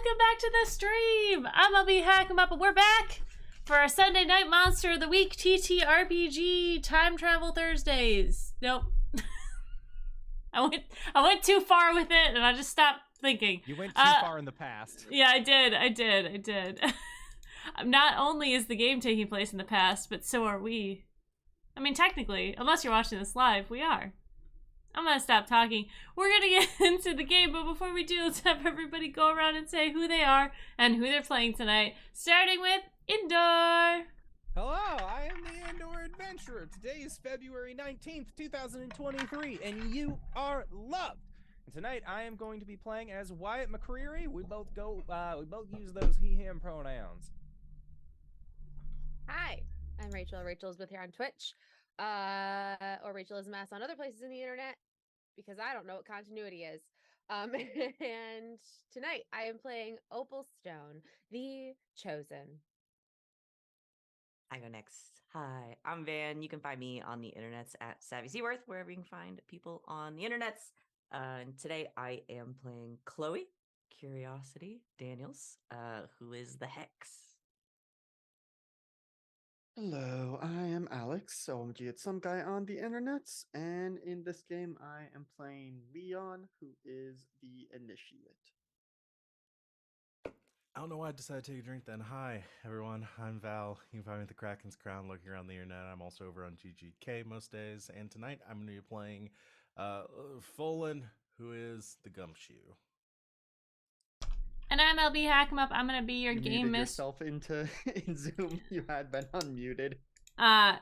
welcome back to the stream. I'm MLB Hack 'em Up, and we're back for our Sunday Night Monster of the Week TTRPG Time Travel Thursdays. Nope. I went too far with it, and I just stopped thinking. You went too far in the past. Yeah, I did. Not only is the game taking place in the past, but so are we. I mean, technically, unless you're watching this live, we are. I'm gonna stop talking. We're gonna get into the game, but before we do, let's have everybody go around and say who they are and who they're playing tonight. Starting with Indoor. Hello, I am the Indoor Adventurer. Today is February 19th, 2023, and you are loved. And tonight I am going to be playing as Wyatt McCreary. We both use those he/him pronouns. Hi, I'm Rachel. Rachel is with here on Twitch. Or Rachel is a mess on other places in the internet because I don't know what continuity is. And tonight I am playing Opal Stone, the Chosen. I go next. Hi, I'm Van. You can find me on the internets at Savvy Seaworth, wherever you can find people on the internets. And today I am playing Chloe Curiosity Daniels, who is the Hex. Hello, I am Alex, OMG It's Some Guy on the internets, and in this game I am playing Leon, who is the Initiate. I don't know why I decided to take a drink then. Hi, everyone. I'm Val. You can find me at the Kraken's Crown looking around the internet. I'm also over on GGK most days, and tonight I'm going to be playing Folan, who is the Gumshoe. And I'm LB Hack 'em Up. I'm gonna be your You game muted miss. yourself into in Zoom. You had been unmuted.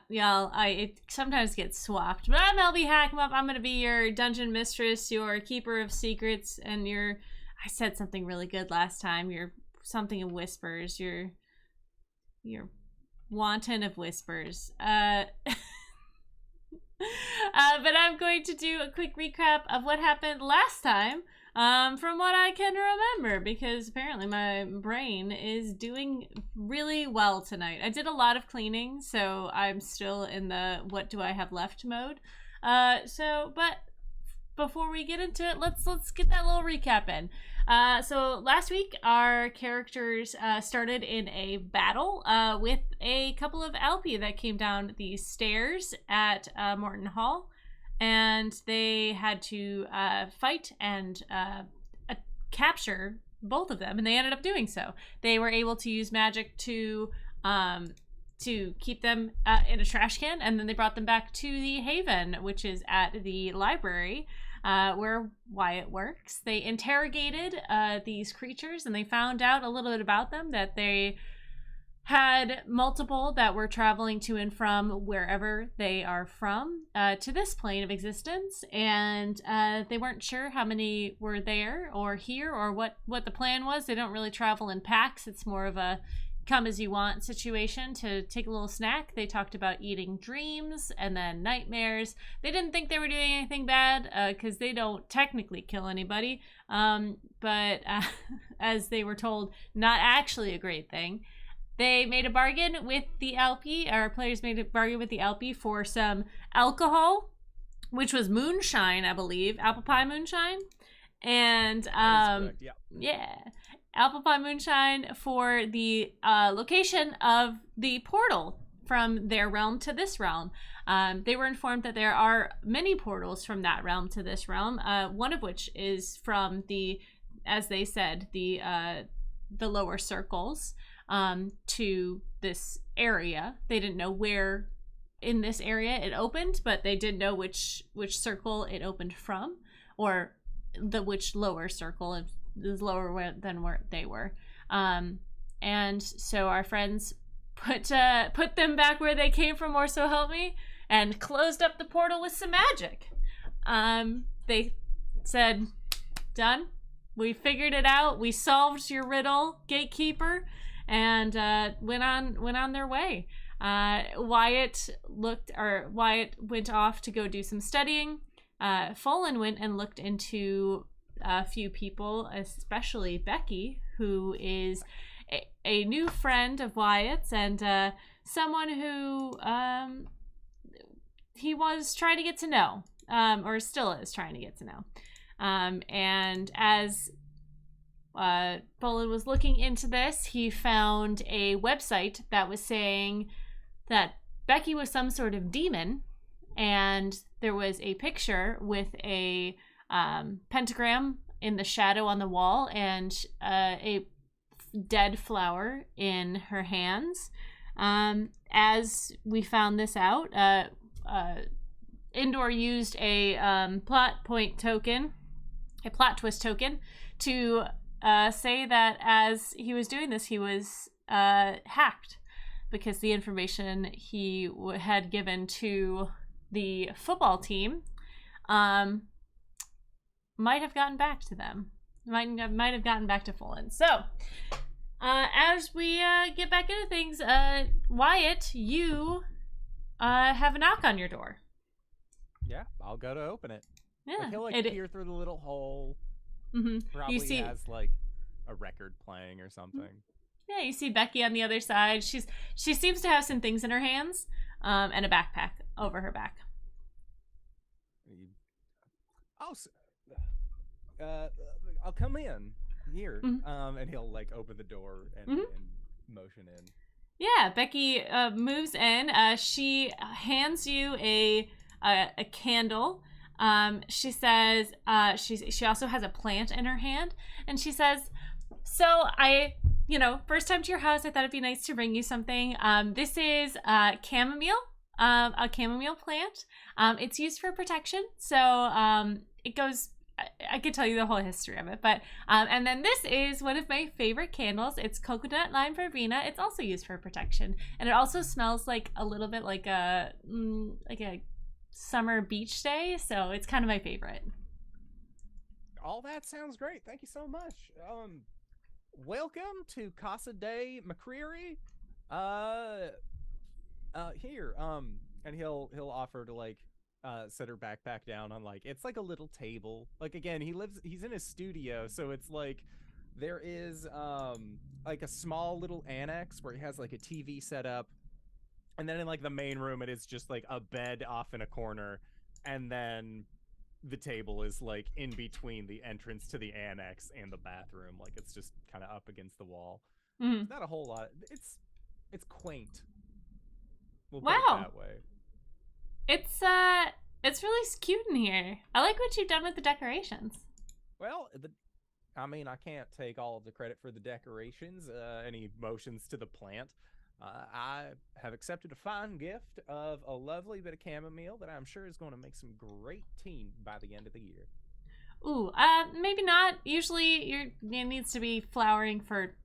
Y'all, it sometimes gets swapped. But I'm LB Hack 'em Up. I'm gonna be your dungeon mistress, your keeper of secrets, and I said something really good last time. You're something of whispers. You're wanton of whispers. But I'm going to do a quick recap of what happened last time. From what I can remember, because apparently my brain is doing really well tonight. I did a lot of cleaning, so I'm still in the what do I have left mode. But before we get into it, let's get that little recap in. So last week our characters started in a battle with a couple of Alpi that came down these stairs at Morton Hall. And they had to fight and capture both of them, and they ended up doing so. They were able to use magic to keep them in a trash can, and then they brought them back to the Haven, which is at the library where Wyatt works. They interrogated these creatures, and they found out a little bit about them, that they had multiple that were traveling to and from wherever they are from to this plane of existence, and they weren't sure how many were there or here or what the plan was. They don't really travel in packs. It's more of a come as you want situation to take a little snack. They talked about eating dreams and then nightmares. They didn't think they were doing anything bad because they don't technically kill anybody, but as they were told, not actually a great thing. They made a bargain with the Alpi. Our players made a bargain with the Alpi for some alcohol, which was moonshine, I believe, apple pie moonshine, and Correct, yeah, apple pie moonshine for the location of the portal from their realm to this realm. They were informed that there are many portals from that realm to this realm. One of which is from as they said, the lower circles. To this area. They didn't know where in this area it opened, but they did know which circle it opened from, or which lower circle is lower than where they were. And so our friends put them back where they came from, or so help me, and closed up the portal with some magic. They said, "Done. We figured it out. We solved your riddle, gatekeeper." And went on their way. Wyatt went off to go do some studying. Folan went and looked into a few people, especially Becky, who is a new friend of Wyatt's, and someone who he was trying to get to know, or still is trying to get to know. And as Bolin was looking into this, he found a website that was saying that Becky was some sort of demon, and there was a picture with a pentagram in the shadow on the wall and a dead flower in her hands. As we found this out, Indoor used a plot twist token to say that as he was doing this, he was hacked because the information he had given to the football team might have gotten back to them. Might have gotten back to Fulton. So, as we get back into things, Wyatt, you have a knock on your door. Yeah, I'll go to open it. Yeah, Like, he'll like peer through the little hole. Mm-hmm. Probably has like a record playing or something. Yeah, you see Becky on the other side. She seems to have some things in her hands, and a backpack over her back. I'll come in here. Mm-hmm. And he'll like open the door and motion in. Yeah, Becky moves in. She hands you a candle. She says she also has a plant in her hand, and she says, "So first time to your house, I thought it'd be nice to bring you something. This is chamomile, a chamomile plant. It's used for protection. So it goes. I could tell you the whole history of it, but and then this is one of my favorite candles. It's coconut lime verbena. It's also used for protection, and it also smells like a little bit like a summer beach day. So it's kind of my favorite." All that sounds great. Thank you so much. Welcome to Casa de McCreary. Here. And he'll offer to like set her backpack down on like it's like a little table. Like again, he's in his studio, so it's like there is like a small little annex where he has like a TV set up, and then in like the main room it is just like a bed off in a corner, and then the table is like in between the entrance to the annex and the bathroom. Like it's just kind of up against the wall. Mm. It's not a whole lot. It's quaint. We'll wow. put it that way. It's really cute in here. I like what you've done with the decorations. Well, I mean, I can't take all of the credit for the decorations, any motions to the plant. I have accepted a fine gift of a lovely bit of chamomile that I'm sure is going to make some great tea by the end of the year. Ooh, maybe not. Usually it needs to be flowering for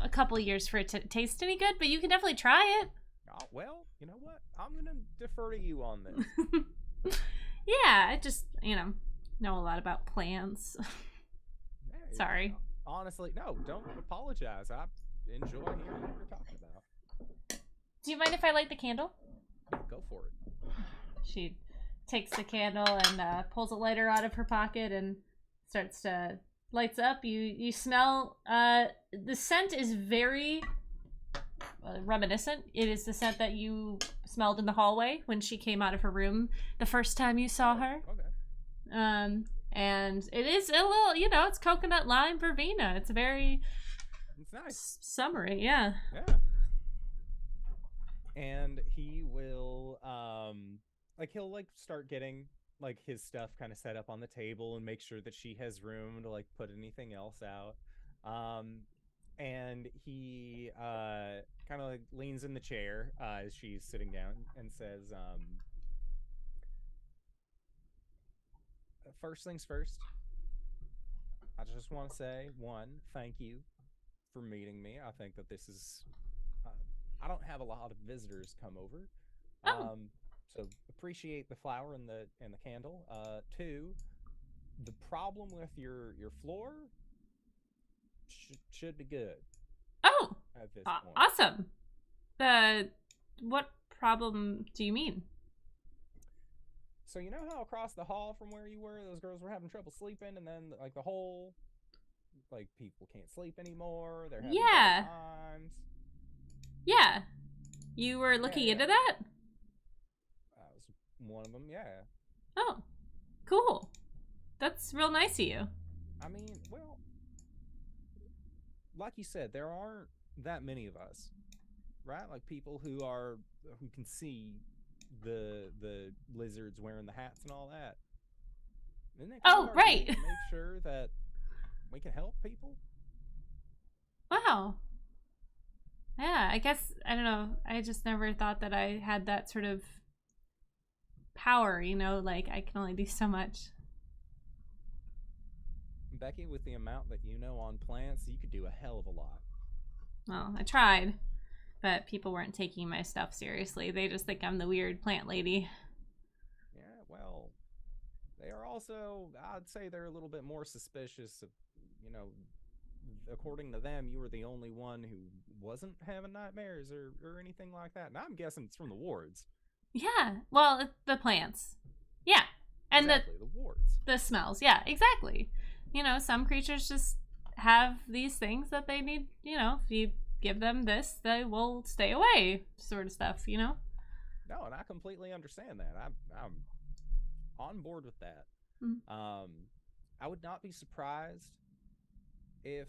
a couple of years for it to taste any good, but you can definitely try it. Oh, well, you know what? I'm going to defer to you on this. Yeah, I just, know a lot about plants. Yeah, Sorry. Honestly, no, don't apologize. I enjoy hearing what you're talking about. Do you mind if I light the candle? Yeah, go for it. She takes the candle and pulls a lighter out of her pocket and starts to lights up. You smell the scent is very reminiscent. It is the scent that you smelled in the hallway when she came out of her room the first time you saw her. Okay. And it is a little, it's coconut lime verbena. It's very It's nice. Summery, yeah. Yeah. And he will he'll like start getting like his stuff kind of set up on the table and make sure that she has room to like put anything else out. And he kind of like leans in the chair as she's sitting down and says, first things first, I just want to say, one, thank you for meeting me. I think that this is I don't have a lot of visitors come over. Oh. So appreciate the flower and the candle. Two, the problem with your floor should be good. Oh, at this point. Awesome. What problem do you mean? So you know how across the hall from where you were, those girls were having trouble sleeping, and then like the whole like people can't sleep anymore. They're having bad times. Yeah, you were looking into that. That was one of them. Yeah. Oh, cool. That's real nice of you. I mean, well, like you said, there aren't that many of us, right? Like people who can see the lizards wearing the hats and all that. Isn't it kind of Oh, our right. duty to make sure that we can help people? Wow. Yeah, I guess, I don't know. I just never thought that I had that sort of power, you know, like I can only do so much. Becky, with the amount that you know on plants, you could do a hell of a lot. Well, I tried, but people weren't taking my stuff seriously. They just think I'm the weird plant lady. Yeah, well, they are also, I'd say they're a little bit more suspicious of, you know, according to them, you were the only one who wasn't having nightmares or anything like that. And I'm guessing it's from the wards. Yeah, well, the plants. Yeah, and exactly, the wards. the smells. Yeah, exactly. You know, some creatures just have these things that they need. You know, if you give them this, they will stay away, sort of stuff. You know. No, and I completely understand that. I'm on board with that. Mm. I would not be surprised if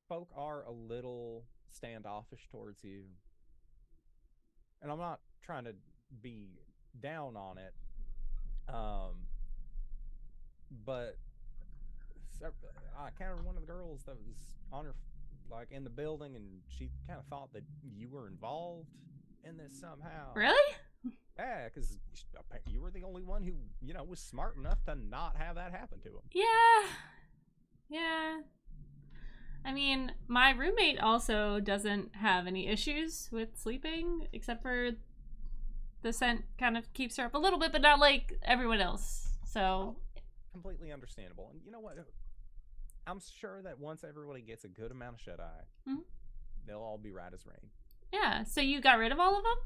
folk are a little standoffish towards you. And I'm not trying to be down on it. But I counted one of the girls that was on her, like, in the building, and she kind of thought that you were involved in this somehow. Really? Yeah, because you were the only one who, you know, was smart enough to not have that happen to him. Yeah. Yeah. I mean, my roommate also doesn't have any issues with sleeping, except for the scent kind of keeps her up a little bit, but not like everyone else. So, completely understandable. And you know what? I'm sure that once everybody gets a good amount of shut-eye, they'll all be right as rain. Yeah. So you got rid of all of them?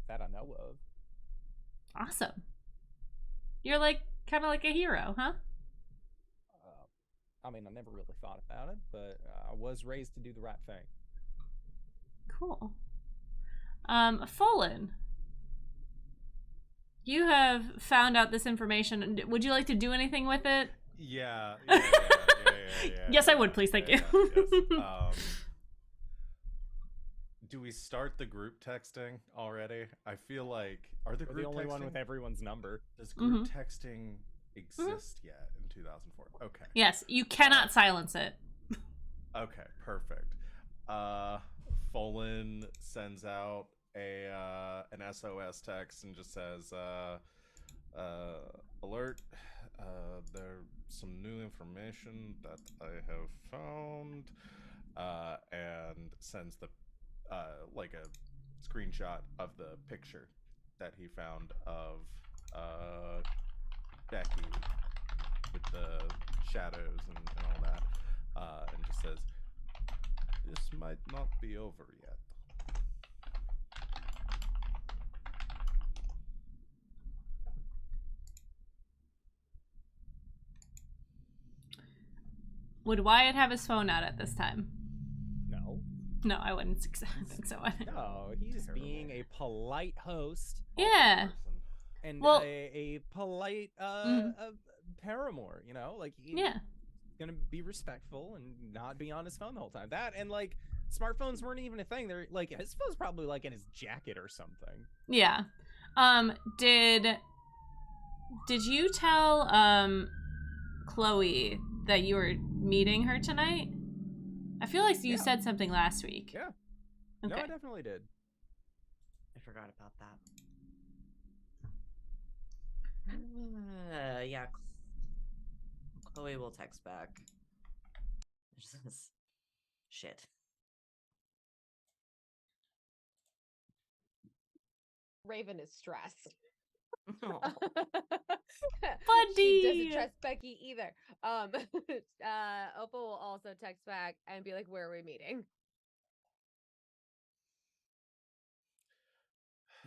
That I know of. Awesome. You're like kind of like a hero, huh? I mean, I never really thought about it, but I was raised to do the right thing. Cool. Fallen. You have found out this information. Would you like to do anything with it? Yeah. Yes, I would, please. Thank you. Yes. Do we start the group texting already? I feel like We're the only one with everyone's number. Does group texting exist yet in 2004? Okay. Yes, you cannot silence it. Okay, perfect. Folan sends out an SOS text and just says, alert, there's some new information that I have found, and sends the like a screenshot of the picture that he found of Becky with the shadows and all that, and just says, this might not be over yet. Would Wyatt have his phone out at this time? No, I wouldn't think so. No, he's being a polite host. Yeah. And well, a polite paramour, you know? Like, he's gonna be respectful and not be on his phone the whole time. That, and, like, smartphones weren't even a thing. They're, like, his phone's probably, like, in his jacket or something. Yeah. Did you tell, Chloe that you were meeting her tonight? I feel like you said something last week. Yeah. Okay. No, I definitely did. I forgot about that. Yeah. Chloe will text back. Shit. Raven is stressed. Buddy! She doesn't trust Becky either. Opal will also text back and be like, where are we meeting?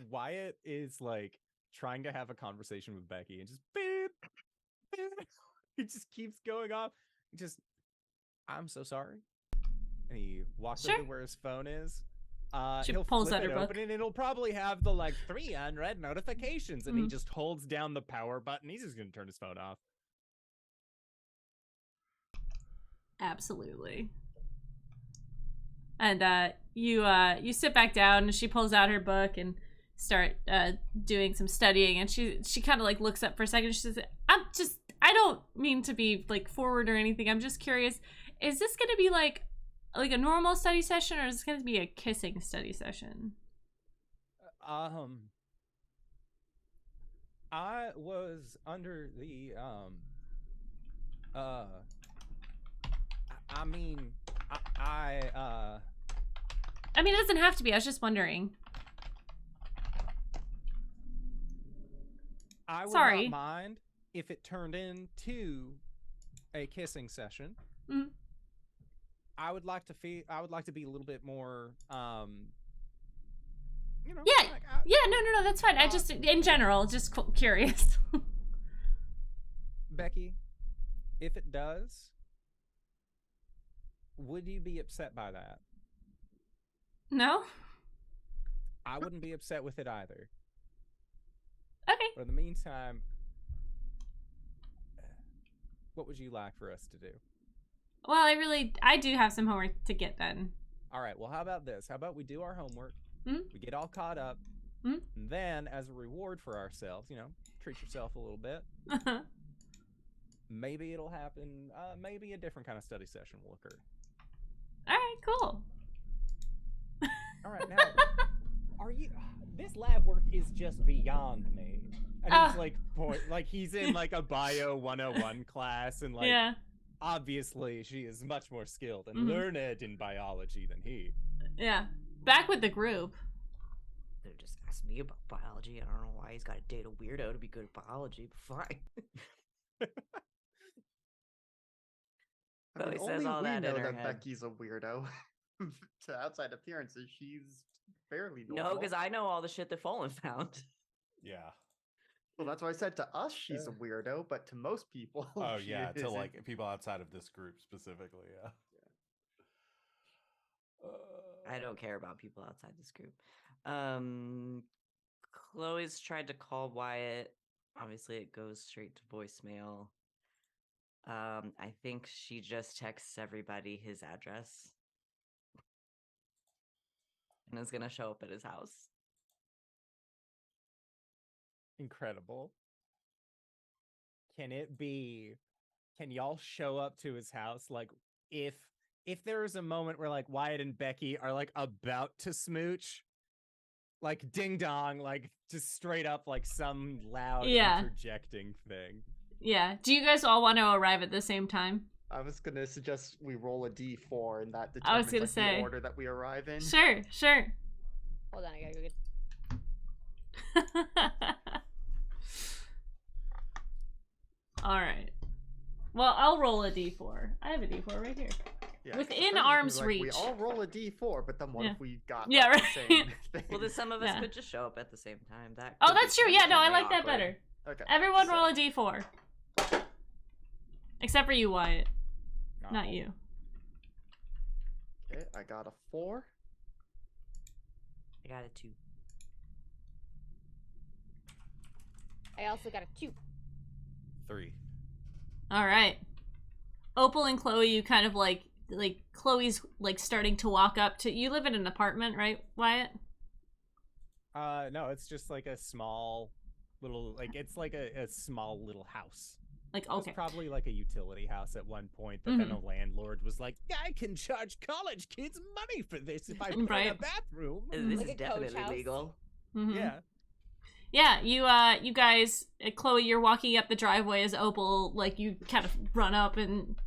Wyatt is, like, trying to have a conversation with Becky and just beep, beep. It just keeps going off. I'm so sorry. And he walks over to where his phone is She he'll pulls flip out it her book. open and it'll probably have the like 3 unread notifications, and he Mhm. just holds down the power button. He's just gonna turn his phone off. Absolutely. And you sit back down, and she pulls out her book and start doing some studying. And she kind of like looks up for a second. She says, I don't mean to be like forward or anything. I'm just curious. Is this gonna be like a normal study session, or is this gonna be a kissing study session? I was under the I mean, I mean, it doesn't have to be. I was just wondering. I would Sorry. not mind if it turned into a kissing session. Mhm. I would like to be a little bit more you know, Yeah. like, Yeah, no, that's fine. I just, in general, just curious. Becky, if it does, would you be upset by that? No? I wouldn't be upset with it either. Okay. But in the meantime, what would you like for us to do? Well, I do have some homework to get done. All right, well, how about this? How about we do our homework, we get all caught up, and then as a reward for ourselves, you know, treat yourself a little bit. Maybe it'll happen, maybe a different kind of study session will occur. All right, cool. All right, now, this lab work is just beyond me. And he's like he's in like a bio 101 class, and like, yeah. Obviously she is much more skilled and learned in biology than he. Yeah. Back with the group. They just asked me about biology. I don't know why he's got to date a weirdo to be good at biology, but fine. I mean, Chloe says only all we that know in her that head. Becky's a weirdo. To outside appearances, she's fairly normal. No, because I know all the shit that Fallen found. Yeah. Well, that's why I said to us she's a weirdo, but to most people, Oh she yeah, to isn't. like people outside of this group specifically. Yeah. I don't care about people outside this group. Chloe's tried to call Wyatt. Obviously, it goes straight to voicemail. I think she just texts everybody his address. And is gonna show up at his house. Incredible. Can y'all show up to his house like if there is a moment where like Wyatt and Becky are like about to smooch, like ding dong, like just straight up like some loud interjecting thing. Yeah. Do you guys all want to arrive at the same time? I was gonna suggest we roll a d4, and that I was determines gonna like, say. the order that we arrive in. Sure. Hold on, I gotta go get. All right. Well, I'll roll a d4. I have a d4 right here. Yeah, Within so arm's like, reach. We all roll a d4, but then what if we got Yeah, like, right. the same thing? Well, then some of us Yeah. could just show up at the same time. That Oh, could be that's true. Yeah, no, I significantly like that awkward. better. Okay. Everyone so- roll a d4. Except for you, Wyatt. Not Oh. you. Okay, I got a 4. I got a 2. I also got a 2. 3. All right. Opal and Chloe, you kind of like Chloe's like starting to walk up to. You live in an apartment, right, Wyatt? No, it's just like a small little it's like a small little house. Like, It was okay. probably like a utility house at one point, but then a landlord was like, I can charge college kids money for this if I put in a Right. bathroom. This Like is a coach definitely house. legal. Mhm. Yeah. Yeah, you guys, Chloe, you're walking up the driveway as Opal, like, you kind of run up and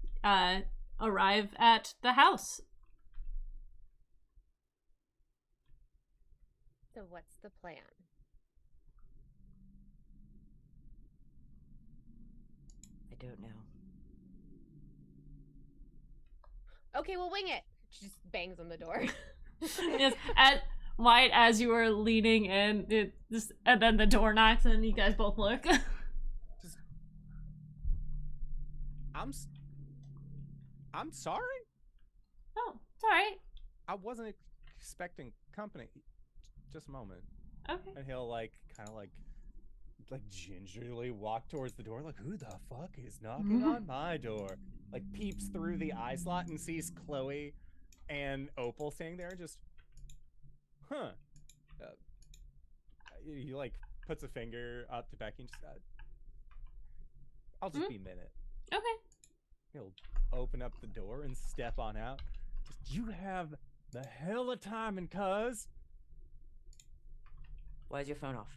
arrive at the house. So what's the plan? I don't know. Okay, we'll wing it. She just bangs on the door. Yes, Wyatt, as you are leaning in, and then the door knocks and you guys both look. I'm sorry. Oh, it's alright. I wasn't expecting company. Just a moment. Okay. And he'll kind of like gingerly walk towards the door, like, who the fuck is knocking on my door? Like peeps through the eye slot and sees Chloe and Opal standing there, and just, huh? Uh, he like puts a finger up to Becky and just, I'll just be a minute. Okay. He'll open up the door and step on out. Just, you have the hell of timing, cuz. Why is your phone off?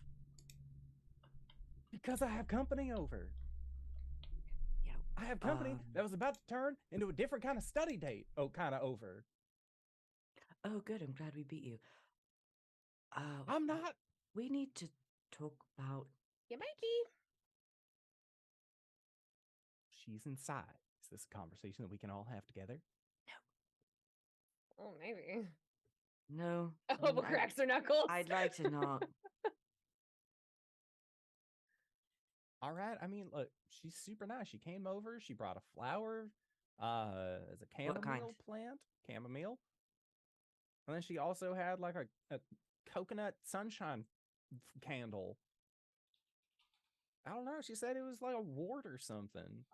Because I have company over. Yeah. I have company that was about to turn into a different kind of study date. Oh, kind of over. Oh, good. I'm glad we beat you. I'm not. We need to talk about. Yeah, Mikey. She's inside. Is this a conversation that we can all have together? Oh, maybe. No. Opal cracks her knuckles. I'd like to not. All right. I mean, look, she's super nice. She came over. She brought a flower as a chamomile plant. Chamomile. And then she also had like a coconut sunshine candle. I don't know. She said it was like a wart or something.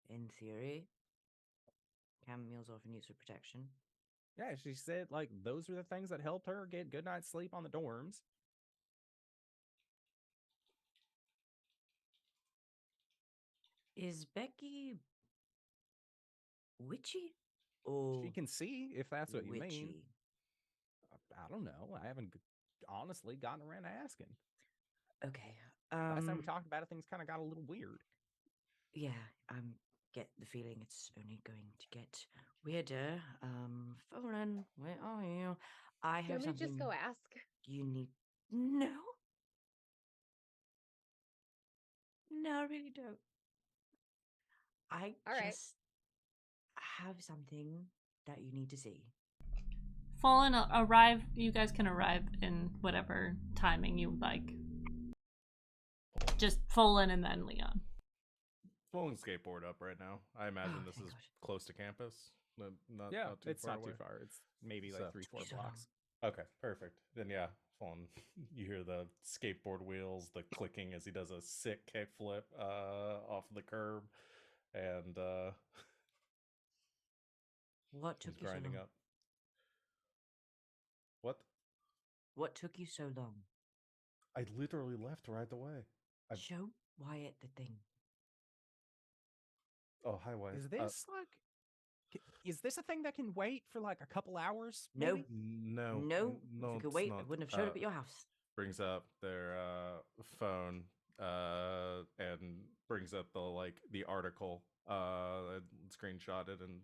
In theory, chamomiles often used for protection. Yeah, she said like those were the things that helped her get good night's sleep on the dorms. Is Becky witchy? Or She can see if that's what you mean. witchy? I don't know. I haven't honestly gotten around to asking. Okay. Last time we talked about it, things kind of got a little weird. Yeah, get the feeling it's only going to get weirder. Fallen, where are you? I Do you have want me to something just go ask? you need. No. No, I really don't. I All right. just have something that you need to see. Fallen, arrive. You guys can arrive in whatever timing you like. Just Fallen and then Leon. Pulling skateboard up right now. I imagine Oh, this thank is God. close to campus. Not too it's far not away. too far. It's maybe So- like 3-4 So long. blocks. Okay, perfect. Then yeah, Fallen. You hear the skateboard wheels, the clicking as he does a sick kickflip off the curb, and What he's took you so grinding long? up. What? What took you so long? I literally left right away. Show Wyatt the thing. Oh, hi, Wyatt. Is this is this a thing that can wait for like a couple hours? No. Maybe? No, No. no, If you could it's wait, not. I wouldn't have showed up at your house. Brings up their phone and brings up the article and screenshot it and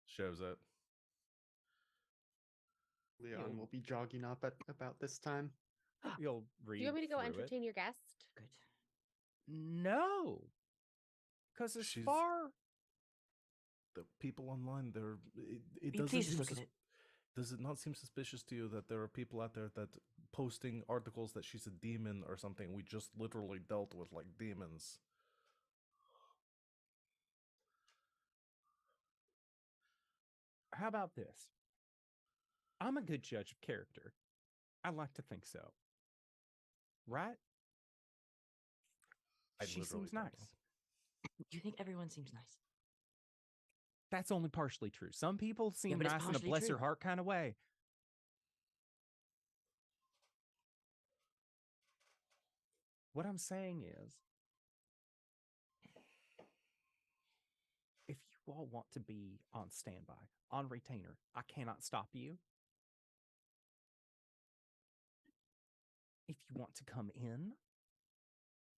shows it. Leon will be jogging up at about this time. You'll read. Do you want me to go through entertain your guest? Good. it. No, because as She's- far The people online, it Will you doesn't please just seem look at it? Does it not seem suspicious to you that there are people out there that posting articles that she's a demon or something? We just literally dealt with like demons. how about this? I'm a good judge of character. I like to think so. Right? I She literally seems don't nice. know. Do you think everyone seems nice? That's only partially true. Some people seem but it's nice in a partially bless your true. heart kind of way. What I'm saying is, if you all want to be on standby, on retainer, I cannot stop you. If you want to come in,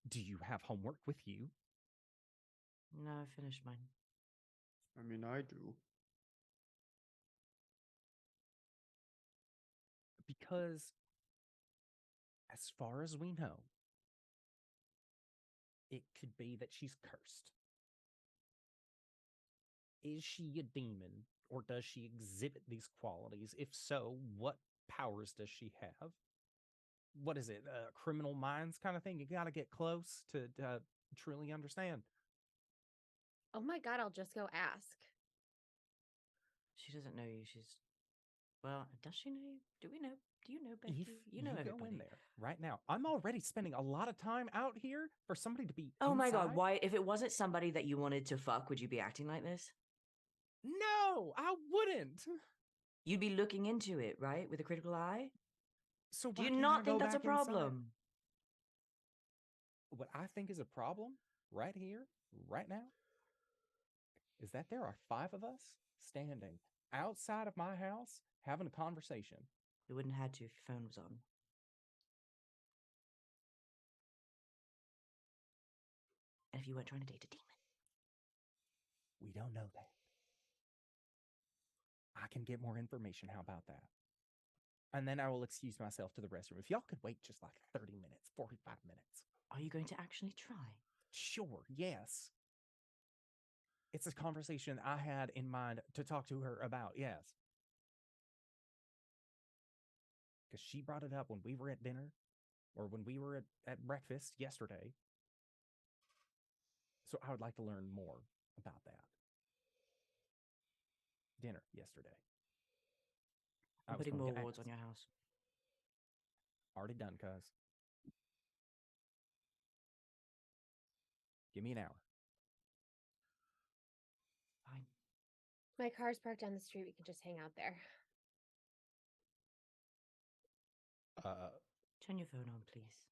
do you have homework with you? No, I finished mine. I mean, I do. Because, as far as we know, it could be that she's cursed. Is she a demon, or does she exhibit these qualities? If so, what powers does she have? What is it, criminal minds kind of thing? You got to get close to truly understand. Oh my god, I'll just go ask. She doesn't know you. She's well. Does she know you? Do we know? Do you know Becky? You know you everybody. go in there right now. I'm already spending a lot of time out here for somebody to be. Oh my god! inside. Why? If it wasn't somebody that you wanted to fuck, would you be acting like this? No, I wouldn't. You'd be looking into it, right, with a critical eye. So Do why you can't not I think go that's a back inside? problem? What I think is a problem right here, right now, is that there are 5 of us standing outside of my house having a conversation. You wouldn't have had to if your phone was on. And if you weren't trying to date a demon. We don't know that. I can get more information. How about that? And then I will excuse myself to the restroom. If y'all could wait just like 30 minutes, 45 minutes. Are you going to actually try? Sure, yes. It's a conversation I had in mind to talk to her about, yes. Because she brought it up when we were at dinner, or when we were at breakfast yesterday. So I would like to learn more about that. Dinner yesterday. I'm putting more wards on your house. Already done, cuz. Give me an hour. Fine. My car's parked down the street. We can just hang out there. Turn your phone on, please.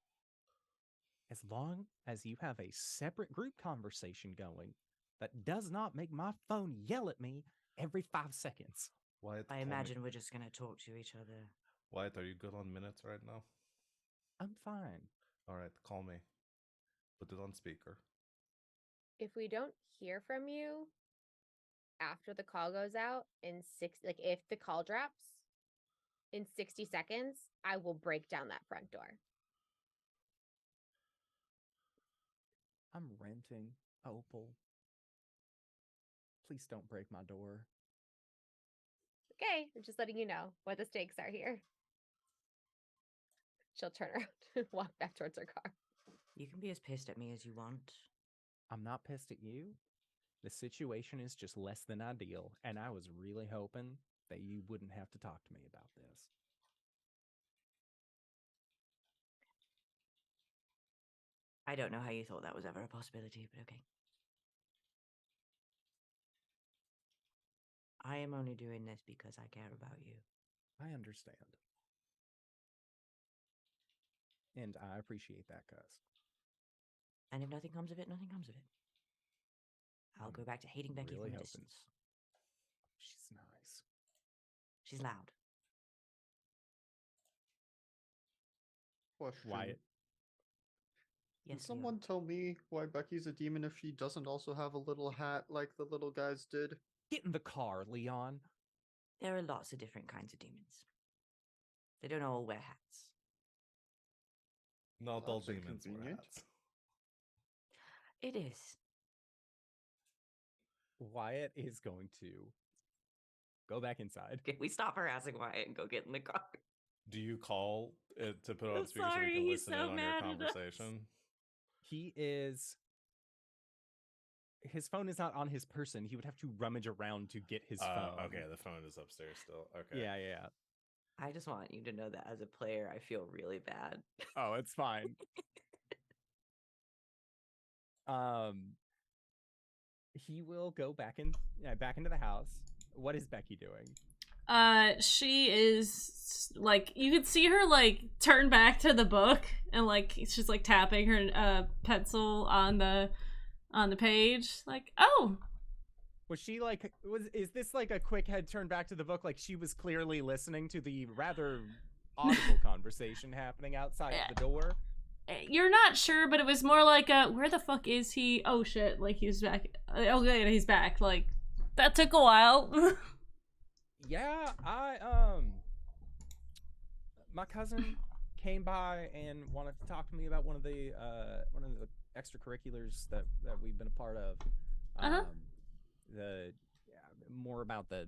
As long as you have a separate group conversation going that does not make my phone yell at me every 5 seconds. Wyatt, I call imagine me. we're just going to talk to each other. Wyatt, are you good on minutes right now? I'm fine. All right, call me. Put it on speaker. If we don't hear from you after the call goes out if the call drops in 60 seconds, I will break down that front door. I'm renting, Opal. Please don't break my door. Okay, I'm just letting you know what the stakes are here. She'll turn around and walk back towards her car. You can be as pissed at me as you want. I'm not pissed at you. The situation is just less than ideal, and I was really hoping that you wouldn't have to talk to me about this. I don't know how you thought that was ever a possibility, but okay. I am only doing this because I care about you. I understand. And I appreciate that, cuz. And if nothing comes of it, nothing comes of it. I'll go back to hating Becky really from a hoping. distance. She's nice. She's loud. Question. Wyatt. Can Yes, someone tell me why Becky's a demon if she doesn't also have a little hat like the little guys did? Get in the car, Leon. There are lots of different kinds of demons. They don't all wear hats. Not all That's demons wear inconvenient. hats. It is. Wyatt is going to go back inside. Can we stop harassing Wyatt and go get in the car? Do you call it to put on I'm speaker so sorry, we can he's listen so in on your mad at us. conversation? He is. His phone is not on his person. He would have to rummage around to get his phone. Okay, the phone is upstairs still. Okay. Yeah. I just want you to know that as a player, I feel really bad. Oh, it's fine. He will go back into the house. What is Becky doing? She is like, you could see her like turn back to the book and like she's like tapping her pencil on the page, like, oh. Was she like is this like a quick head turn back to the book, like she was clearly listening to the rather audible conversation happening outside of the door? You're not sure, but it was more like a, where the fuck is he? Oh shit, like he's back. Oh yeah, he's back. Like, that took a while. Yeah, my cousin came by and wanted to talk to me about one of the extracurriculars that we've been a part of. More about the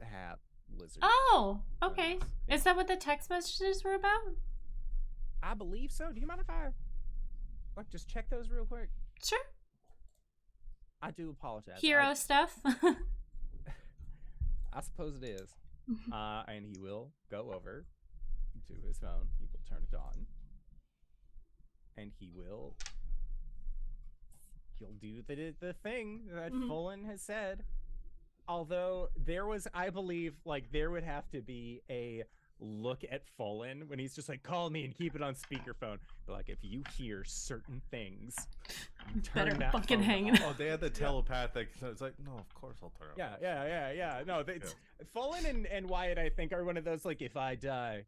hat lizard. Oh, okay. Yeah. Is that what the text messages were about? I believe so. Do you mind if I like just check those real quick? Sure. I do apologize. Hero stuff. I suppose it is. And he will go over to his phone. He will turn it on. And he'll do the thing that Fullen has said. Although there was, I believe, like, there would have to be a look at Fullen when he's just like, call me and keep it on speakerphone. But like, if you hear certain things, you turn Better that fucking phone hang off. it Oh, they had the telepathic. So it's like, no, of course I'll turn it Yeah. No, Fullen and Wyatt, I think, are one of those, like, if I die,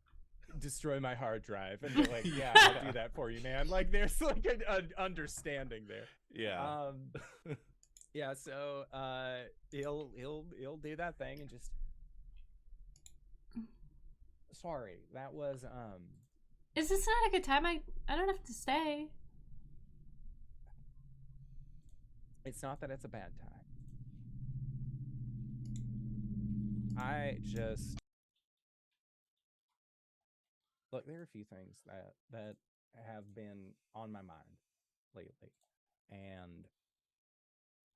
destroy my hard drive. And they're like, yeah, I'll do that for you, man. Like, there's like an understanding there. Yeah. Yeah, so he'll do that thing and just sorry, that was Is this not a good time? I don't have to stay. it's not that it's a bad time. I just look, there are a few things that have been on my mind lately. And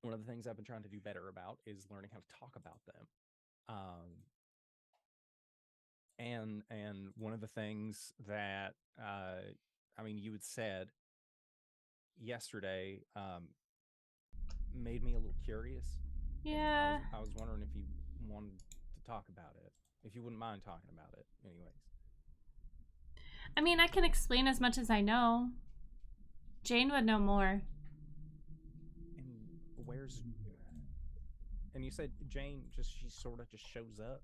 one of the things I've been trying to do better about is learning how to talk about them. And one of the things that I mean, you had said yesterday made me a little curious. Yeah. And I was wondering if you wanted to talk about it, if you wouldn't mind talking about it, anyways. I mean, I can explain as much as I know. Jane would know more. And where's? And you said Jane she sort of just shows up.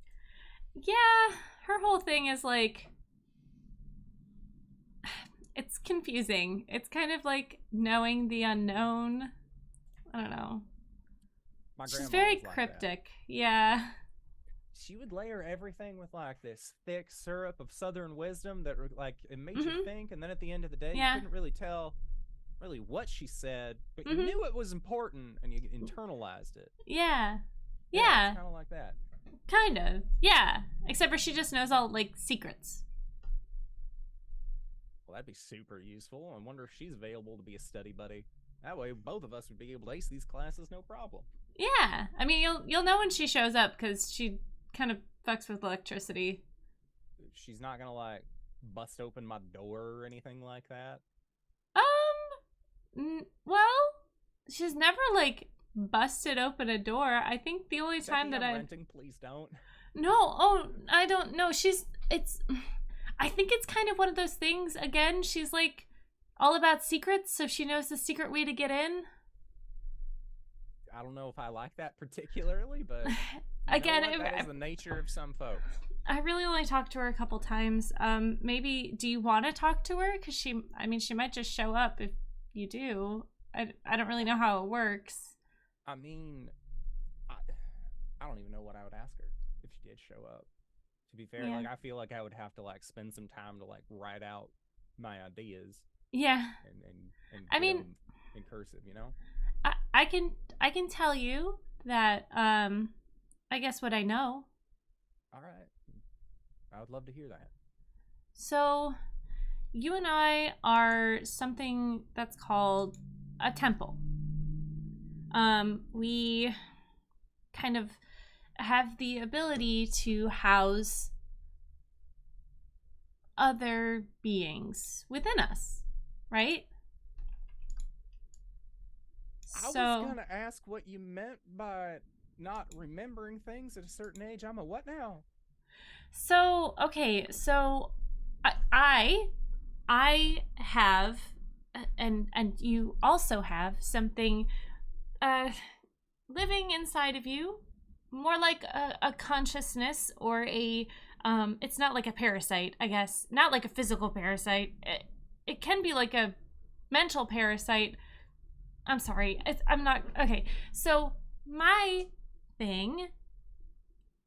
Yeah, her whole thing is like, it's confusing. It's kind of like knowing the unknown. I don't know. My She's grandma very was like that. cryptic. Yeah. She would layer everything with like this thick syrup of southern wisdom that like it made you think, and then at the end of the day you couldn't really tell really what she said, but you knew it was important and you internalized it. Yeah. Yeah, it's kind of like that. Kind of. Yeah. Except for she just knows all like secrets. Well, that'd be super useful. I wonder if she's available to be a study buddy. That way both of us would be able to ace these classes no problem. Yeah. I mean, you'll know when she shows up because she kind of fucks with electricity. She's not gonna like bust open my door or anything like that. Well, she's never like busted open a door. I think the only time that I'm renting, please don't. No, oh, I don't know. I think it's kind of one of those things. Again, she's like all about secrets, so she knows the secret way to get in. I don't know if I like that particularly, but again, that is the nature of some folks. I really only talked to her a couple times. Maybe do you want to talk to her? Because she might just show up if you do. I don't really know how it works. I mean, I don't even know what I would ask her if she did show up. To be fair, like I feel like I would have to like spend some time to like write out my ideas. Yeah. And I mean, in cursive, you know. I can tell you that I guess what I know. All right. I would love to hear that. So, you and I are something that's called a temple. We kind of have the ability to house other beings within us, right? I was gonna ask what you meant by not remembering things at a certain age. I'm a what now? So, okay, so I have, and you also have something living inside of you, more like a consciousness or a it's not like a parasite, I guess, not like a physical parasite. It can be like a mental parasite. I'm sorry, I'm not okay. So my thing,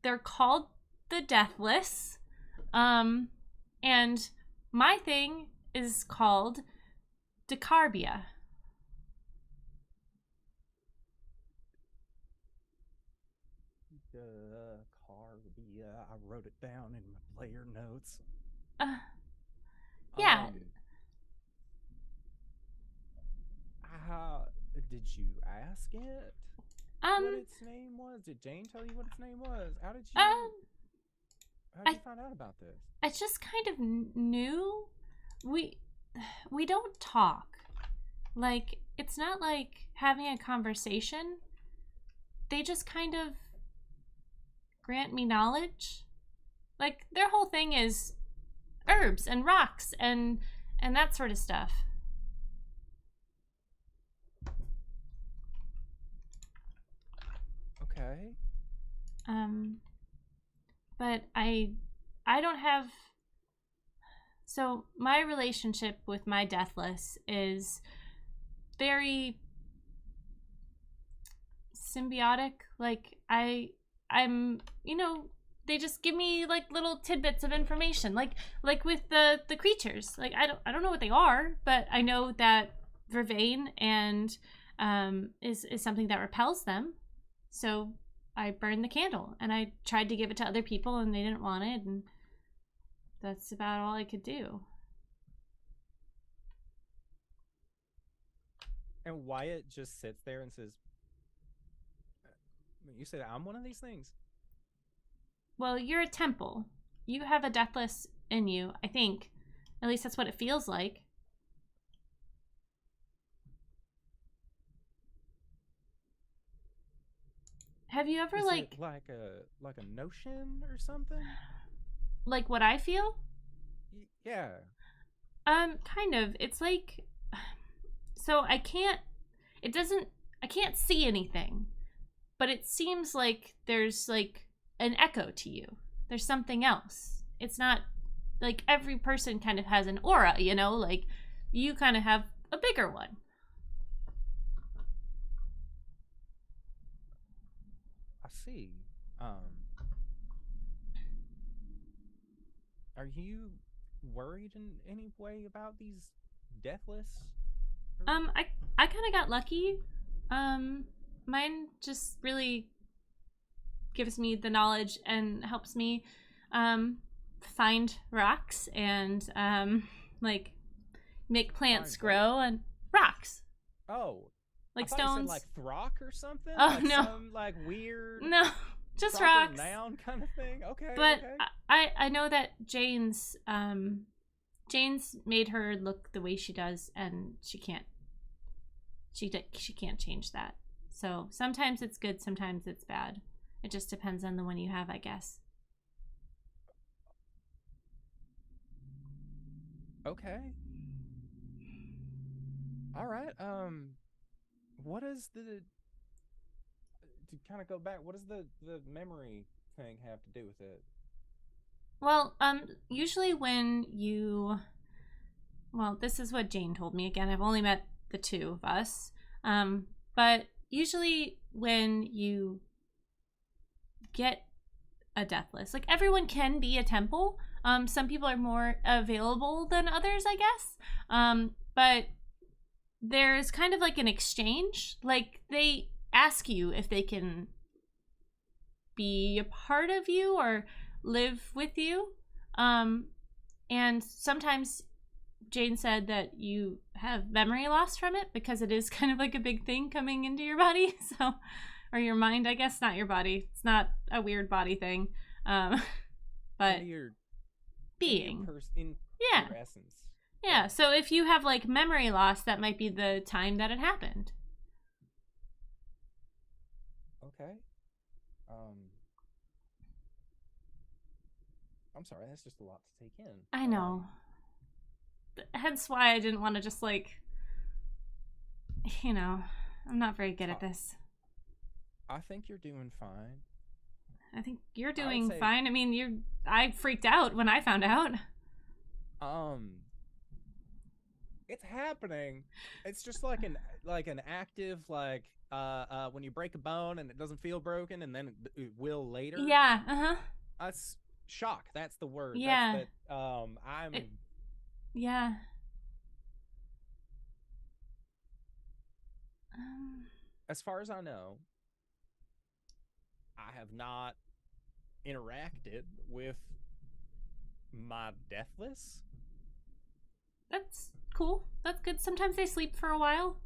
they're called the Deathless, and my thing is called Decarbia. Carbia. I wrote it down in my player notes. Yeah. How did you ask it? what Um, its name was? Did Jane tell you what its name was? How did um, you find out about this? it's just kind of new. We we don't talk. Like, it's not like having a conversation. They just kind of grant me knowledge. Like, their whole thing is herbs and rocks and that sort of stuff. Okay. But I don't have. So my relationship with my deathless is very symbiotic. Like, I'm they just give me like little tidbits of information, like with the creatures. Like, I don't know what they are, but I know that vervain and is something that repels them. So I burned the candle and I tried to give it to other people and they didn't want it, and that's about all I could do. And Wyatt just sits there and says, "You said I'm one of these things." Well, you're a temple. You have a deathless in you, I think. At least that's what it feels like. Have you ever Is like it like a notion or something? what I feel? Yeah. Kind of. It's like, so I can't see anything, but it seems like there's like an echo to you. There's something else. It's not like every person kind of has an aura, like you kind of have a bigger one. I see. Are you worried in any way about these deathless? I kind of got lucky. Mine just really gives me the knowledge and helps me find rocks and like make plants Find grow and rocks Oh, like I thought you said stones. like throck or something. Oh, like no. some like weird No, just proper rocks. noun kind of thing. Okay, But okay. I know that Jane's made her look the way she does, and she can't change that. So sometimes it's good, sometimes it's bad. It just depends on the one you have, I guess. Okay. All right. What is the to kind of go back? What does the memory thing have to do with it? Well, usually when you, well, this is what Jane told me. Again, I've only met the two of us. But usually when you get a deathless, like, everyone can be a temple. Some people are more available than others, I guess. But there's kind of like an exchange. Like, they ask you if they can be a part of you or live with you. And sometimes Jane said that you have memory loss from it because it is kind of like a big thing coming into your body. So, or your mind, I guess, not your body. It's not a weird body thing. But Into your being. in Yeah. your essence. Yeah, so if you have like memory loss, that might be the time that it happened. Okay. I'm sorry, that's just a lot to take in. I know. Hence why I didn't want to just like, I'm not very good at this. I think you're doing fine. I think you're I would doing say- fine. I mean, I freaked out when I found out. It's happening. It's just like an active when you break a bone and it doesn't feel broken and then it will later. Yeah, uh-huh. That's shock. That's the word. Yeah. I'm Yeah. as far as I know, I have not interacted with my deathless. That's cool. That's good. Sometimes they sleep for a while.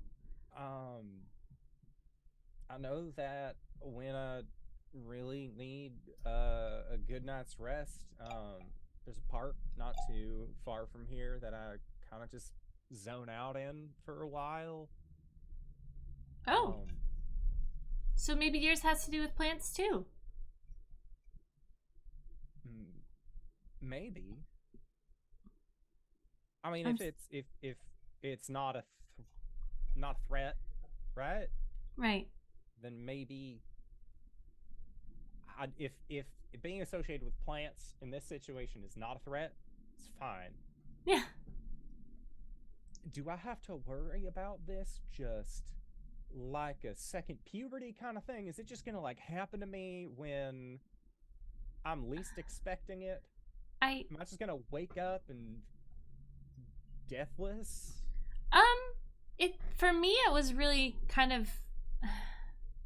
I know that when I really need a good night's rest, there's a park not too far from here that I kind of just zone out in for a while. Oh, Um, so maybe yours has to do with plants too. maybe. I mean, I'm if it's not not a threat, right? right. Then maybe if being associated with plants in this situation is not a threat, it's fine. Yeah. Do I have to worry about this just like a second puberty kind of thing? Is it just gonna like happen to me when I'm least expecting it? I Am I just gonna wake up and deathless? um it for me it was really kind of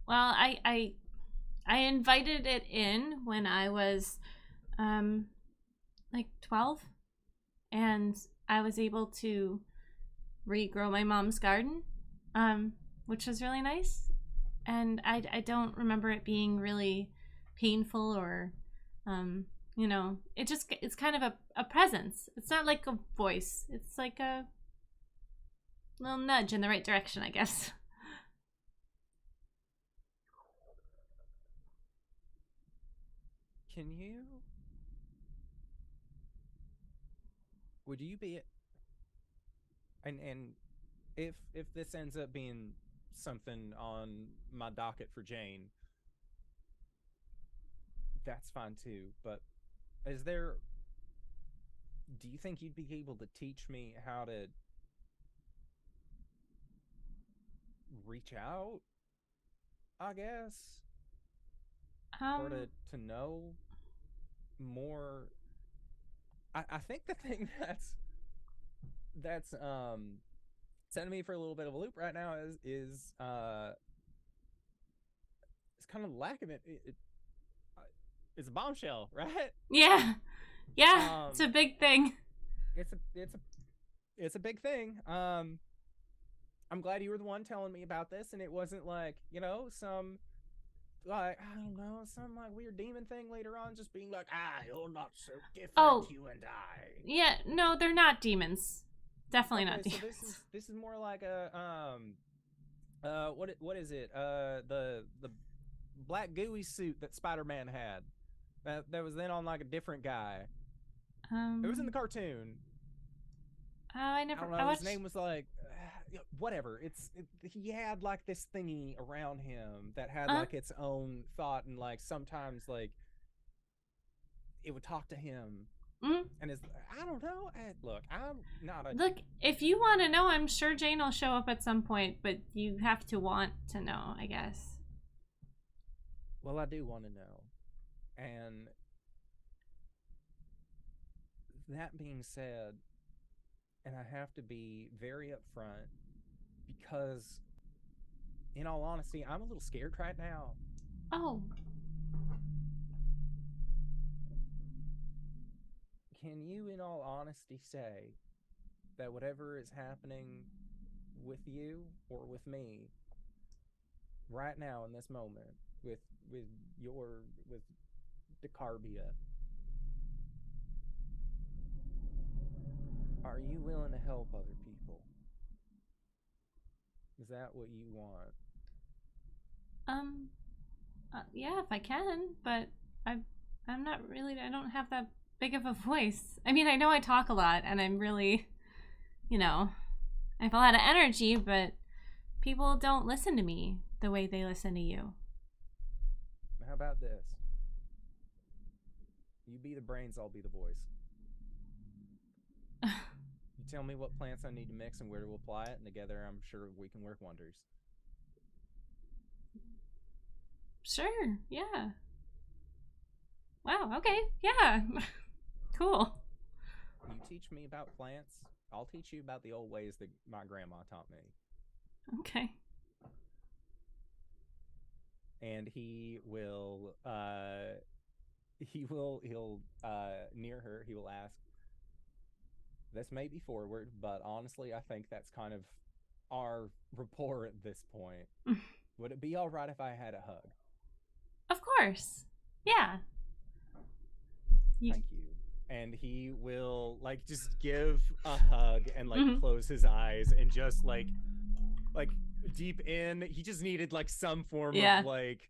well, I invited it in when I was like 12, and I was able to regrow my mom's garden, which was really nice. And I don't remember it being really painful or, it's kind of a presence. It's not like a voice. It's like a little nudge in the right direction, I guess. Can you? Would you be? And if this ends up being something on my docket for Jane, that's fine too. But is there? Do you think you'd be able to teach me how to reach out? I guess, or Um, to know more. I think the thing that's sending me for a little bit of a loop right now is it's kind of lack of it's a bombshell, right? yeah, yeah, it's a Um, big thing. it's a big thing. I'm glad you were the one telling me about this, and it wasn't like some like I don't know some like weird demon thing later on, just being like you're not so different, Oh, you and I. yeah, no, they're not demons. Definitely Okay, not so demons. this is more like a what is it? The black gooey suit that Spider-Man had. That was then on like a different guy. It was in the Um, cartoon. I don't I know. His watched. name was like whatever. He had like this thingy around him that had Uh, like its own thought, and like sometimes like it would talk to him. mm, And his I don't know. Look, I'm not a Look, if you want to know, I'm sure Jane will show up at some point, but you have to want to know, I guess. well. I do want to know, and that being said, and I have to be very upfront because, in all honesty, I'm a little scared right now. Oh, Can you, in all honesty, say that whatever is happening with you or with me right now in this moment with with with Decarbia, are you willing to help other people? Is that what you want? um, yeah, if I can, but I, I'm not really. I don't have that big of a voice. I mean, I know I talk a lot, and I'm really, you know, I have a lot of energy, but people don't listen to me the way they listen to you. How about this? You be the brains, I'll be the voice. You tell me what plants I need to mix and where to apply it, and together I'm sure we can work wonders. Sure, yeah. Wow, okay, yeah. Cool. You teach me about plants, I'll teach you about the old ways that my grandma taught me. Okay. And he'll near her, he will ask, this may be forward, but honestly I think that's kind of our rapport at this point. Would it be all right if I had a hug? Of course. Yeah. Thank you. And he will like just give a hug and like Mhm. close his eyes and just like deep in. He just needed like some form Yeah. of like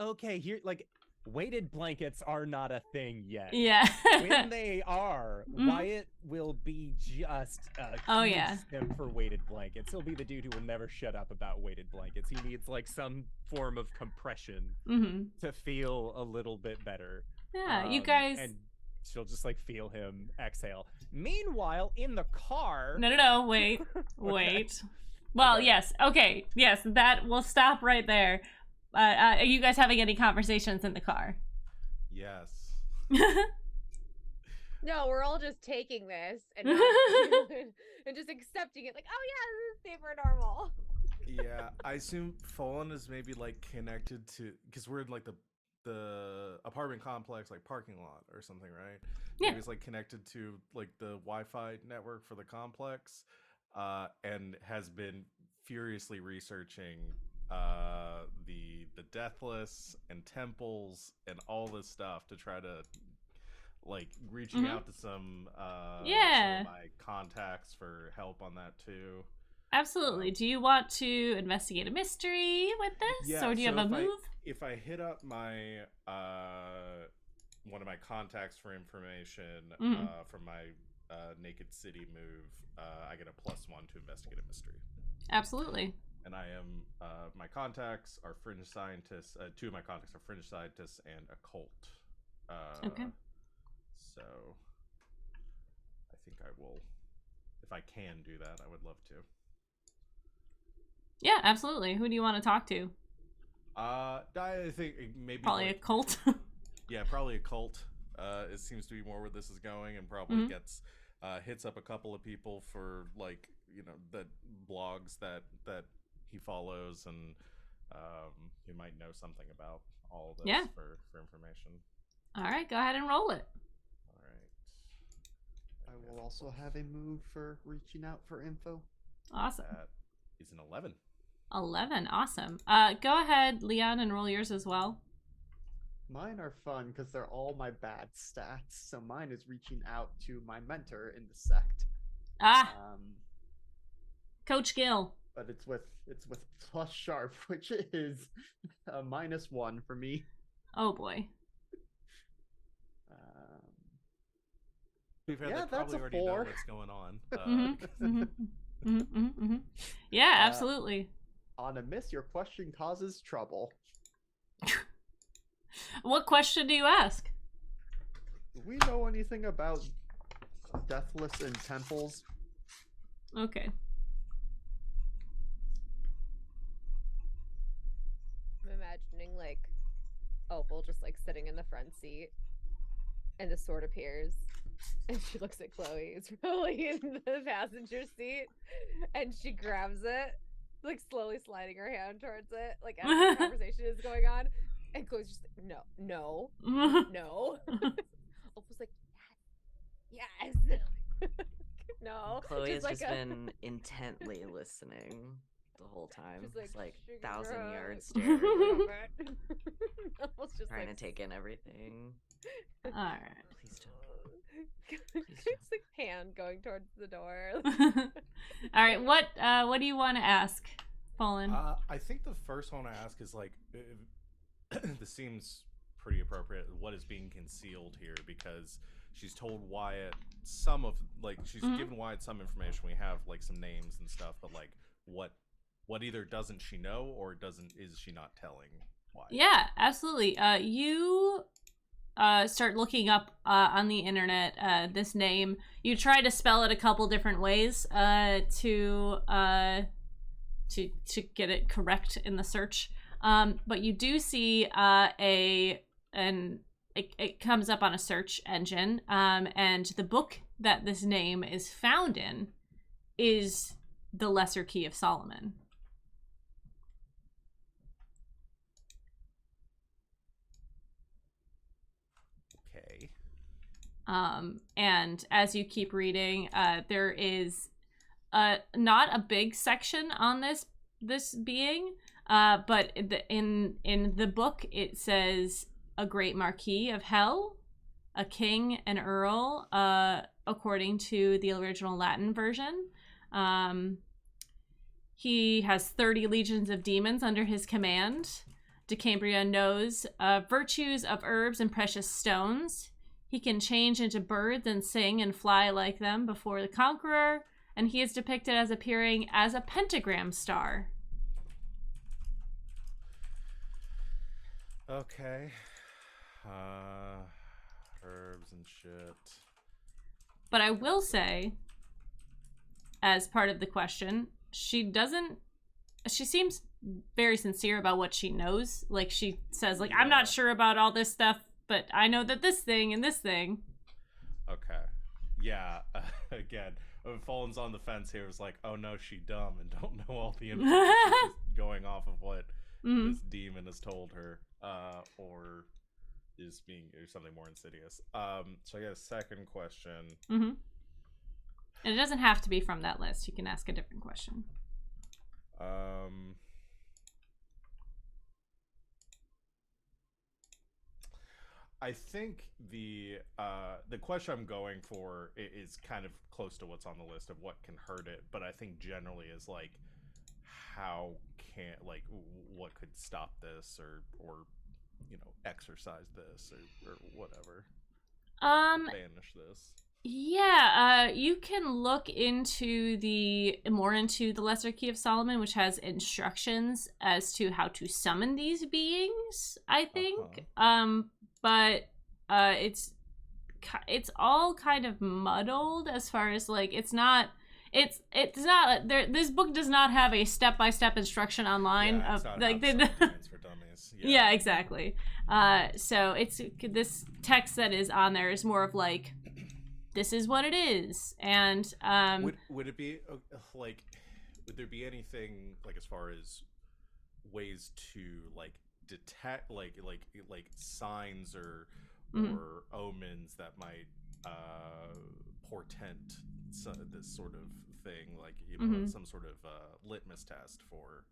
okay, here like weighted blankets are not a thing yet. Yeah. When they are, Mhm. Wyatt will be just a Oh, huge yeah. simp for weighted blankets. He'll be the dude who will never shut up about weighted blankets. He needs like some form of compression Mm-hmm. to feel a little bit better. Yeah, you guys. And she'll just like feel him exhale. Meanwhile, in the car. No, wait. Wait. Well, Okay. yes. Okay. Yes, that will stop right there. Are you guys having any conversations in the car? Yes. No, we're all just taking this and and just accepting it. Like, oh yeah, this is super normal. Yeah, I assume Fallen is maybe like connected to, because we're in like the apartment complex, like parking lot or something, right? Yeah. Maybe it's like connected to like the Wi-Fi network for the complex, and has been furiously researching the Deathless and temples and all this stuff to try to like reaching out to some Yeah. of my contacts for help on that too. Absolutely. Do you want to investigate a mystery with this? Yeah, Or do you so have a move? If I hit up my one of my contacts for information from my Naked City move, I get a +1 to investigate a mystery. Absolutely. And I am my contacts are fringe scientists. Two of my contacts are fringe scientists and occult. Okay. So I think I will, if I can do that, I would love to. Yeah, absolutely. Who do you want to talk to? I think maybe Probably like, a cult. Yeah, probably a cult. It seems to be more where this is going, and probably gets hits up a couple of people for like the blogs that he follows, and he might know something about all of this for information. All right, go ahead and roll it. All right. I will also have a move for reaching out for info. Awesome. That is an 11. 11, awesome. Go ahead, Leon, and roll yours as well. Mine are fun because they're all my bad stats. So mine is reaching out to my mentor in the sect. Coach Gill. But it's with plus sharp, which is a -1 for me. Oh boy. Yeah, that's a already 4. know what's going on. Yeah, absolutely. On a miss, your question causes trouble. What question do you ask? Do we know anything about Deathless and temples? Okay. I'm imagining like Opal just like sitting in the front seat, and the sword appears, and she looks at Chloe. It's probably in the passenger seat, and she grabs it, like slowly sliding her hand towards it, like as the conversation is going on. And Chloe's just like, no. Opal's like, yes. No. Chloe has like just been intently listening the whole time. Just, It's like shaking 1,000 her yard head. stare, Opal's just trying like, to take in everything. All right. Please don't. It's like hand going towards the door. All right. What do you want to ask, Fallen? I think the first one I ask is like, this seems pretty appropriate. What is being concealed here? Because she's told Wyatt she's given Wyatt some information. We have like some names and stuff, but like what either doesn't she know or is she not telling Wyatt? Yeah, absolutely. You start looking up on the internet this name. You try to spell it a couple different ways to get it correct in the search. But you do see it comes up on a search engine, and the book that this name is found in is The Lesser Key of Solomon. Okay. And as you keep reading, there is not a big section on this being, But in the book, it says a great marquis of hell, a king, an earl, according to the original Latin version. He has 30 legions of demons under his command. Decambria knows virtues of herbs and precious stones. He can change into birds and sing and fly like them before the conqueror, and he is depicted as appearing as a pentagram star. Okay. Herbs and shit. But I will say, as part of the question, she seems very sincere about what she knows. Like, she says, like, I'm not sure about all this stuff, but I know that this thing and this thing. Okay. Yeah. Again, Fallen's on the fence here. It's like, oh no, she dumb and don't know all the information. She's just going off of what this demon has told her, or is being or something more insidious. So I guess second question. And it doesn't have to be from that list. You can ask a different question. I think the question I'm going for is kind of close to what's on the list of what can hurt it, but I think generally is like what could stop this or exercise this or whatever. Banish this. Yeah, you can look into the Lesser Key of Solomon, which has instructions as to how to summon these beings, I think. But it's all kind of muddled as far as like it's not there. This book does not have a step-by-step instruction online of like for dummies. Yeah, exactly. So it's this text that is on there is more of like, this is what it is. And would it be like, would there be anything like as far as ways to like detect like signs or omens that might portend this sort of thing, like some sort of litmus test for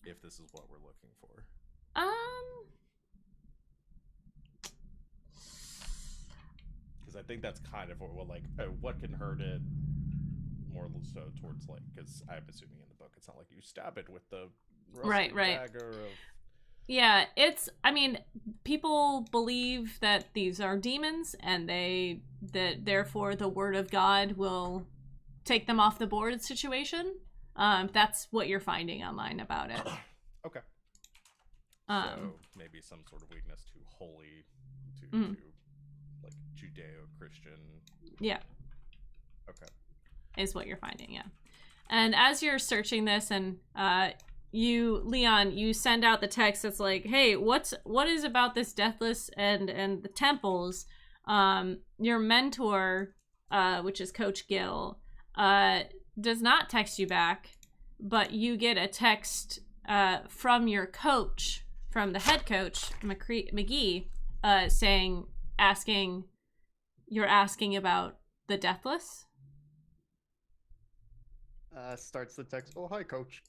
if this is what we're looking for? Because I think that's kind of what can hurt it more so towards like, because I'm assuming in the book it's not like you stab it with the right dagger of. Yeah, I mean, people believe that these are demons and that therefore the word of God will take them off the board situation. That's what you're finding online about it. Okay. So maybe some sort of weakness to holy, to like Judeo-Christian. Yeah. Okay. Is what you're finding, yeah. And as you're searching this, and Leon, you send out the text that's like, hey, what is about this Deathless and the temples? Your mentor, which is Coach Gill, does not text you back, but you get a text from your coach, from the head coach, McGee, asking about the Deathless. Starts the text. Oh, hi, coach.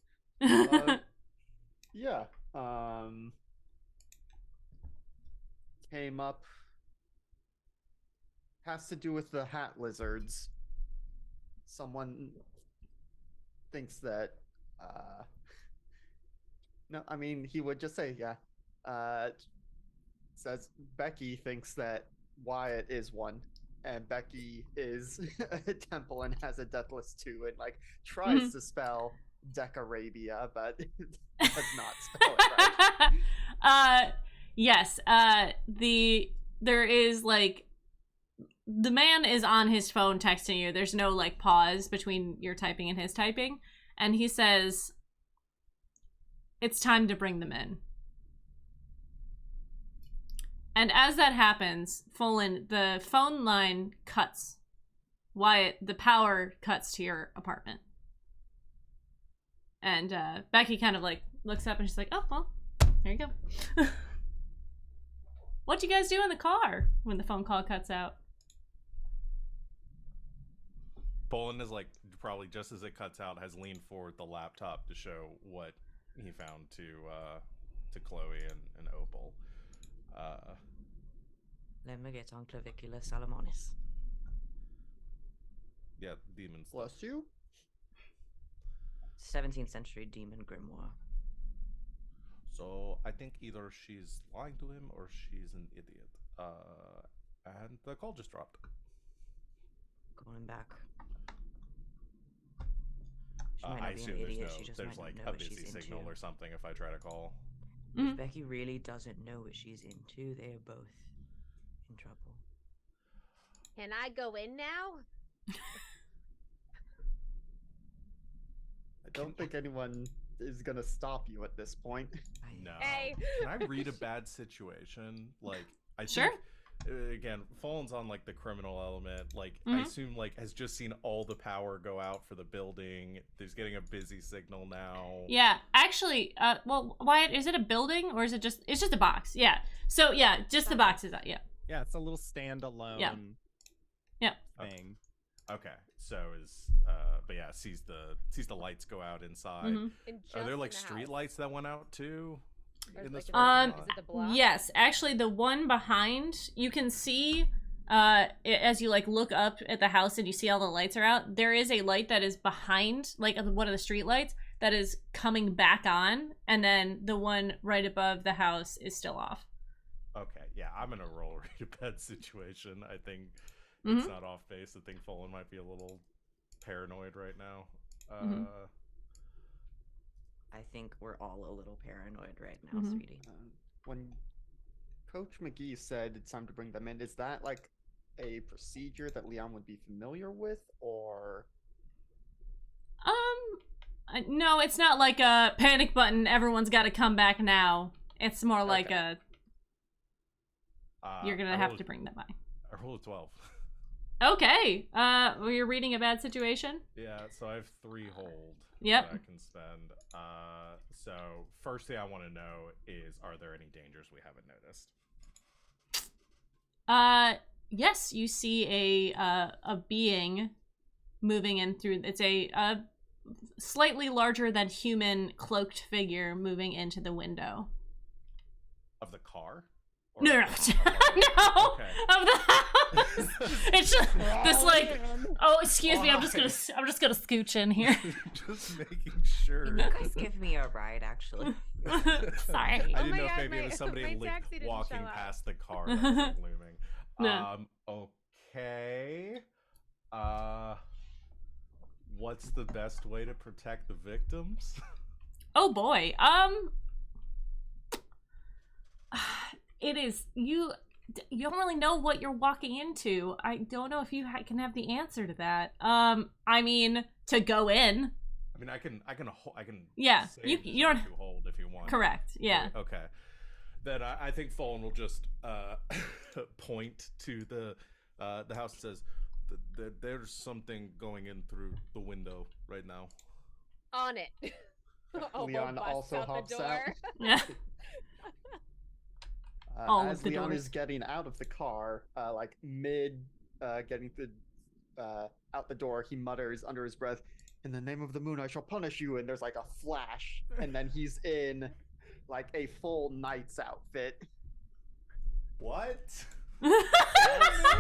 Yeah. Came up. Has to do with the hat lizards. Someone thinks that no, I mean, he would just say, yeah. Says Becky thinks that Wyatt is one, and Becky is a temple and has a Deathless too, and like tries to spell Decarabia, but does not spell it right. Yes. There is like, the man is on his phone texting you. There's no like pause between your typing and his typing, and he says, "It's time to bring them in." And as that happens, Folan, the phone line cuts. Wyatt, the power cuts to your apartment. And Becky kind of like looks up and she's like, oh, well, there you go. What'd you guys do in the car when the phone call cuts out? Bolin is like, probably just as it cuts out, has leaned forward the laptop to show what he found to Chloe and Opal. Lemmageton clavicula salamonis. Yeah, demons. Bless you. 17th century demon grimoire. So I think either she's lying to him or she's an idiot. And the call just dropped. Going back. She might I not be an assume idiot, she just there's might like not know a what busy she's signal into. or something if I try to call. If Becky really doesn't know what she's into, they are both in trouble. Can I go in now? I don't think anyone is gonna stop you at this point. No. Hey. Can I read a bad situation? Like, I Sure. think, again, Fallen's on like the criminal element. Like, I Mhm. assume like has just seen all the power go out for the building. There's getting a busy signal now. Yeah, actually, well, Wyatt, is it a building or is it just? It's just a box. Yeah. So yeah, just the boxes. Yeah. Yeah, it's a little standalone Yeah. thing. Okay, so but yeah, sees the lights go out inside. Mhm. And Are there just like in the street house. lights that went out too? Or In like this in parking the- lot? is it the block? Yes, actually, the one behind you can see. As you like look up at the house and you see all the lights are out, there is a light that is behind, like one of the street lights, that is coming back on, and then the one right above the house is still off. Okay, yeah, I'm gonna roll read a bad situation. I think Mhm. it's not off base. I think Fallen might be a little paranoid right now. Mhm. I think we're all a little paranoid right now, Mhm. sweetie. When Coach McGee said it's time to bring them in, is that like a procedure that Leon would be familiar with, or No, it's not like a panic button. Everyone's got to come back now. It's more like Okay. you're gonna I have rolled- to bring them by. I rolled a 12. Okay. Well, you're reading a bad situation. Yeah, so I have 3 hold Yep. that I can spend. So first thing I want to know is, are there any dangers we haven't noticed? Yes, you see a being moving in through. It's a slightly larger than human cloaked figure moving into the window. Of the car? Or No, no, no, Okay. of the house. It's just this like. Oh, excuse me. I'm just gonna scooch in here. Just making sure. Can you guys give me a ride, actually? Sorry. I didn't Oh my know if God, maybe it was somebody my like, taxi didn't walking show up. past the car that was like, looming. No. Okay. What's the best way to protect the victims? Oh boy. It is you. You don't really know what you're walking into. I don't know if you can have the answer to that. I mean, to go in. I mean, I can. Yeah, say you just don't- to hold if you want. Correct. Yeah. Okay. Then I think Fallen will just point to the house and says, "There's something going in through the window right now." On it. Opal Leon busts also out hops the door. Yeah. All of as the Leon doors. is getting out of the car, like mid getting out the door, he mutters under his breath, "In the name of the moon, I shall punish you." And there's like a flash, and then he's in like a full knight's outfit. What? You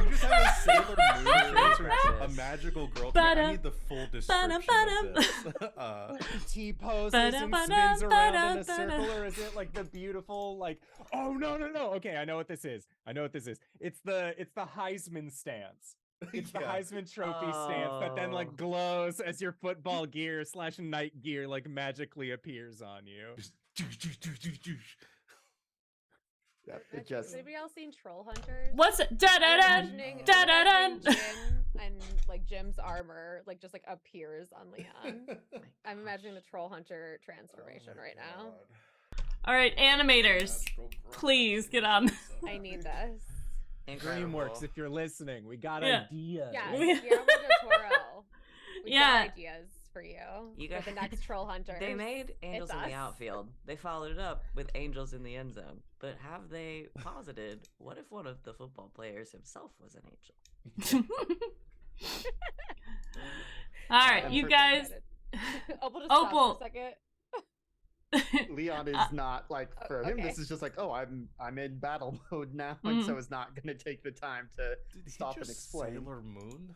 just have a Sailor Moon face or a magical girl. I need the full description of this. T poses and spins around in a circle, or is it like the beautiful like? Oh no! Okay, I know what this is. It's the Heisman stance. It's the Yeah. Heisman Trophy stance that then like glows as your football gear / night gear like magically appears on you. Yep, it Has just anybody else seen Troll Hunters? What's it? Da da I'm da imagining da da da. Jim and like Jim's armor like just like appears on Leon. I'm imagining the Troll Hunter transformation right now. All right, animators, please get on. I need this. Incredible. DreamWorks, if you're listening, we got Yeah. ideas. Yes, We- Guillermo del Toro. We Yeah. got ideas for you. You for got- the next Troll Hunter. They made Angels in us. the Outfield. They followed it up with Angels in the End Zone. But have they posited, what if one of the football players himself was an angel? All right, you guys. Opal just Opal. stopped for a second. Leon is not like for him. Okay. This is just like, oh, I'm in battle mode now, and so is not going to take the time to Did stop he and just explain. Sailor Moon?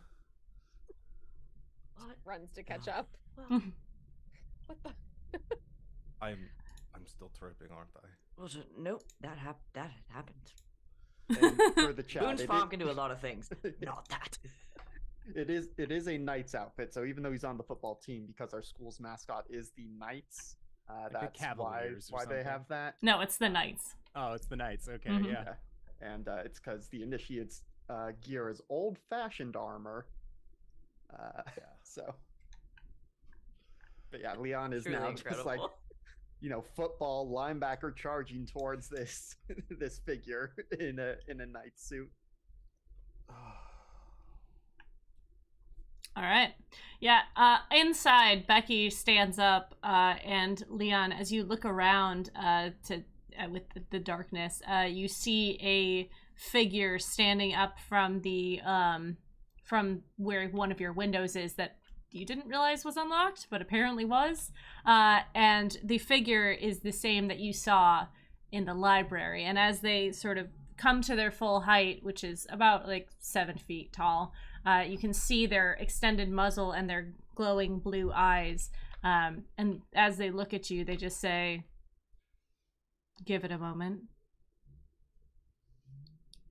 What? Runs to catch No. up. Well, What the? I'm still tripping, aren't I? well, nope. That happened. And for the chat, Boon's farm can do a lot of things. Yeah. Not that. It is a Knights outfit, so even though he's on the football team, because our school's mascot is the Knights, the that's Cavaliers or why they something. have that. No, it's the Knights. Oh, it's the Knights. Okay, Mhm. yeah. Yeah. And it's because the initiates gear is old-fashioned armor. So, but yeah, Leon is Truly now incredible. just like, football linebacker charging towards this this figure in a knight suit. All right. Yeah. Inside, Becky stands up, and Leon, as you look around with the darkness, you see a figure standing up from the from where one of your windows is that you didn't realize was unlocked, but apparently was. And the figure is the same that you saw in the library. And as they sort of come to their full height, which is about like 7 feet tall, you can see their extended muzzle and their glowing blue eyes. And as they look at you, they just say, "Give it a moment."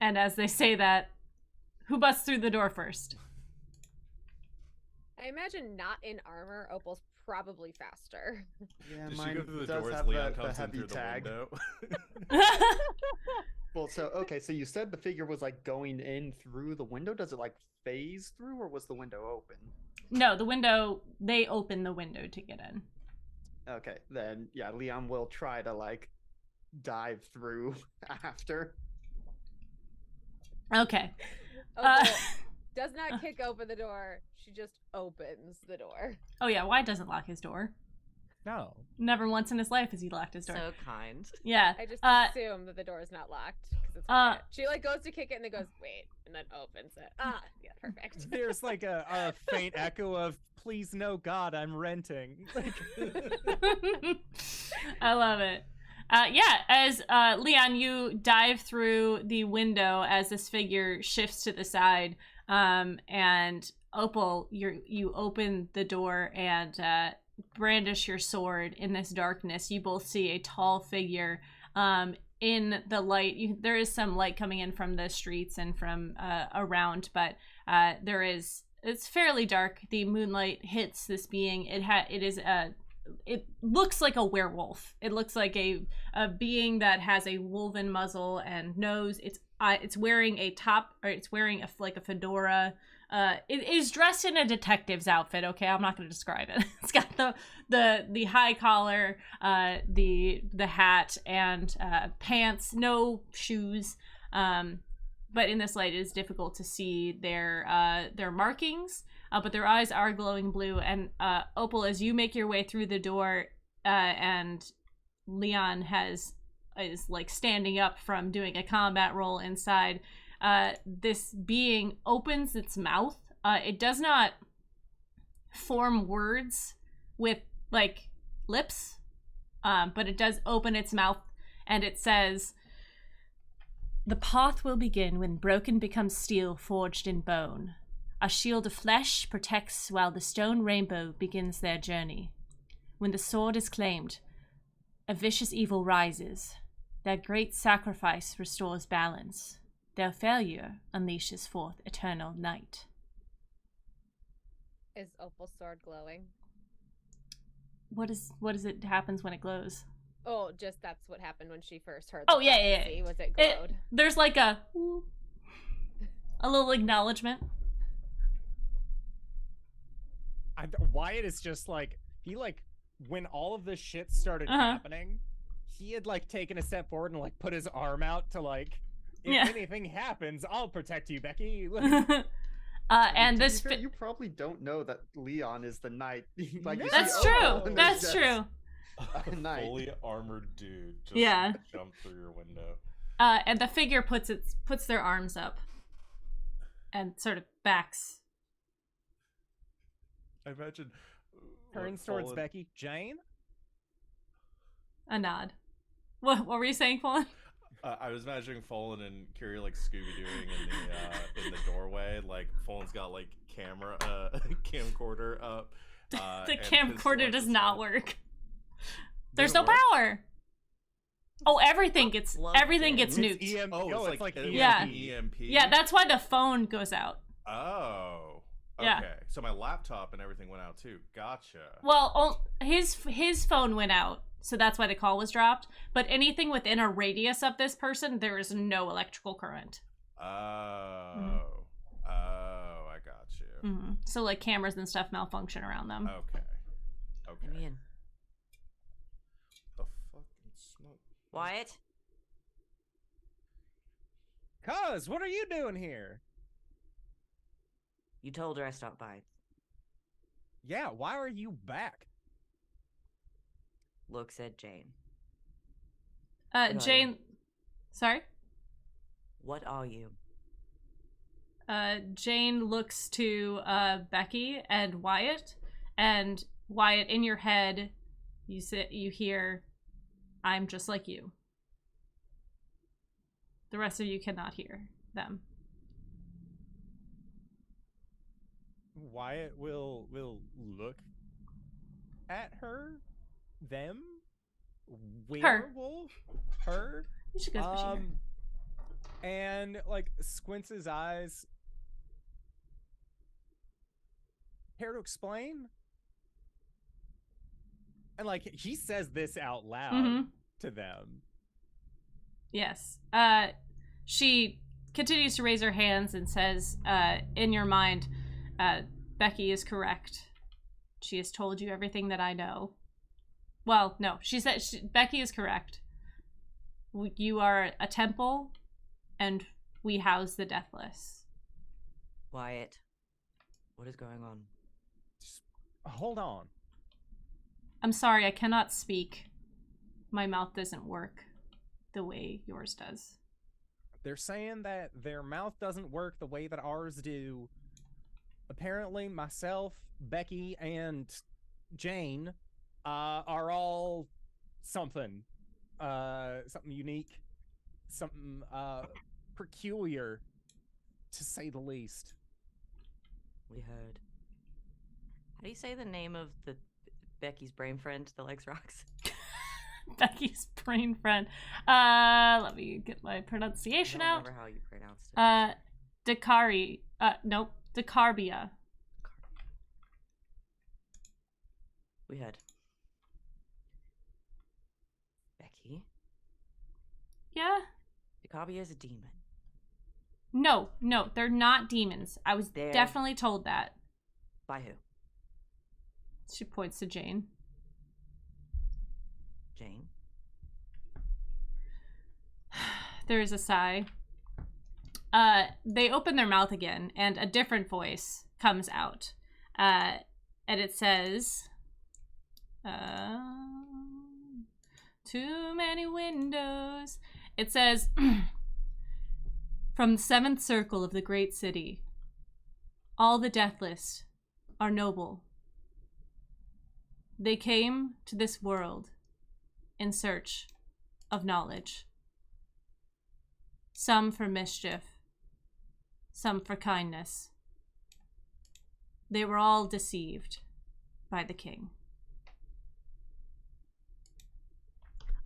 And as they say that, who busts through the door first? I imagine not in armor, Opal's probably faster. Yeah, Does she mine go through the does door as have Leon the comes in heavy through the tag. window? Well, so okay, so you said the figure was like going in through the window. Does it like phase through, or was the window open? No, the window, they open the window to get in. Okay, then yeah, Leon will try to like dive through after. Okay. Opal does not kick open the door. She just opens the door. Oh yeah, Wyatt doesn't lock his door. No. Never once in his life has he locked his door. So kind. Yeah. I just assume that the door is not locked because it's Wyatt. She like goes to kick it and then goes, wait, and then opens it. Ah, yeah, perfect. There's like a faint echo of "Please no, God, I'm renting." Like, I love it. Yeah, as Leon, you dive through the window as this figure shifts to the side, and Opal, you open the door and brandish your sword in this darkness. You both see a tall figure in the light. There is some light coming in from the streets and from around, but it's fairly dark. The moonlight hits this being. It looks like a werewolf. It looks like a being that has a wolven muzzle and nose. It's wearing a top, or it's wearing a fedora. It is dressed in a detective's outfit. Okay, I'm not going to describe it. It's got the high collar, the hat, and pants. No shoes. But in this light, it is difficult to see their markings. But their eyes are glowing blue. And Opal, as you make your way through the door, and Leon is like standing up from doing a combat roll inside, this being opens its mouth. It does not form words with like lips, but it does open its mouth, and it says, "The path will begin when broken becomes steel forged in bone. A shield of flesh protects while the stone rainbow begins their journey. When the sword is claimed, a vicious evil rises. Their great sacrifice restores balance. Their failure unleashes forth eternal night." Is Opal's sword glowing? What is it happens when it glows? Oh, just that's what happened when she first heard. Oh, yeah. prophecy, was it glowed? There's like a little acknowledgement. Wyatt is just like, he like, when all of this shit started happening, he had like taken a step forward and like put his arm out to like, if anything happens, I'll protect you, Becky. And To be this fair, you probably don't know that Leon is the knight. Like you that's see true. Opal, and there's That's just true. a knight. Fully armored dude just Yeah. jumped through your window. And the figure puts their arms up and sort of backs. I imagine Turns towards Becky. Jane? A nod. What were you saying, Fallen? I was imagining Fallen and Curie like Scooby Dooing in the doorway. Like Fallen's got like camcorder up. The and camcorder pistol does at not the side. work. There's Doesn't no work? power. Oh, everything gets Plugged everything in. gets It's nuked. EM Oh, it's like Yeah. EMP. Yeah, that's why the phone goes out. Oh. Okay. Yeah. So my laptop and everything went out too. Gotcha. Well, his phone went out, so that's why the call was dropped. But anything within a radius of this person, there is no electrical current. Oh. Oh, I got you. Mm-hmm. So like cameras and stuff malfunction around them. Okay. Let me Okay. in. The fucking smoke. Wyatt? Cuz, what are you doing here? You told her I stopped by. Yeah, why are you back? Looks at Jane. Right. Jane, sorry. What are you? Jane looks to Becky and Wyatt, and Wyatt, in your head, you hear, "I'm just like you." The rest of you cannot hear them. Wyatt will look at her, them, werewolf, her, You should go squishy her. and like squints his eyes. Care to explain? And like he says this out loud Mm-hmm. to them. Yes. She continues to raise her hands and says, in your mind, Becky is correct. She has told you everything that I know. Well, no, she said Becky is correct. You are a temple, and we house the deathless. Wyatt, what is going on? Just hold on. I'm sorry, I cannot speak. My mouth doesn't work the way yours does. They're saying that their mouth doesn't work the way that ours do. Apparently, myself, Becky, and Jane are all something. Something unique. Something peculiar, to say the least. We heard. How do you say the name of the Becky's brain friend that likes rocks? Becky's brain friend. Let me get my pronunciation I don't out. remember how you pronounced it. Dakari. Nope. Decarbia. We heard. Becky, Yeah? Decabia is a demon. No, they're not demons. I was They're- definitely told that. By who? She points to Jane. Jane? There is a sigh. They open their mouth again, and a different voice comes out. And it says, too many windows. It says, from the seventh circle of the great city, all the deathless are noble. They came to this world in search of knowledge. Some for mischief, some for kindness. They were all deceived by the king.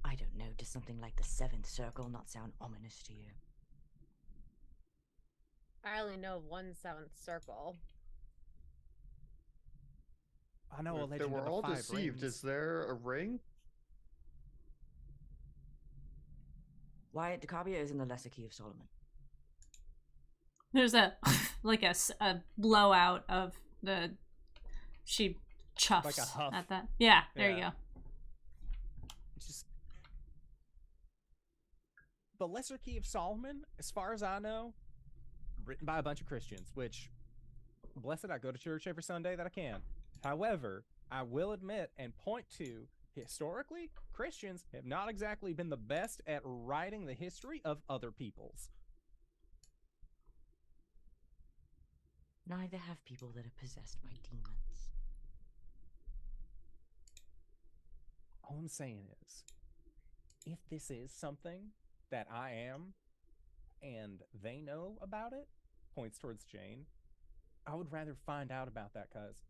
I don't know. Does something like the seventh circle not sound ominous to you? I only know of one seventh circle. I know a If they legend were of the all five deceived, rings. is there a ring? Wyatt, Decabia is in the Lesser Key of Solomon. There's a like a blowout of the. She chuffs Like a huff. at that. Yeah, there you Yeah. go. Just the Lesser Key of Solomon, as far as I know, written by a bunch of Christians, which, blessed, I go to church every Sunday that I can. However, I will admit and point to, historically, Christians have not exactly been the best at writing the history of other peoples. Neither have people that are possessed by demons. All I'm saying is, if this is something that I am and they know about it, points towards Jane, I would rather find out about that, cuz.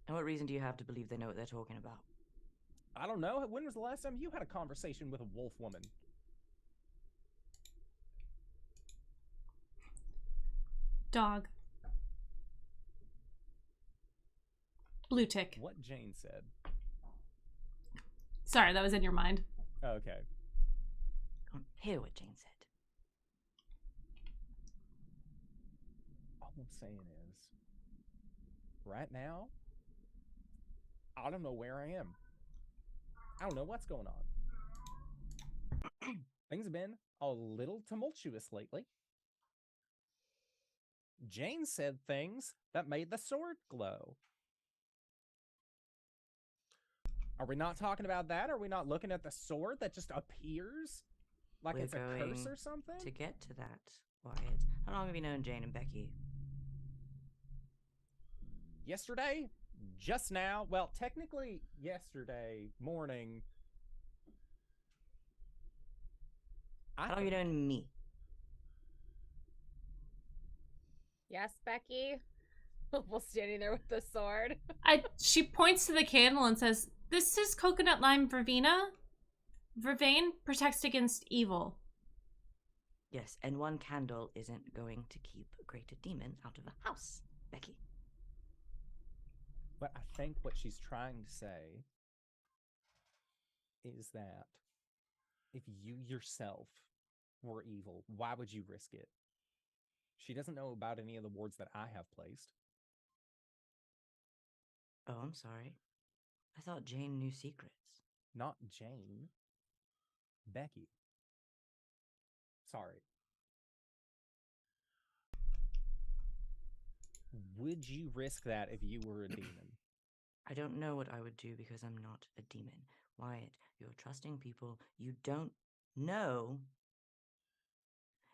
And what reason do you have to believe they know what they're talking about? I don't know. When was the last time you had a conversation with a wolf woman? Dog. Blue tick. What Jane said. Sorry, that was in your mind. Okay. Hear what Jane said. All I'm saying is, right now, I don't know where I am. I don't know what's going on. Things have been a little tumultuous lately. Jane said things that made the sword glow. Are we not talking about that? Are we not looking at the sword that just appears? Like We're it's a curse going or something? To get to that, Wyatt, how long have you known Jane and Becky? Yesterday? Just now? Well, technically, yesterday morning. How long have you known me? Yes, Becky. While standing there with the sword. She points to the candle and says, "This is coconut lime verbena. Vervain protects against evil." Yes, and one candle isn't going to keep a greater demon out of a house, Becky. But I think what she's trying to say is that if you yourself were evil, why would you risk it? She doesn't know about any of the wards that I have placed. Oh, I'm sorry. I thought Jane knew secrets. Not Jane. Becky. Sorry. Would you risk that if you were a demon? I don't know what I would do because I'm not a demon. Wyatt, you're trusting people you don't know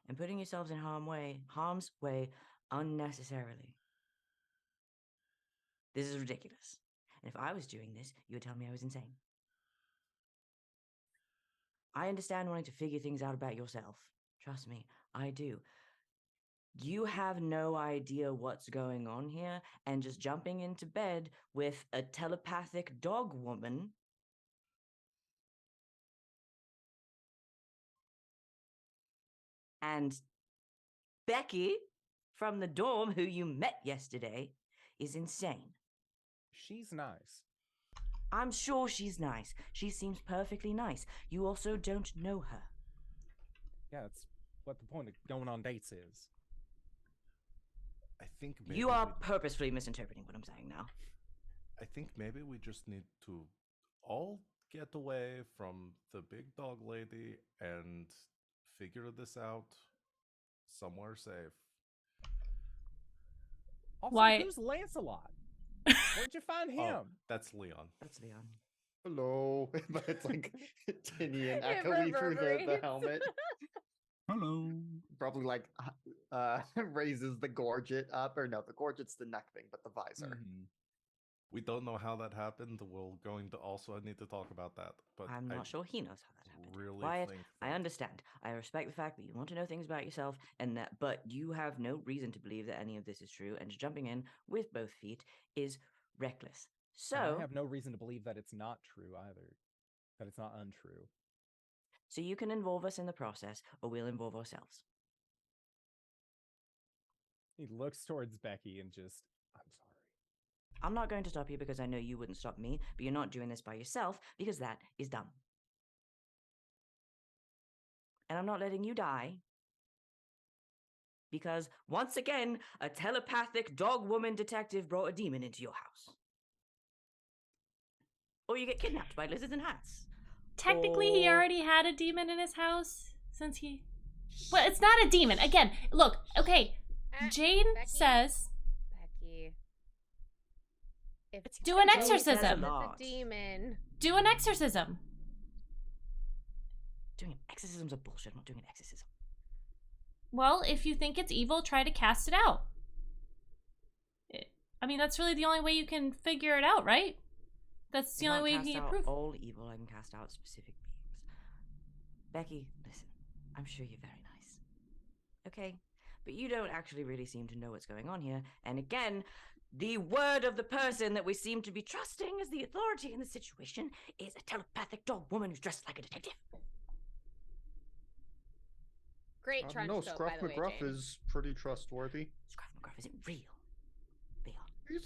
and putting yourselves in harm's way unnecessarily. This is ridiculous. And if I was doing this, you would tell me I was insane. I understand wanting to figure things out about yourself. Trust me, I do. You have no idea what's going on here, and just jumping into bed with a telepathic dog woman and Becky from the dorm, who you met yesterday, is insane. She's nice. I'm sure she's nice. She seems perfectly nice. You also don't know her. Yeah, that's what the point of going on dates is. I think maybe You are purposefully misinterpreting what I'm saying now. I think maybe we just need to all get away from the big dog lady and figure this out somewhere safe. Also, Why- who's Lancelot? Where'd you find him? Oh, that's Leon. That's Leon. Hello. But it's like tinny and It echoey through the reverberates. helmet. Hello. Probably like raises the gorget up, or no, the gorget's the neck thing, but the visor. Mhm. We don't know how that happened. We're going to also need to talk about that. But I'm not I sure he knows how that happened. really Wyatt, think I that- understand. I respect the fact that you want to know things about yourself, and that, but you have no reason to believe that any of this is true. And just jumping in with both feet is reckless. And I So, have no reason to believe that it's not true either. That it's not untrue. so you can involve us in the process, or we'll involve ourselves. He looks towards Becky and just, I'm sorry. I'm not going to stop you because I know you wouldn't stop me, but you're not doing this by yourself because that is dumb. And I'm not letting you die because, once again, a telepathic dog woman detective brought a demon into your house. Or you get kidnapped by lizards and hats. Technically, he Or- already had a demon in his house since he. Well, it's not a demon. Again, look. Okay, Jane Becky? says, Becky. If "Do an Jane says a exorcism. lot. it's a demon. Do an exorcism." Doing exorcisms are bullshit. I'm not doing an exorcism. Well, if you think it's evil, try to cast it out. I mean, that's really the only way you can figure it out, right? That's the I only way can't you cast can out get proof. all evil. I can cast out specific beings. Becky, listen, I'm sure you're very nice. Okay? But you don't actually really seem to know what's going on here. And again, the word of the person that we seem to be trusting as the authority in the situation is a telepathic dog woman who's dressed like a detective. Great trench No, coat, by Scruff the way, McGruff Jane. is pretty trustworthy. Scruff McGruff isn't real. Leon.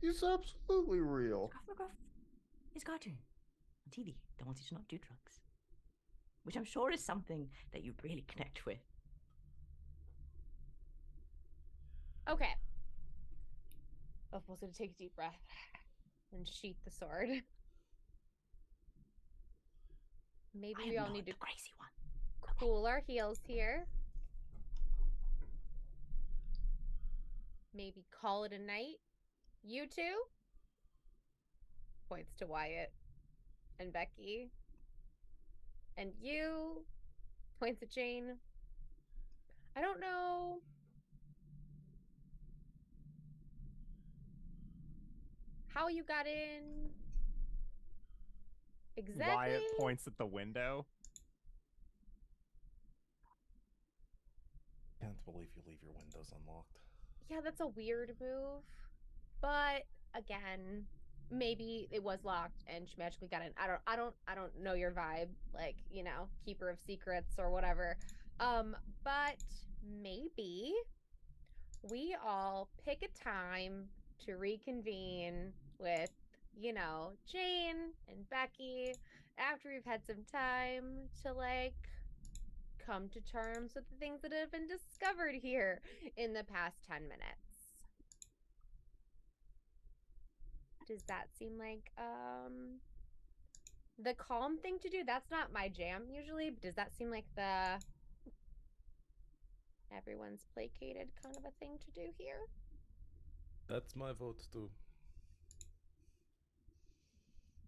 He's absolutely real. Scruff McGruff is cartoon on TV that wants you to not do drugs. Which I'm sure is something that you really connect with. Okay. Opal's gonna take a deep breath and sheath the sword. Maybe we all need to crazy one. cool our heels here. Maybe call it a night. You two? Points to Wyatt and Becky. And you? Points at Jane. I don't know. How you got in? Exactly. Wyatt points at the window. Can't believe you leave your windows unlocked. Yeah, that's a weird move. But again, maybe it was locked and she magically got in. I don't know your vibe, like, you know, keeper of secrets or whatever. But maybe we all pick a time to reconvene with, you know, Jane and Becky after we've had some time to, like, come to terms with the things that have been discovered here in the past 10 minutes. Does that seem like the calm thing to do? That's not my jam usually, but does that seem like the everyone's placated kind of a thing to do here? That's my vote too.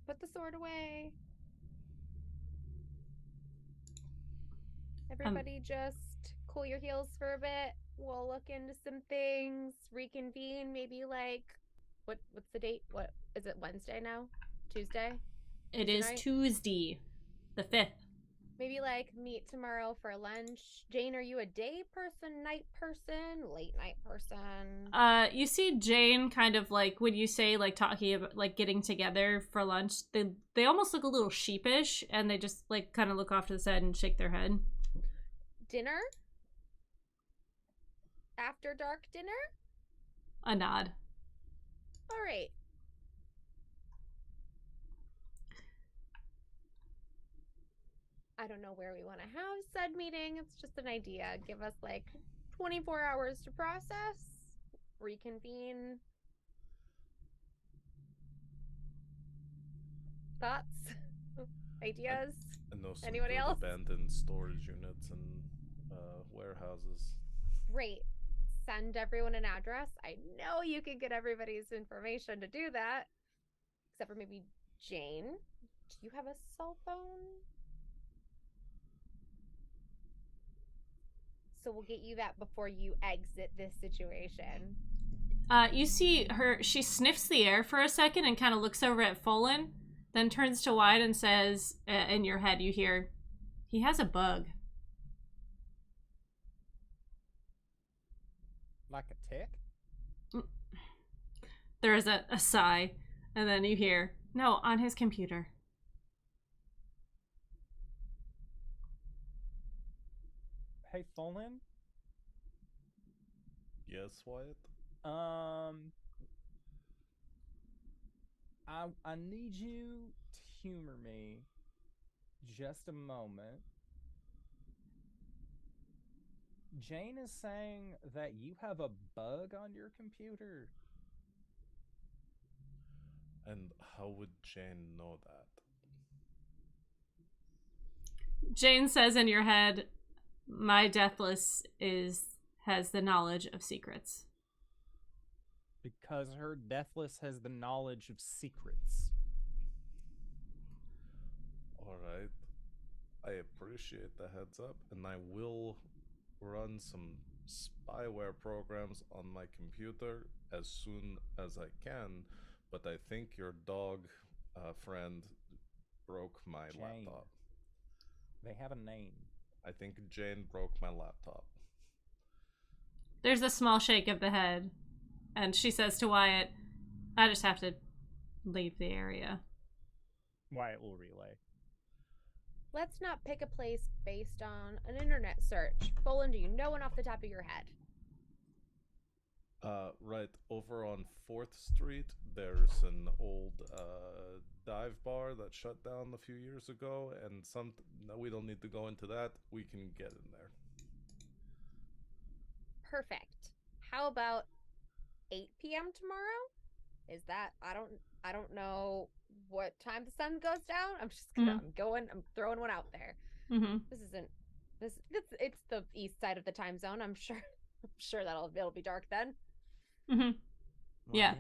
Put the sword away. Everybody just cool your heels for a bit. We'll look into some things, reconvene, maybe like what's the date? What is it, Wednesday now? Tuesday? It is night? Tuesday, the 5th. Maybe like meet tomorrow for lunch. Jane, are you a day person, night person, late night person? You see Jane kind of like when you say like talking about like getting together for lunch, they almost look a little sheepish and they just like kind of look off to the side and shake their head. Dinner? After dark dinner? A nod. All right. I don't know where we want to have said meeting. It's just an idea. Give us like 24 hours to process, reconvene. Thoughts? Ideas? I know some Anybody good else? abandoned storage units and warehouses. Great. Send everyone an address. I know you can get everybody's information to do that. Except for maybe Jane. Do you have a cell phone? So we'll get you that before you exit this situation. You see her, she sniffs the air for a second and kind of looks over at Folan, then turns to Wyatt and says, in your head you hear, he has a bug. Like a tick? There is a sigh, and then you hear, no, on his computer. Hey, Folan? Yes, Wyatt? I need you to humor me just a moment. Jane is saying that you have a bug on your computer. And how would Jane know that? Jane says in your head, my Deathless has the knowledge of secrets. Because her Deathless has the knowledge of secrets. Alright. I appreciate the heads up, and I will run some spyware programs on my computer as soon as I can, but I think your dog friend broke my Jane. laptop. They have a name. I think Jane broke my laptop. There's a small shake of the head, and she says to Wyatt, I just have to leave the area. Wyatt will relay. Let's not pick a place based on an internet search. Bolin, do you know one off the top of your head? Right over on 4th Street, there's an old dive bar that shut down a few years ago, and no, we don't need to go into that. We can get in there. Perfect. How about 8 p.m. tomorrow? Is that I don't know what time the sun goes down. I'm just gonna I'm throwing one out there. Mm-hmm. It's the east side of the time zone. I'm sure it'll be dark then. Mm-hmm. Yeah.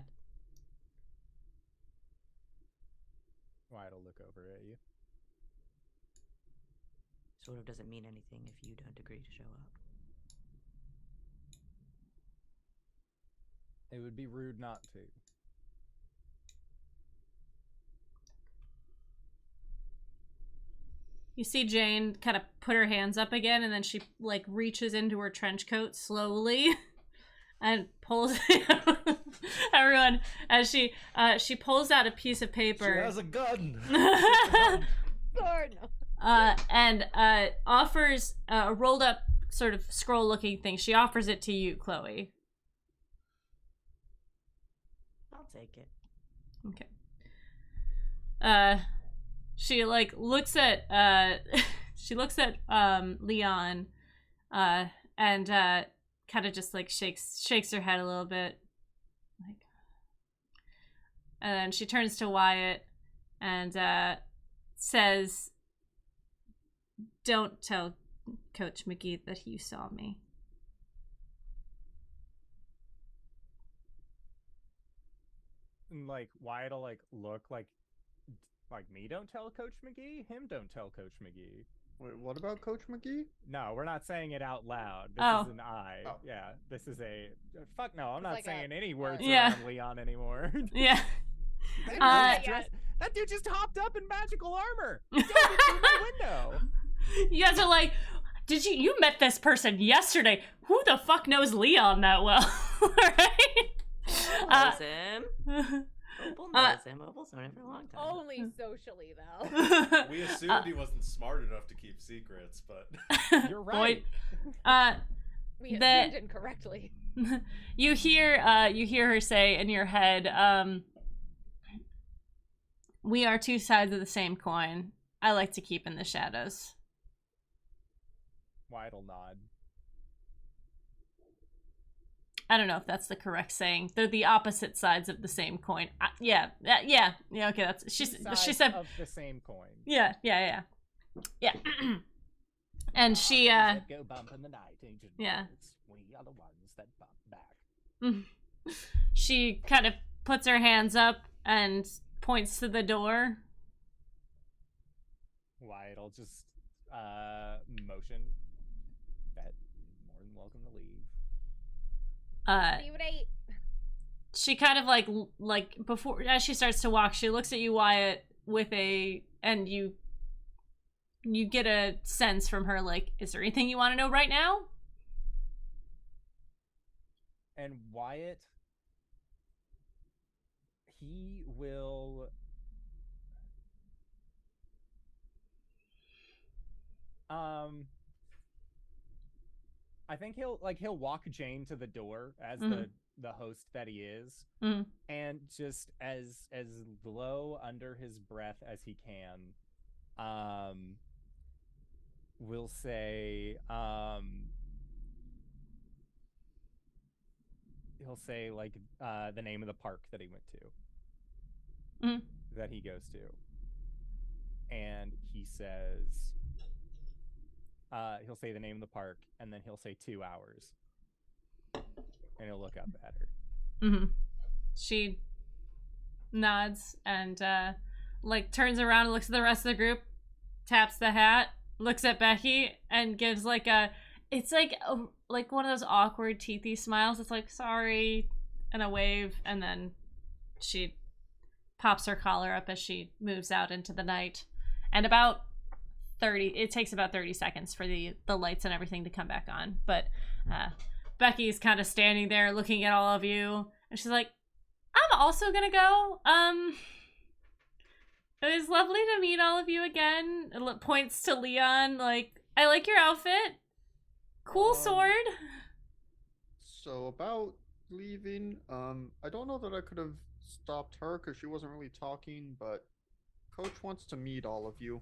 Wyatt will look over at you. Sort of doesn't mean anything if you don't agree to show up. It would be rude not to. You see Jane kind of put her hands up again, and then she like reaches into her trench coat slowly and pulls everyone as she pulls out a piece of paper. She has a gun. Sword. And offers a rolled up sort of scroll looking thing. She offers it to you, Chloe. I'll take it. Okay. She like looks at Leon and kind of just like shakes her head a little bit, like, and then she turns to Wyatt and says, "Don't tell Coach McGee that you saw me." And like Wyatt'll like look like me don't tell Coach McGee, him don't tell Coach McGee. Wait, what about Coach McGee? No, we're not saying it out loud. This is an I. Oh. Yeah, this is a fuck no, I'm not like saying any words Yeah. around Leon anymore. Yeah. That dude just hopped up in magical armor. He dove through my window. You guys are like, you met this person yesterday. Who the fuck knows Leon that well? Right? Knows him. Opal knows him. Opal's known him for a long time. Only socially though. We assumed he wasn't smart enough to keep secrets, but You're right. We That- assumed incorrectly. you hear her say in your head, we are two sides of the same coin. I like to keep in the shadows. Wyatt'll nod. I don't know if that's the correct saying. They're the opposite sides of the same coin. Yeah. Okay, that's she Sides said. of the same coin. Yeah. And she That go bump in the night, ancient Yeah. words. We are the ones that bump back. she kind of puts her hands up and points to the door. Wyatt'll just motion that you're more than welcome to leave. See you at 8. She kind of like before, as she starts to walk, she looks at you, Wyatt, and you get a sense from her, like, is there anything you want to know right now? And Wyatt, he will I think he'll walk Jane to the door as the host that he is, and just as low under his breath as he can, will say, he'll say like the name of the park that he went to, that he goes to, and he says, he'll say the name of the park, and then he'll say 2 hours, and he'll look up at her. She nods and like turns around and looks at the rest of the group, taps the hat, looks at Becky, and gives like it's like one of those awkward teethy smiles. It's like, sorry, and a wave, and then she pops her collar up as she moves out into the night. And about 30. It takes about 30 seconds for the lights and everything to come back on. But Becky's kind of standing there looking at all of you, and she's like, "I'm also gonna go. It was lovely to meet all of you again." It points to Leon, like, "I like your outfit. Cool sword." So about leaving, I don't know that I could have stopped her because she wasn't really talking, but Coach wants to meet all of you.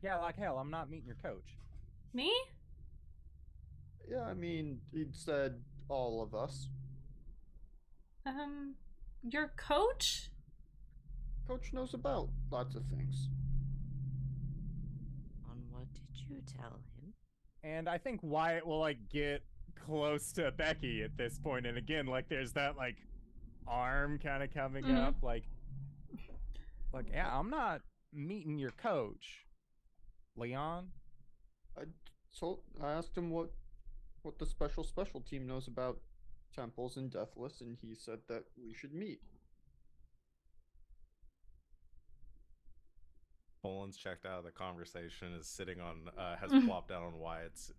Yeah, like hell, I'm not meeting your coach. Me? Yeah, I mean, he said all of us. Your coach? Coach knows about lots of things. On what did you tell him? And I think Wyatt will like get close to Becky at this point, and again, like there's that like arm kind of coming up, like yeah, I'm not meeting your coach, Leon. I asked him what the special team knows about temples and Deathless, and he said that we should meet. Poland's checked out of the conversation, is sitting on, has plopped down on Wyatt's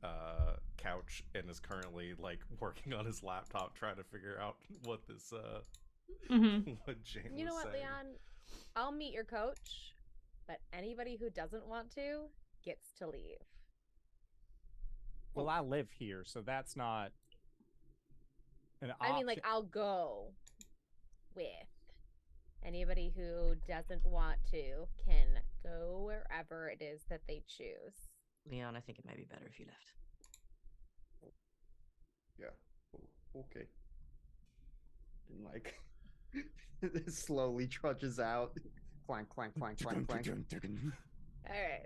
couch, and is currently like working on his laptop trying to figure out what this what Jane You know was what, saying. Leon? I'll meet your coach, but anybody who doesn't want to gets to leave. Well, I live here, so that's not an option. I mean, like, I'll go with. Anybody who doesn't want to can go wherever it is that they choose. Leon, I think it might be better if you left. Yeah. Okay. And like slowly trudges out. Clank, clank, clank, clank, clank. All right.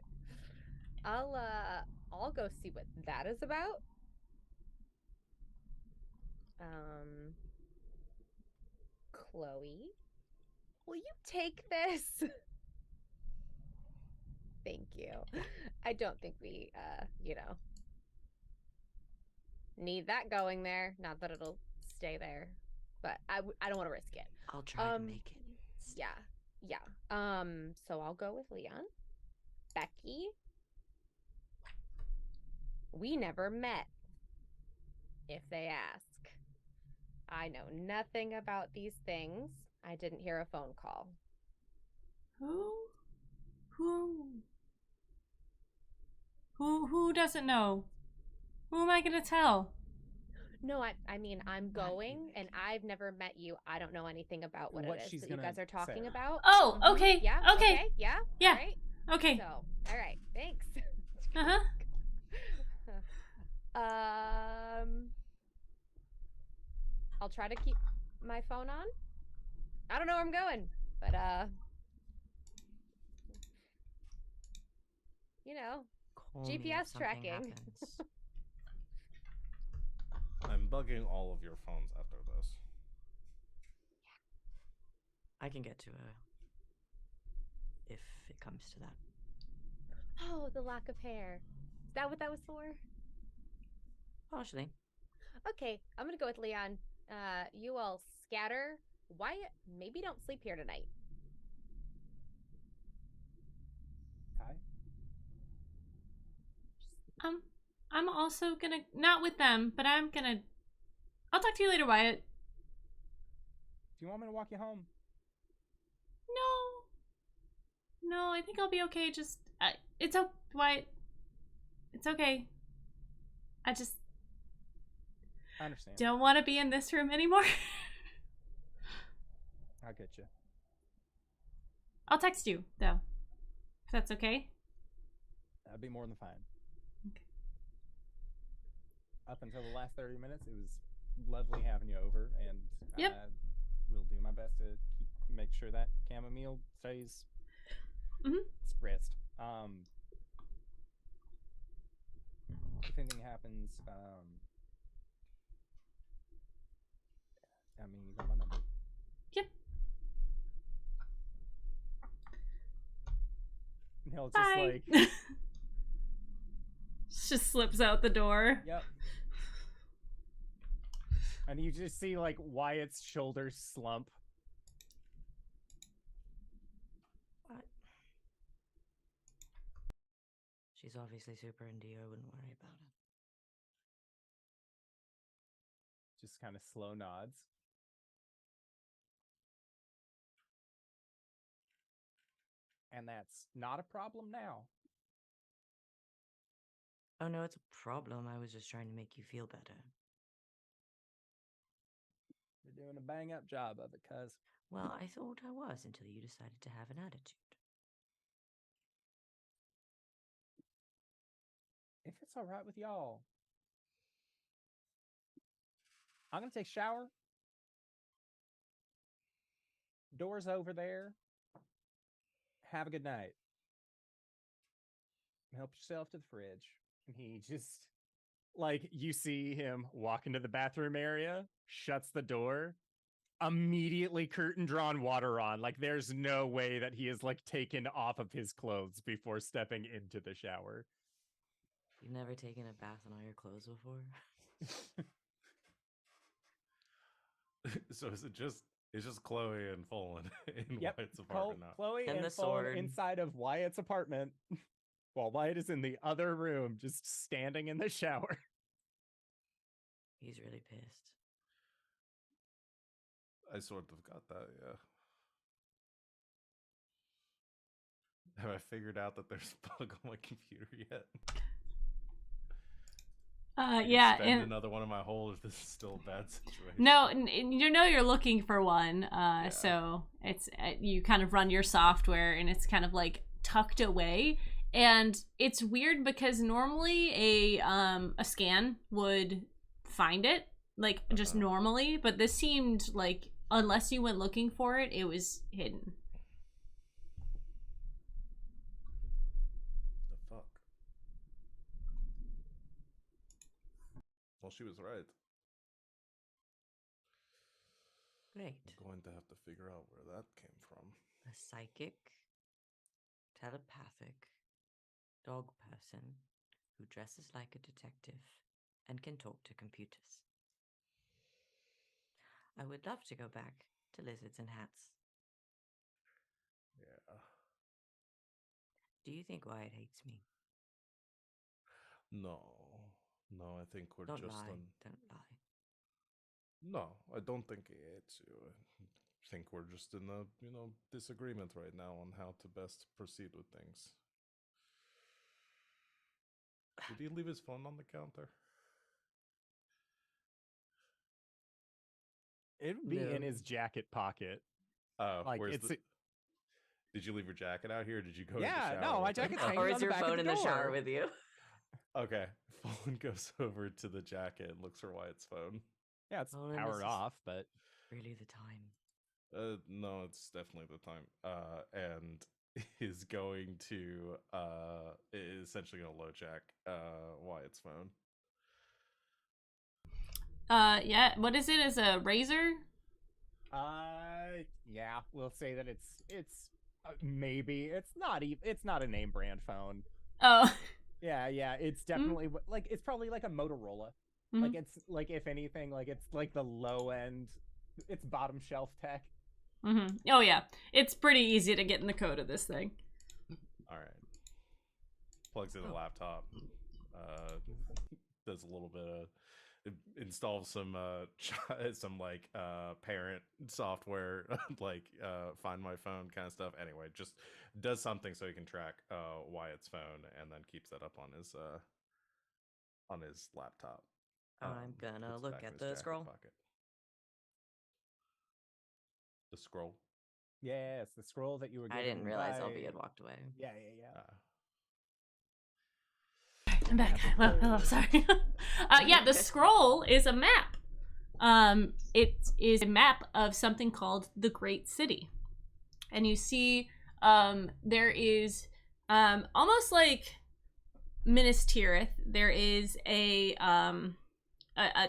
I'll go see what that is about. Chloe, will you take this? Thank you. I don't think we, need that going there. Not that it'll stay there, but I don't want to risk it. I'll try to make it. Yeah. So I'll go with Leon. Becky, we never met, if they ask. I know nothing about these things. I didn't hear a phone call. Who doesn't know? Who am I gonna tell? No, I mean, I'm going, and I've never met you. I don't know anything about what it is she's that you gonna guys are talking say. about. Oh, okay. Yeah. Okay. Yeah. Yeah. All right. Okay. So, all right. Thanks. Uh-huh. I'll try to keep my phone on. I don't know where I'm going, but Call me if GPS something tracking. happens. I'm bugging all of your phones after this. I can get to her if it comes to that. Oh, the lack of hair. Is that what that was for? Partially. Okay, I'm gonna go with Leon. You all scatter. Wyatt, maybe don't sleep here tonight. Hi. I'm also gonna, not with them, but I'll talk to you later, Wyatt. Do you want me to walk you home? No, I think I'll be okay. Just, Wyatt. It's okay. I understand. don't want to be in this room anymore. I'll get you. I'll text you, though. If that's okay. That'd be more than fine. Okay. Up until the last 30 minutes, it was lovely having you over, and Yep. I will do my best to make sure that chamomile stays spritzed. If anything happens, I mean, you got my number. Yep. And he'll just Bye. like, Just slips out the door. yep. And you just see like Wyatt's shoulders slump. She's obviously super into you. I wouldn't worry about it. Just kind of slow nods. And that's not a problem now. Oh no, it's a problem. I was just trying to make you feel better. You're doing a bang up job of it, cuz. Well, I thought I was until you decided to have an attitude. If it's all right with y'all, I'm gonna take a shower. Doors over there. Have a good night. Help yourself to the fridge. And he just, like, you see him walk into the bathroom area, shuts the door, immediately curtain drawn water on. Like, there's no way that he is, like, taken off of his clothes before stepping into the shower. You've never taken a bath in all your clothes before? So is it just it's just Chloe and Folan in Yep. Wyatt's apartment now? Chloe And and the Folan sword. inside of Wyatt's apartment, while Wyatt is in the other room, just standing in the shower. He's really pissed. I sort of got that, yeah. Have I figured out that there's a bug on my computer yet? Yeah. Spend And another one in my hole if this is still a bad situation. no, you know you're looking for one. So it's you kind of run your software and it's kind of like tucked away. And it's weird because normally a scan would find it, like just normally, but this seemed like unless you went looking for it, it was hidden. The fuck? Well, she was right. Great. I'm going to have to figure out where that came from. A psychic, telepathic, dog person who dresses like a detective and can talk to computers. I would love to go back to lizards and hats. Yeah. Do you think Wyatt hates me? No. No, I think we're Don't just lie. on. Don't lie. No, I don't think he hates you. I think we're just in a, disagreement right now on how to best proceed with things. Did he leave his phone on the counter? It would be in No. his jacket pocket. Like, Like, it's... Did you leave your jacket out here? Or did you go? Yeah, in the shower no, my with it? jacket's Oh, hanging Or on is the your back of phone the in the shower door. with you? Okay. Fallen goes over to the jacket and looks for Wyatt's phone. Yeah, it's Oh, and powered this is- off, but... Really the time. No, it's definitely the time. And is going to essentially gonna low check Wyatt's phone. Yeah. What is it? Is a razor? Yeah, we'll say that it's maybe it's not a name brand phone. Oh. Yeah, it's definitely like it's probably like a Motorola. Mhm. Like it's like if anything, like it's like the low end, it's bottom shelf tech. Oh yeah, it's pretty easy to get in the code of this thing. All right. Plugs in the laptop. Does a little bit of installs some like parent software like find my phone kind of stuff. Anyway, just does something so he can track Wyatt's phone and then keeps that up on his laptop. I'm gonna puts it look back in at his the jacket scroll. pocket. The scroll. Yeah, it's the scroll that you were I given didn't realize by... Elby had walked away. Yeah. I'm back. Oh, sorry. Yeah, the scroll is a map. It is a map of something called the Great City, and you see, there is, almost like Minas Tirith. There is a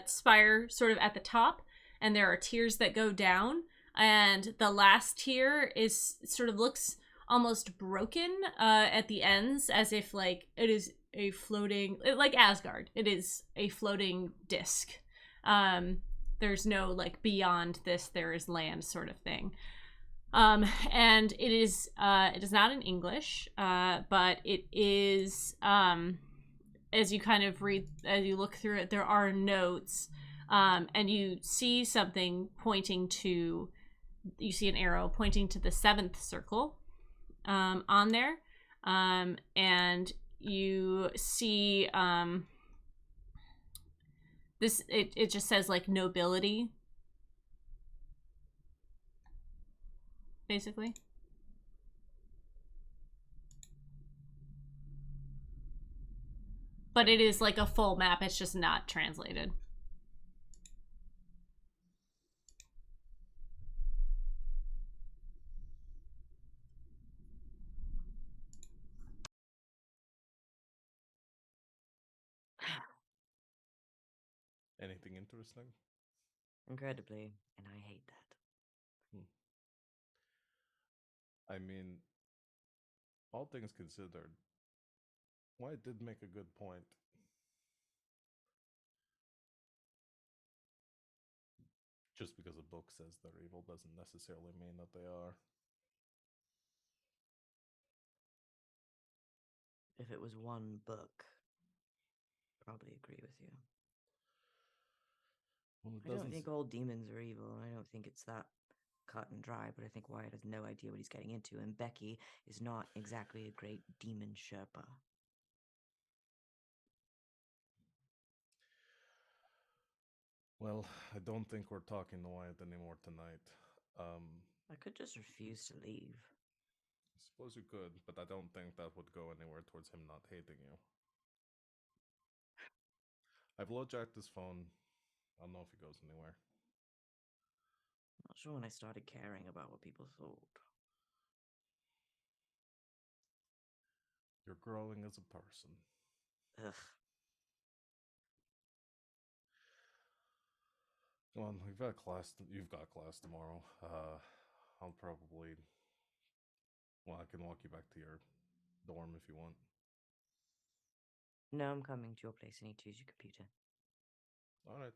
spire sort of at the top, and there are tiers that go down. And the last tier is sort of looks almost broken at the ends, as if like it is a floating, like Asgard. It is a floating disc. There's no like beyond this there is land sort of thing. And it is not in English, but it is, as you kind of read, as you look through it, there are notes, and you see something pointing to, you see an arrow pointing to the 7th circle, on there, and you see, this, it just says like nobility, basically. But it is like a full map, it's just not translated. Anything interesting? Incredibly, and I hate that. I mean, all things considered, Wyatt did make a good point. Just because a book says they're evil doesn't necessarily mean that they are. If it was one book, probably agree with you. Well, it I don't doesn't. think all demons are evil. I don't think it's that cut and dry, but I think Wyatt has no idea what he's getting into, and Becky is not exactly a great demon Sherpa. Well, I don't think we're talking to Wyatt anymore tonight. I could just refuse to leave. I suppose you could, but I don't think that would go anywhere towards him not hating you. I've low-jacked his phone. I don't know if he goes anywhere. Not sure when I started caring about what people thought. You're growing as a person. Ugh. Come on, we've got class. You've got class tomorrow. I'll probably. Well, I can walk you back to your dorm if you want. No, I'm coming to your place. I need to use your computer. All right.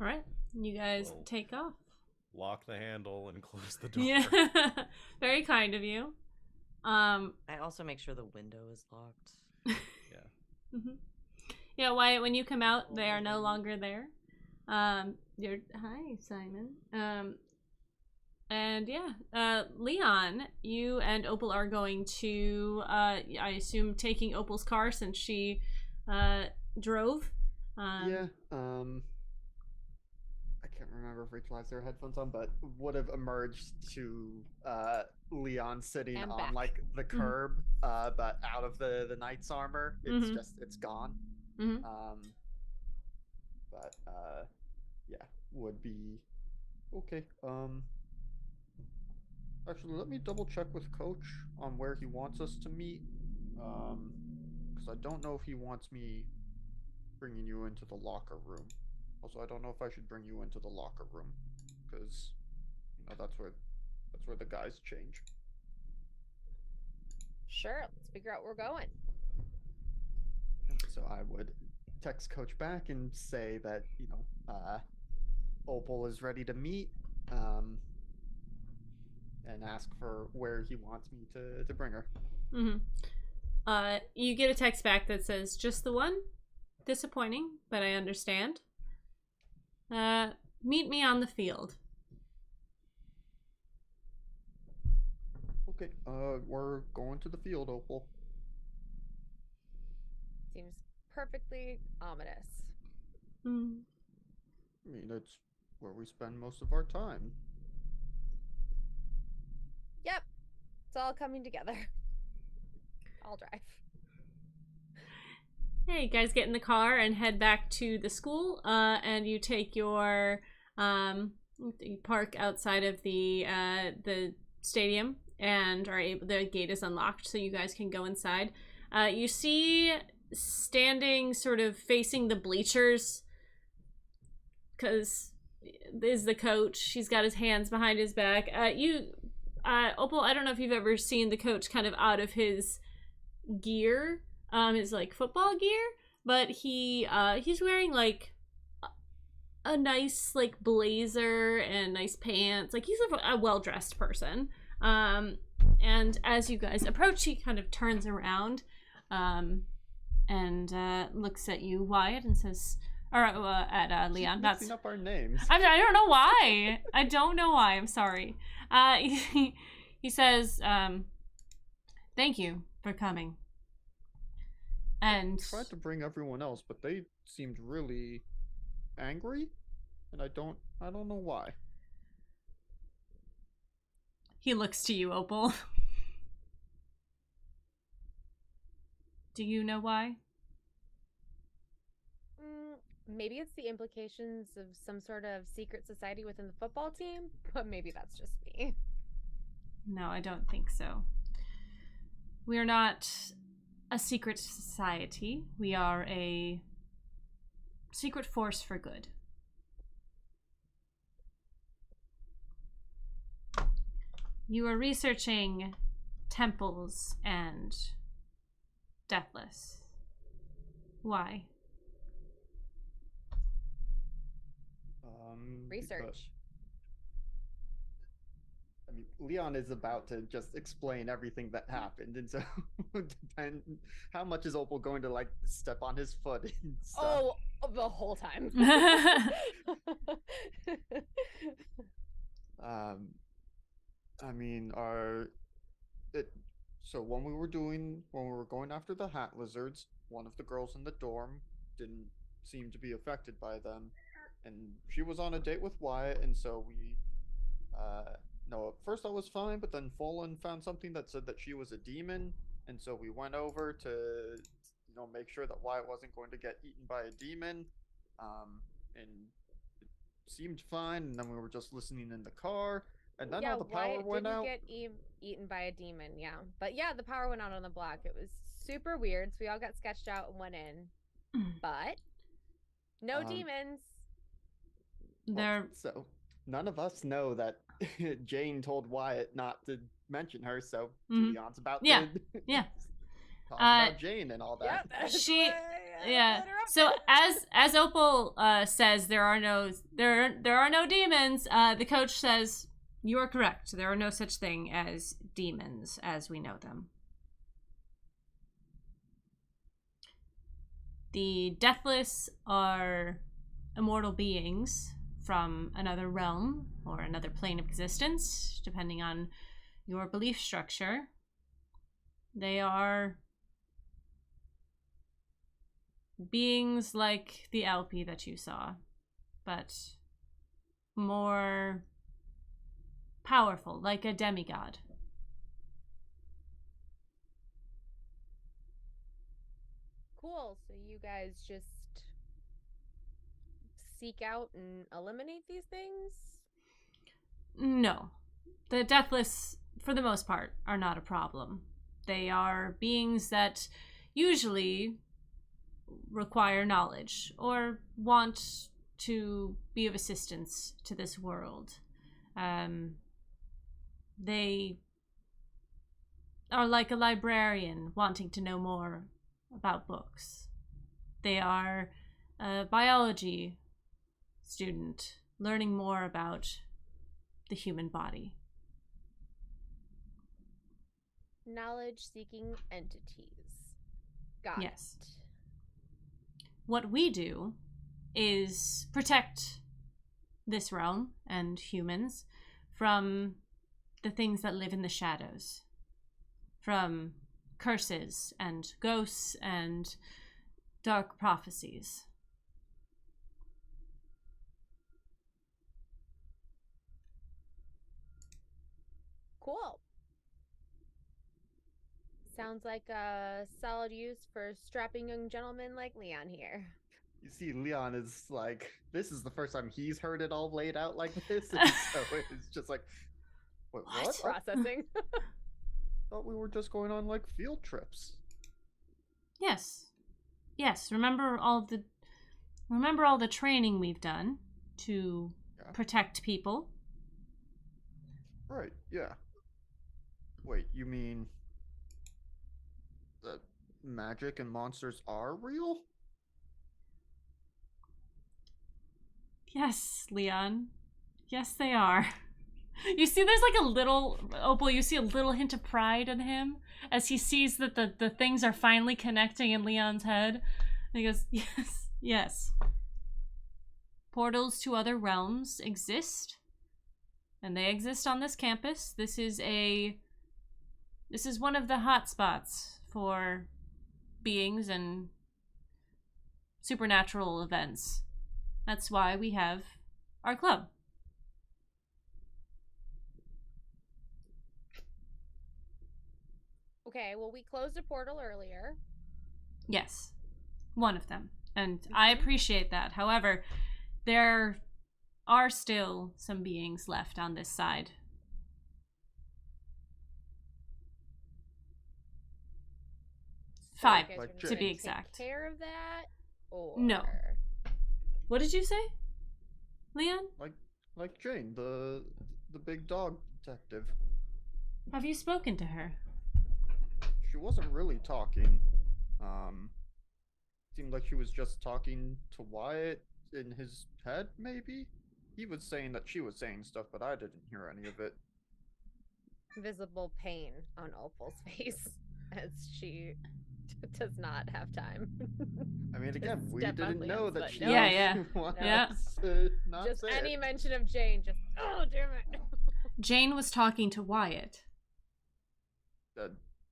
All right, you guys Well, take off. Lock the handle and close the door. Yeah, very kind of you. I also make sure the window is locked. Yeah. Mm-hmm. Yeah, Wyatt, when you come out, they are no longer there. You're hi, Simon. And yeah, Leon, you and Opal are going to, I assume, taking Opal's car since she drove. Yeah. I can't remember if Rachel has their headphones on, but would have emerged to Leon sitting And on back. like the curb, but out of the knight's armor. It's just it's gone. Mhm. But yeah, would be okay. Actually, let me double check with Coach on where he wants us to meet. Because I don't know if he wants me bringing you into the locker room. Also, I don't know if I should bring you into the locker room, because you know that's where the guys change. Sure, let's figure out where we're going. So I would text Coach back and say that Opal is ready to meet, and ask for where he wants me to bring her. You get a text back that says, "Just the one? Disappointing, but I understand. Meet me on the field." Okay, we're going to the field, Opal. Seems perfectly ominous. I mean, it's where we spend most of our time. Yep, it's all coming together. I'll drive. Yeah, you guys get in the car and head back to the school, and you take your, you park outside of the stadium, and are able, the gate is unlocked, so you guys can go inside. You see, standing sort of facing the bleachers, because is the coach. He's got his hands behind his back. Opal, I don't know if you've ever seen the coach kind of out of his gear, his like football gear, but he's wearing like a nice like blazer and nice pants. Like he's a well-dressed person. And as you guys approach, he kind of turns around and looks at you, Wyatt, and says, or at Leon. Keep mixing up our names. I don't know why. I don't know why. I'm sorry. He says, thank you for coming. And I tried to bring everyone else, but they seemed really angry, and I don't know why. He looks to you, Opal. Do you know why? Maybe it's the implications of some sort of secret society within the football team, but maybe that's just me. No, I don't think so. We are not a secret society. We are a secret force for good. You are researching temples and Deathless. Why? Research. Because, I mean, Leon is about to just explain everything that happened, and so depend how much is Opal going to like step on his foot and stuff. Oh, the whole time. I mean, so when we were going after the hat lizards, one of the girls in the dorm didn't seem to be affected by them, and she was on a date with Wyatt, and so we, no, at first I was fine, but then Fallen found something that said that she was a demon, and so we went over to, make sure that Wyatt wasn't going to get eaten by a demon, and it seemed fine, and then we were just listening in the car. And then all the power Wyatt went out. Get eaten by a demon, yeah. But yeah, the power went out on the block. It was super weird, so we all got sketched out and went in. But no demons. So none of us know that Jane told Wyatt not to mention her, so Leon's about to talk about Jane and all that. So as Opal says, there are no demons. The coach says, you are correct. There are no such thing as demons as we know them. The Deathless are immortal beings from another realm or another plane of existence, depending on your belief structure. They are beings like the LP that you saw, but more powerful, like a demigod. Cool. So you guys just seek out and eliminate these things? No. The Deathless, for the most part, are not a problem. They are beings that usually require knowledge or want to be of assistance to this world. They are like a librarian wanting to know more about books. They are a biology student learning more about the human body. Knowledge-seeking entities. Got it. What we do is protect this realm and humans from the things that live in the shadows, from curses and ghosts and dark prophecies. Cool. Sounds like a solid use for strapping young gentlemen like Leon here. You see, Leon is like, this is the first time he's heard it all laid out like this, and so it's just like, what? Processing. Thought we were just going on like field trips. Yes. Remember all the training we've done to protect people. Right. Yeah. Wait, you mean that magic and monsters are real? Yes, Leon. Yes, they are. You see, there's like a little, Opal, you see a little hint of pride in him as he sees that the things are finally connecting in Leon's head. And he goes, yes, yes. Portals to other realms exist, and they exist on this campus. This is one of the hot spots for beings and supernatural events. That's why we have our club. Okay, well, we closed a portal earlier. Yes, one of them. And I appreciate that. However, there are still some beings left on this side. So 5, you guys Like are to gonna be take exact. care of that? Or... No. What did you say, Leon? Like Jane, the big dog detective. Have you spoken to her? She wasn't really talking. Seemed like she was just talking to Wyatt in his head, maybe? He was saying that she was saying stuff, but I didn't hear any of it. Visible pain on Opal's face as she does not have time. I mean, again, we step on didn't know Leon's that foot. she No. Yeah. wanted Yeah. to not Just say any it. mention of Jane, just, oh, damn it. Jane was talking to Wyatt.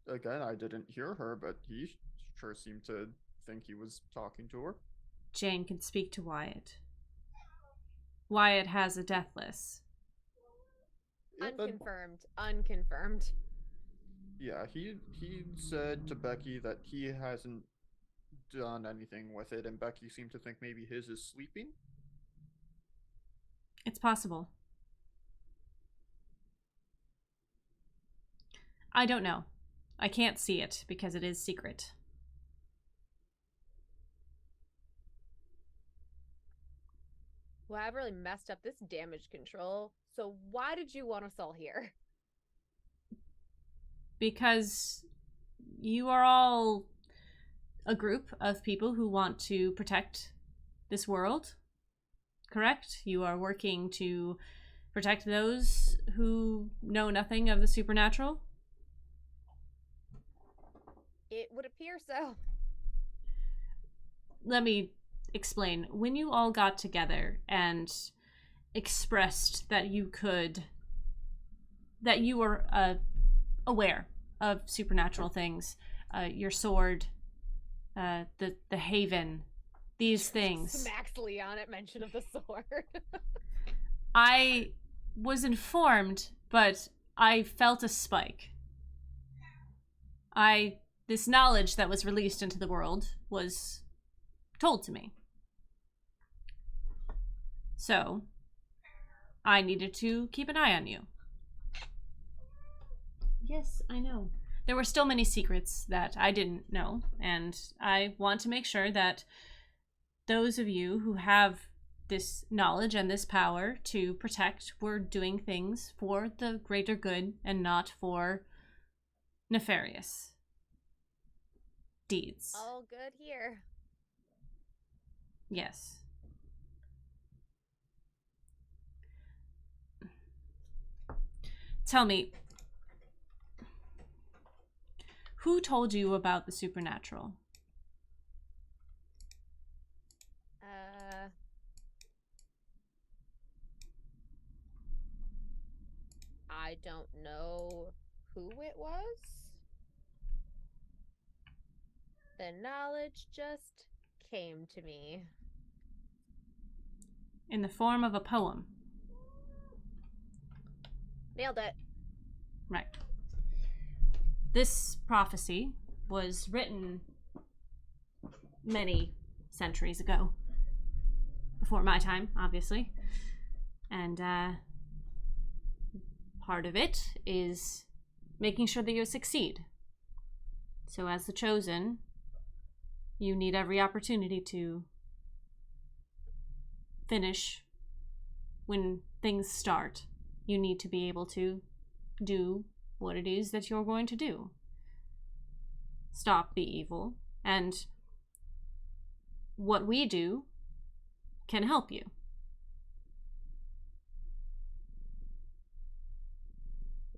Again, I didn't hear her, but he sure seemed to think he was talking to her. Jane can speak to Wyatt. Wyatt has a deathless. Yeah, Unconfirmed. yeah, he said to Becky that he hasn't done anything with it, and Becky seemed to think maybe his is sleeping. It's possible. I don't know. I can't see it because it is secret. Well, I've really messed up this damage control. So why did you want us all here? Because you are all a group of people who want to protect this world, correct? You are working to protect those who know nothing of the supernatural? It would appear so. Let me explain. When you all got together and expressed that you were aware of supernatural things, your sword, the haven, these things. Smacks Leon at mention of the sword. I was informed, but I felt a spike. This knowledge that was released into the world was told to me. So, I needed to keep an eye on you. Yes, I know. There were still many secrets that I didn't know, and I want to make sure that those of you who have this knowledge and this power to protect were doing things for the greater good and not for nefarious deeds. All good here. Yes. Tell me, who told you about the supernatural? I don't know who it was. The knowledge just came to me. In the form of a poem. Nailed it. Right. This prophecy was written many centuries ago. Before my time, obviously. And part of it is making sure that you succeed. So as the chosen, you need every opportunity to finish when things start. You need to be able to do what it is that you're going to do. Stop the evil. And what we do can help you.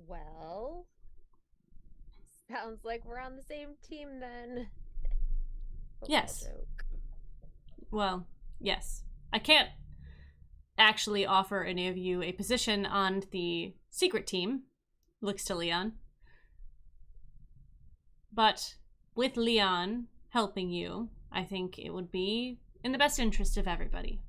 Well, sounds like we're on the same team then. Football Yes. joke. Well, yes. I can't actually offer any of you a position on the secret team. Looks to Leon. But with Leon helping you, I think it would be in the best interest of everybody.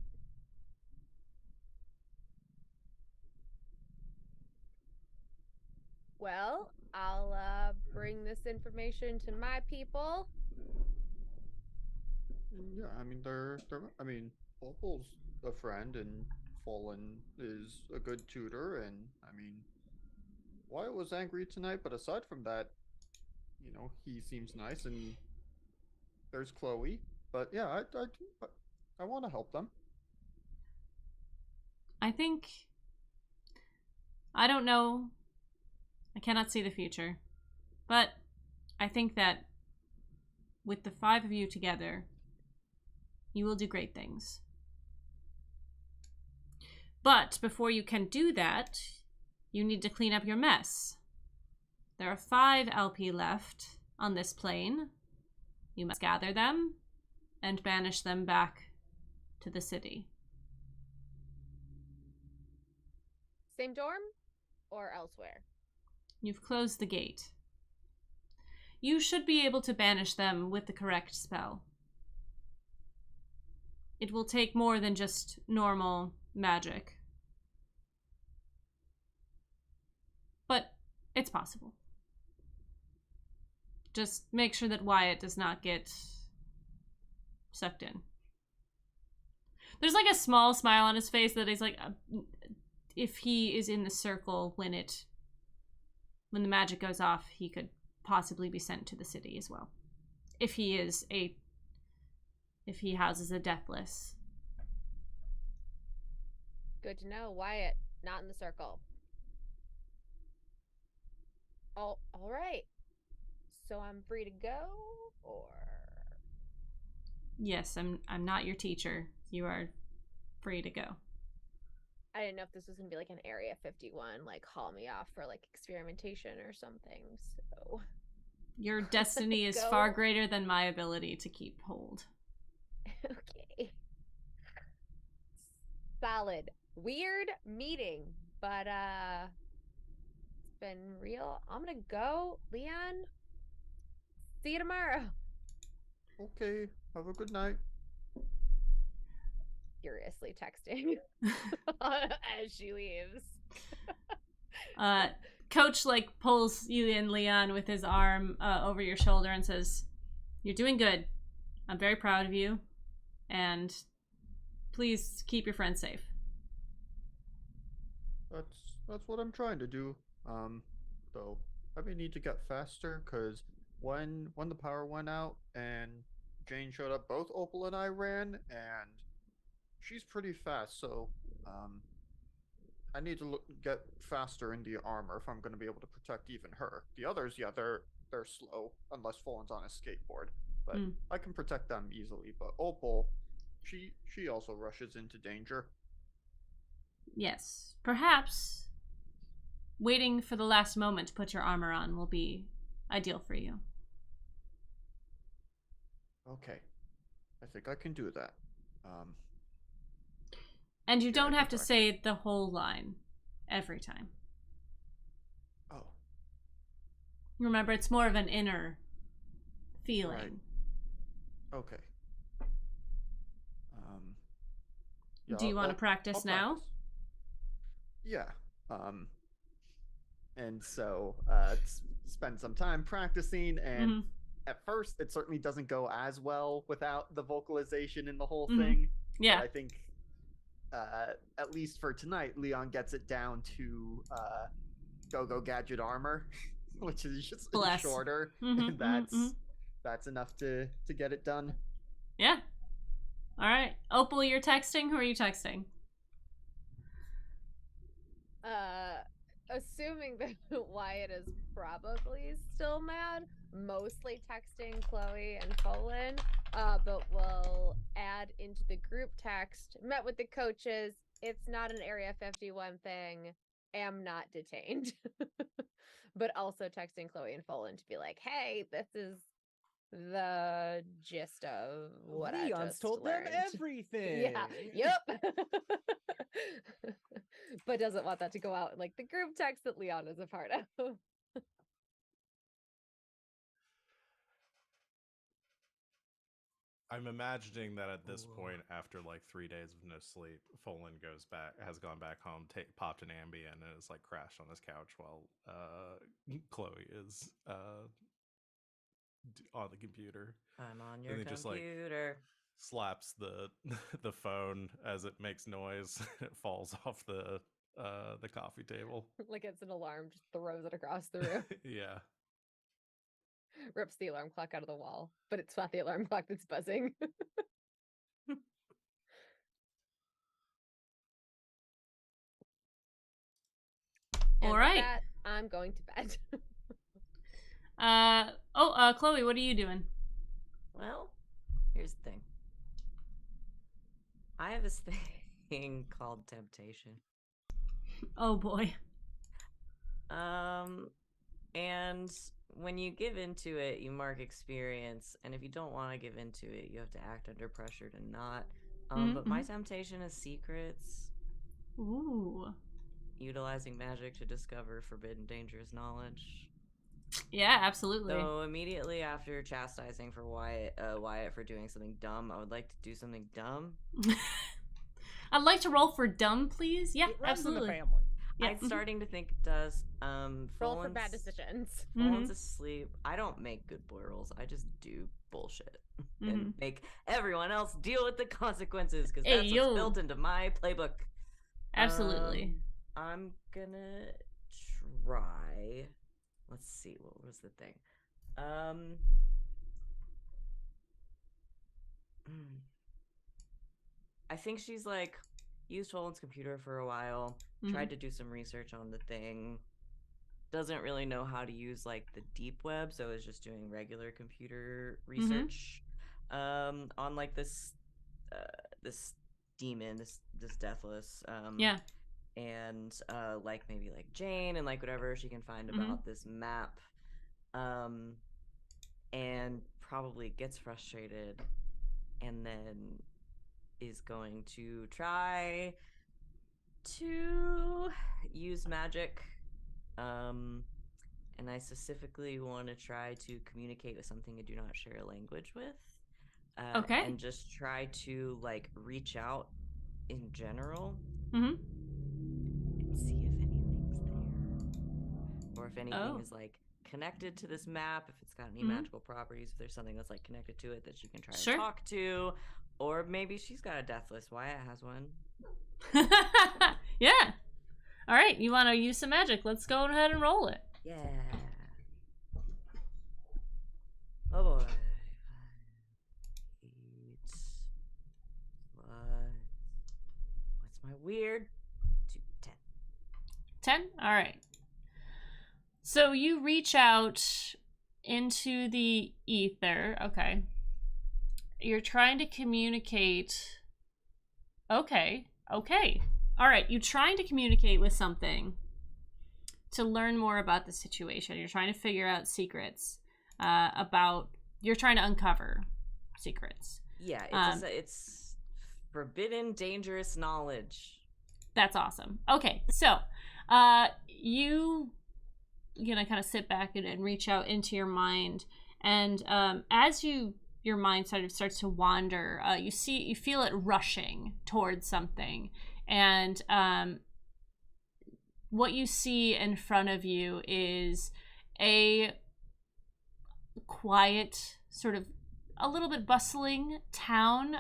Well, I'll bring this information to my people. Yeah, I mean I mean Opal's a friend and Fallen is a good tutor and I mean Wyatt was angry tonight, but aside from that, he seems nice and there's Chloe. But yeah, I want to help them. I think. I don't know. I cannot see the future. But I think that with the 5 of you together, you will do great things. But before you can do that, you need to clean up your mess. There are 5 LP left on this plane. You must gather them and banish them back to the city. Same dorm or elsewhere? You've closed the gate. You should be able to banish them with the correct spell. It will take more than just normal magic. But it's possible. Just make sure that Wyatt does not get sucked in. There's like a small smile on his face that is like, if he is in the circle when the magic goes off, he could possibly be sent to the city as well. If he houses a deathless. Good to know. Wyatt, not in the circle. Oh, all right. So I'm free to go, or? Yes, I'm not your teacher. You are free to go. I didn't know if this was gonna be like an Area 51, like haul me off for like experimentation or something. So your destiny is far greater than my ability to keep hold. Okay. Solid. Weird meeting, but it's been real. I'm gonna go. Leon, see you tomorrow. Okay, have a good night. Furiously texting as she leaves. Coach like pulls you in, Leon, with his arm over your shoulder and says, "You're doing good. I'm very proud of you, and please keep your friends safe." That's what I'm trying to do. Though I may need to get faster because when the power went out and Jane showed up, both Opal and I ran, and she's pretty fast. So I need to get faster in the armor if I'm going to be able to protect even her. The others, yeah, they're slow unless Fallen's on a skateboard, but I can protect them easily. But Opal, she also rushes into danger. Yes, perhaps waiting for the last moment to put your armor on will be ideal for you. Okay, I think I can do that. And you don't have to say the whole line every time. Oh. Remember, it's more of an inner feeling. Right. Okay. Yeah, do you want to practice now? Practice. Yeah. And so spend some time practicing, and at first it certainly doesn't go as well without the vocalization in the whole thing. Yeah. But I think at least for tonight, Leon gets it down to go gadget armor, which is just shorter, and that's enough to get it done. Yeah. All right, Opal, you're texting. Who are you texting? Assuming that Wyatt is probably still mad, mostly texting Chloe and Colin, but we'll add into the group text, met with the coaches, it's not an Area 51 thing, am not detained. But also texting Chloe and Folan to be like, hey, this is the gist of what I Leon's just told learned. them everything. Yeah, yep. But doesn't want that to go out in like the group text that Leon is a part of. I'm imagining that at this point, after like 3 days of no sleep, Folan has gone back home, popped an Ambien, and is like crashed on his couch while Chloe is on the computer. I'm on your And he just like computer. slaps the the phone as it makes noise. It falls off the coffee table. Like it's an alarm, just throws it across the room. Yeah. Rips the alarm clock out of the wall, but it's not the alarm clock that's buzzing. And All with right. that, I'm going to bed. Chloe, what are you doing? Well, here's the thing. I have this thing called temptation. Oh boy. And when you give into it, you mark experience, and if you don't want to give into it, you have to act under pressure to not. But my temptation is secrets. Ooh. Utilizing magic to discover forbidden, dangerous knowledge. Yeah, absolutely. So immediately after chastising for Wyatt for doing something dumb, I would like to do something dumb. I'd like to roll for dumb, please. Yeah, It runs absolutely. in the family. Yeah. I'm starting to think it does. Roll for bad decisions. Folan's asleep. I don't make good boy rolls. I just do bullshit and make everyone else deal with the consequences because that's what's built into my playbook. Absolutely. I'm gonna try. Let's see, what was the thing? I think she's like used Folan's computer for a while, tried to do some research on the thing, doesn't really know how to use like the deep web, so is just doing regular computer research on like this demon, this deathless. And like maybe like Jane and like whatever she can find about this map, and probably gets frustrated and then is going to try to use magic, and I specifically want to try to communicate with something I do not share a language with, Okay. and just try to like reach out in general Mm-hmm. and see if anything's there, or if anything is like connected to this map, if it's got any magical properties, if there's something that's like connected to it that she can try to talk to, or maybe she's got a deathless. Wyatt has one. Yeah. All right, you want to use some magic? Let's go ahead and roll it. Yeah. Oh boy. 8 plus. What's my weird? 2, 10. 10? All right. So you reach out into the ether. Okay. You're trying to communicate. Okay. All right. You're trying to communicate with something to learn more about the situation. You're trying to figure out secrets you're trying to uncover secrets. Yeah, it's forbidden, dangerous knowledge. That's awesome. Okay, so you gonna kind of sit back and reach out into your mind, and as your mind sort of starts to wander, you feel it rushing towards something, and what you see in front of you is a quiet, sort of a little bit bustling town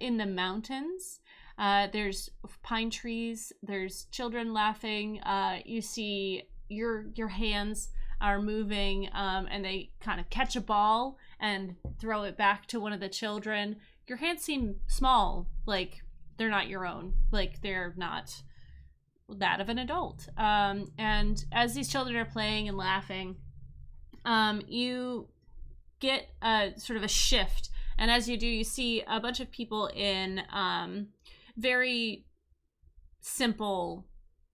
in the mountains. There's pine trees, there's children laughing, you see your hands are moving, and they kind of catch a ball and throw it back to one of the children. Your hands seem small, like they're not your own, like they're not that of an adult. And as these children are playing and laughing, you get a sort of a shift, and as you do, you see a bunch of people in very simple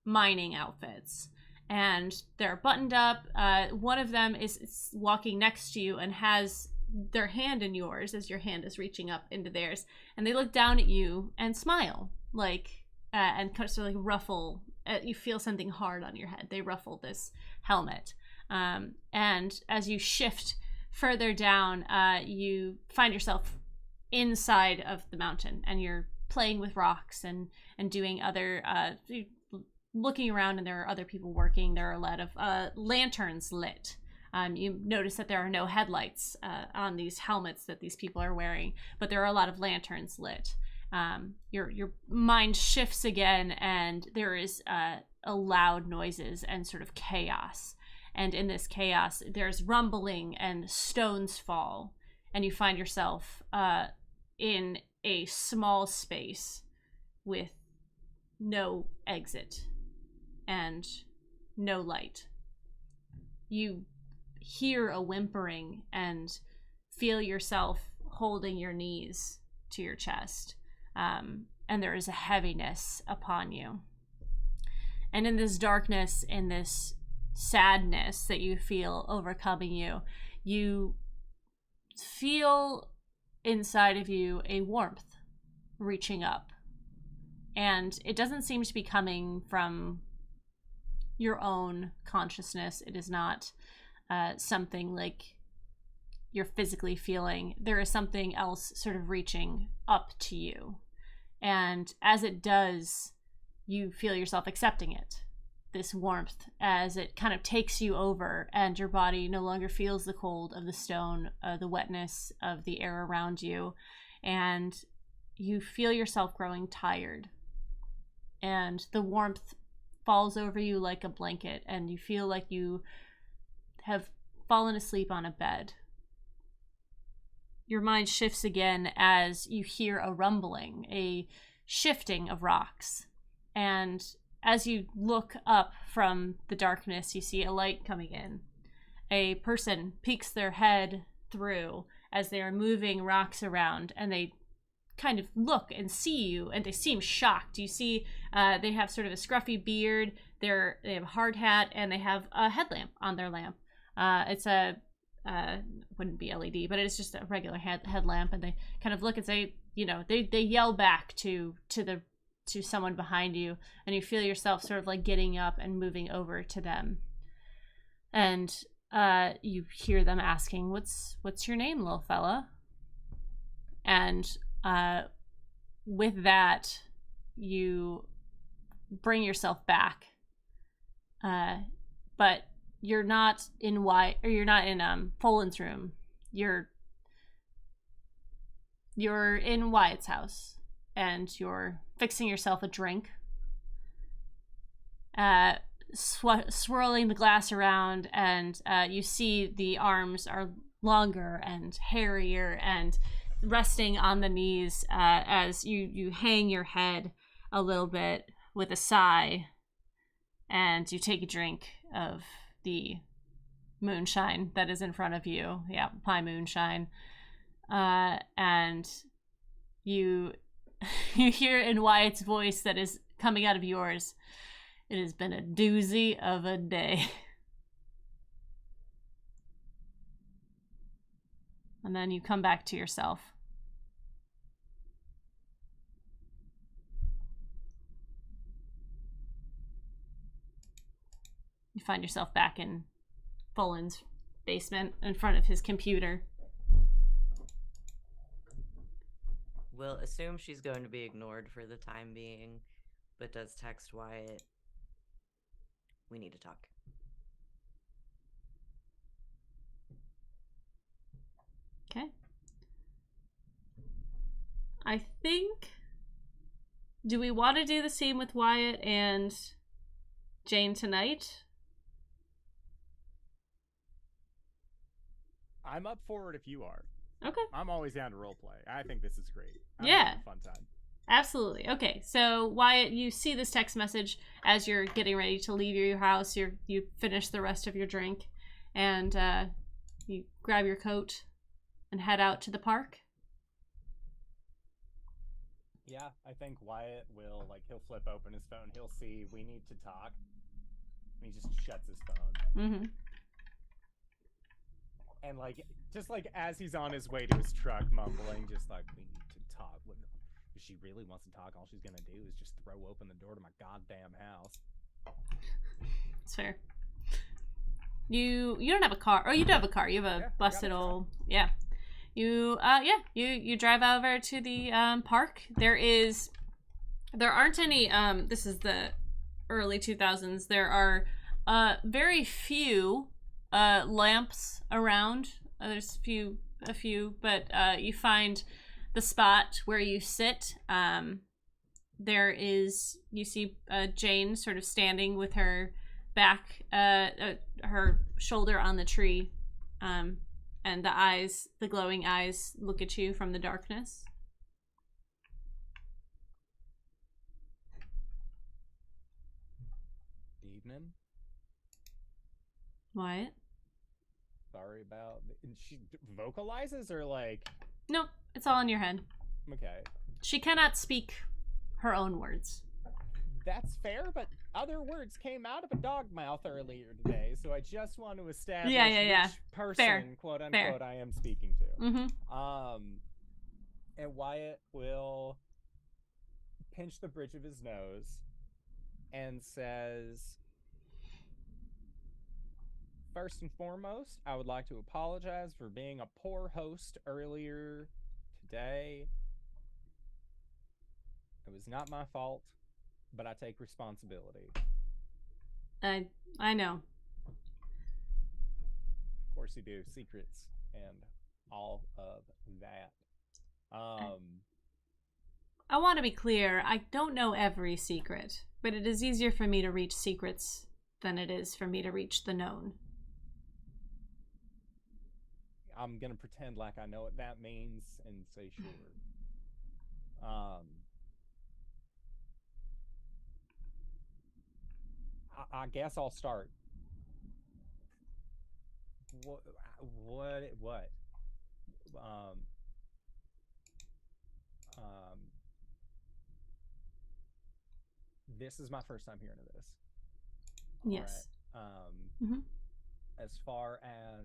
mining outfits. And they're buttoned up. One of them is walking next to you and has their hand in yours as your hand is reaching up into theirs. And they look down at you and smile, like, and kind of like ruffle. You feel something hard on your head. They ruffle this helmet. And as you shift further down, you find yourself inside of the mountain, and you're playing with rocks and doing other looking around, and there are other people working. There are a lot of lanterns lit. You notice that there are no headlights on these helmets that these people are wearing, but there are a lot of lanterns lit. Your mind shifts again, and there is loud noises and sort of chaos. And in this chaos, there's rumbling and stones fall, and you find yourself in a small space with no exit and no light. You hear a whimpering and feel yourself holding your knees to your chest, and there is a heaviness upon you. And in this darkness, in this sadness that you feel overcoming you, you feel inside of you a warmth reaching up. And it doesn't seem to be coming from your own consciousness. It is not something like you're physically feeling. There is something else sort of reaching up to you. And as it does, you feel yourself accepting it. This warmth, as it kind of takes you over, and your body no longer feels the cold of the stone, the wetness of the air around you, and you feel yourself growing tired. And the warmth falls over you like a blanket, and you feel like you have fallen asleep on a bed. Your mind shifts again as you hear a rumbling, a shifting of rocks. And as you look up from the darkness, you see a light coming in. A person peeks their head through as they are moving rocks around, and they kind of look and see you, and they seem shocked. You see they have sort of a scruffy beard, they have a hard hat, and they have a headlamp on their lamp. It's a wouldn't be LED, but it's just a regular headlamp, and they kind of look and say, they yell back to someone behind you, and you feel yourself sort of like getting up and moving over to them. And you hear them asking, what's your name, little fella? And with that, you bring yourself back. But you're not in Folan's room. You're in Wyatt's house, and you're fixing yourself a drink, swirling the glass around, and you see the arms are longer and hairier and resting on the knees as you hang your head a little bit with a sigh, and you take a drink of the moonshine that is in front of you, the apple pie moonshine, and you hear in Wyatt's voice that is coming out of yours, "It has been a doozy of a day." And then you come back to yourself. You find yourself back in Folan's basement in front of his computer. We'll assume she's going to be ignored for the time being, but does text Wyatt, "We need to talk." Okay. I think... Do we want to do the same with Wyatt and Jane tonight? I'm up for it if you are. Okay. I'm always down to roleplay. I think this is great. I'm Yeah. having a fun time. Absolutely. Okay, so Wyatt, you see this text message as you're getting ready to leave your house. You finish the rest of your drink, and you grab your coat and head out to the park. Yeah, I think Wyatt will, like, he'll flip open his phone. He'll see we need to talk. And he just shuts his phone. Mm-hmm. And, like, just like as he's on his way to his truck, mumbling, just like, we need to talk. If she really wants to talk, all she's gonna do is just throw open the door to my goddamn house. It's fair. You don't have a car. Oh, you do have a car. You have a Yeah, I got busted a truck. old. Yeah. You drive over to the park. There aren't any. This is the early 2000s. There are very few lamps around. There's a few, but you find the spot where you sit. You see Jane sort of standing with her back, her shoulder on the tree, and the glowing eyes look at you from the darkness. Evening. Wyatt? Sorry about. And she vocalizes or like. Nope, it's all in your head. Okay. She cannot speak her own words. That's fair, but other words came out of a dog mouth earlier today, so I just want to establish Yeah. which person, Fair. quote unquote, I am speaking to. Mm-hmm. And Wyatt will pinch the bridge of his nose and says, first and foremost, I would like to apologize for being a poor host earlier today. It was not my fault, but I take responsibility. I know. Of course you do. Secrets and all of that. I want to be clear. I don't know every secret, but it is easier for me to reach secrets than it is for me to reach the known. I'm gonna pretend like I know what that means and say sure. I guess I'll start. What? This is my first time hearing of this. Yes. All right. Mm-hmm. As far as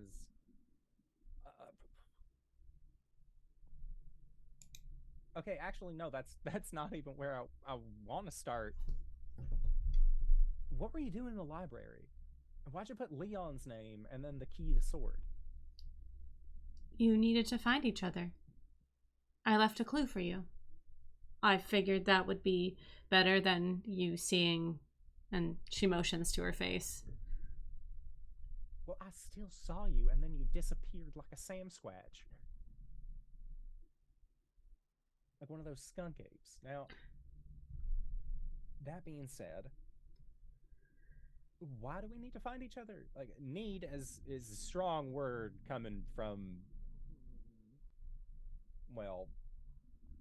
okay, actually no, that's not even where I want to start. What were you doing in the library? Why'd you put Leon's name and then the key to sword? You needed to find each other. I left a clue for you. I figured that would be better than you seeing, and she motions to her face. Well, I still saw you, and then you disappeared like a Samsquatch. Like one of those skunk apes. Now, that being said, why do we need to find each other? Like, need is a strong word coming from, well,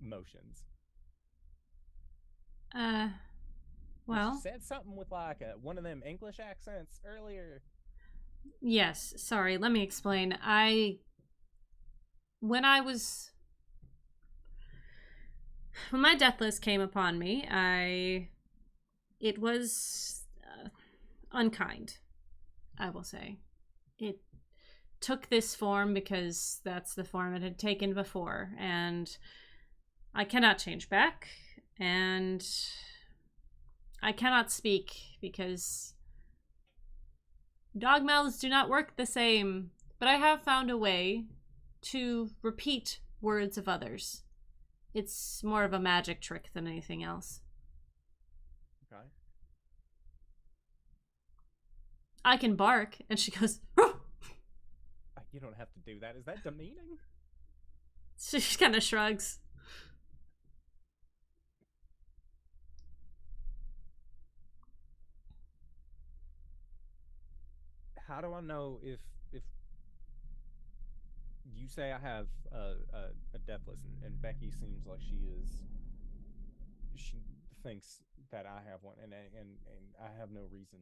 motions. Well, You said something with like one of them English accents earlier. yes, sorry, let me explain. When my death list came upon me, it was unkind, I will say. It took this form because that's the form it had taken before, and I cannot change back, and I cannot speak because dog mouths do not work the same, but I have found a way to repeat words of others. It's more of a magic trick than anything else. Okay. I can bark, and she goes, "Ruh!" You don't have to do that. Is that demeaning? She kind of shrugs. How do I know if you say I have a death list, and Becky seems like she thinks that I have one, and I have no reason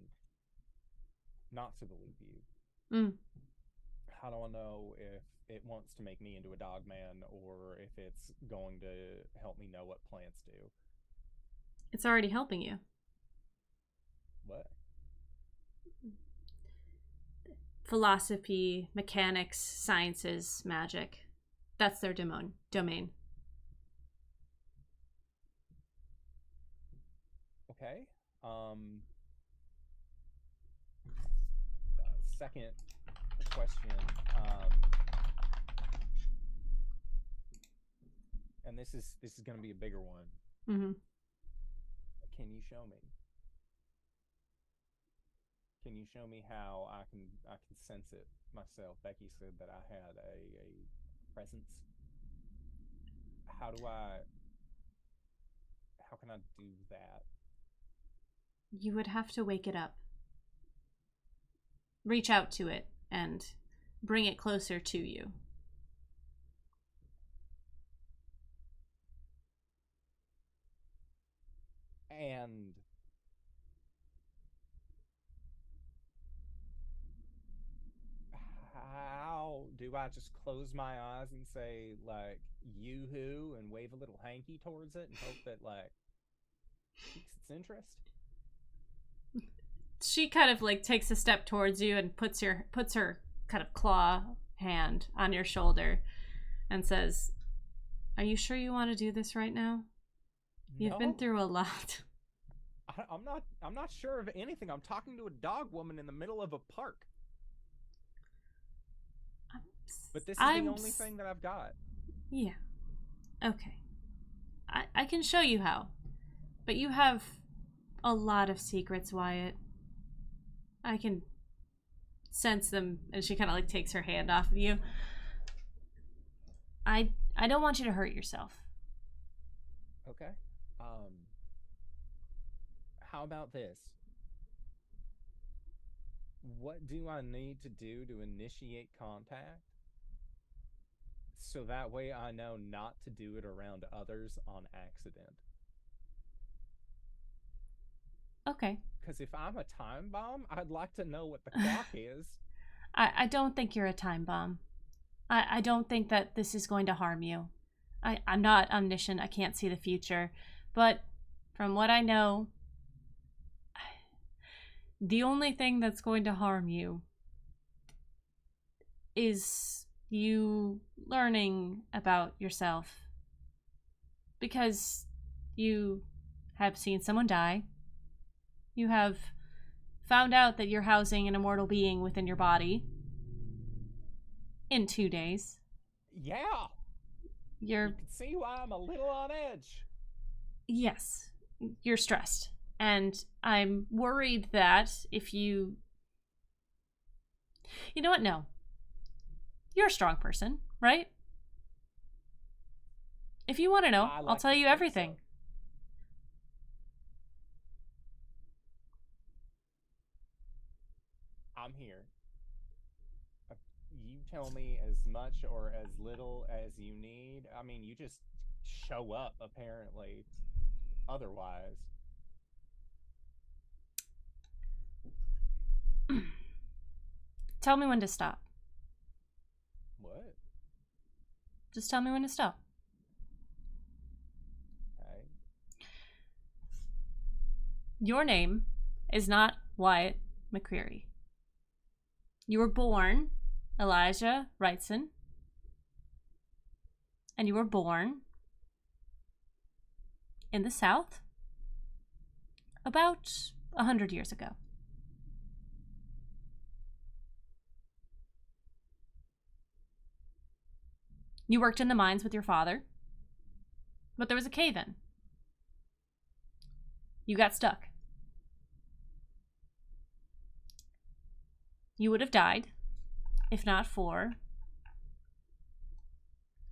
not to believe you. Mm. How do I know if it wants to make me into a dog man or if it's going to help me know what plants do. It's already helping you. What? Philosophy, mechanics, sciences, magic. That's their domain. Okay. Second question. And this is going to be a bigger one. Mm-hmm. Can you show me? Can you show me how I can sense it myself? Becky said that I had a presence. How can I do that? You would have to wake it up. Reach out to it and bring it closer to you. And how do I just close my eyes and say, like, yoo-hoo, and wave a little hanky towards it and hope that, like, piques its interest? She kind of like takes a step towards you and puts her kind of claw hand on your shoulder and says, "Are you sure you want to do this right now? You've been through a lot." I'm not sure of anything. I'm talking to a dog woman in the middle of a park. But this is the only thing that I've got. Yeah. Okay. I can show you how. But you have a lot of secrets, Wyatt. I can sense them. And she kind of like takes her hand off of you. I don't want you to hurt yourself. Okay. How about this? What do I need to do to initiate contact? So that way I know not to do it around others on accident. Okay. Because if I'm a time bomb, I'd like to know what the clock is. I don't think you're a time bomb. I don't think that this is going to harm you. I'm not omniscient. I can't see the future. But from what I know, the only thing that's going to harm you is you learning about yourself. Because you have seen someone die. You have found out that you're housing an immortal being within your body in 2 days. Yeah! You can see why I'm a little on edge. Yes, you're stressed. And I'm worried that if you... You know what? No. You're a strong person, right? If you want to know, I'll tell you everything. So. I'm here. You tell me as much or as little as you need. I mean, you just show up, apparently. Otherwise. Tell me when to stop. What? Just tell me when to stop. Okay. Your name is not Wyatt McCreary. You were born Elijah Wrightson. And you were born in the South about 100 years ago. You worked in the mines with your father, but there was a cave-in. You got stuck. You would have died if not for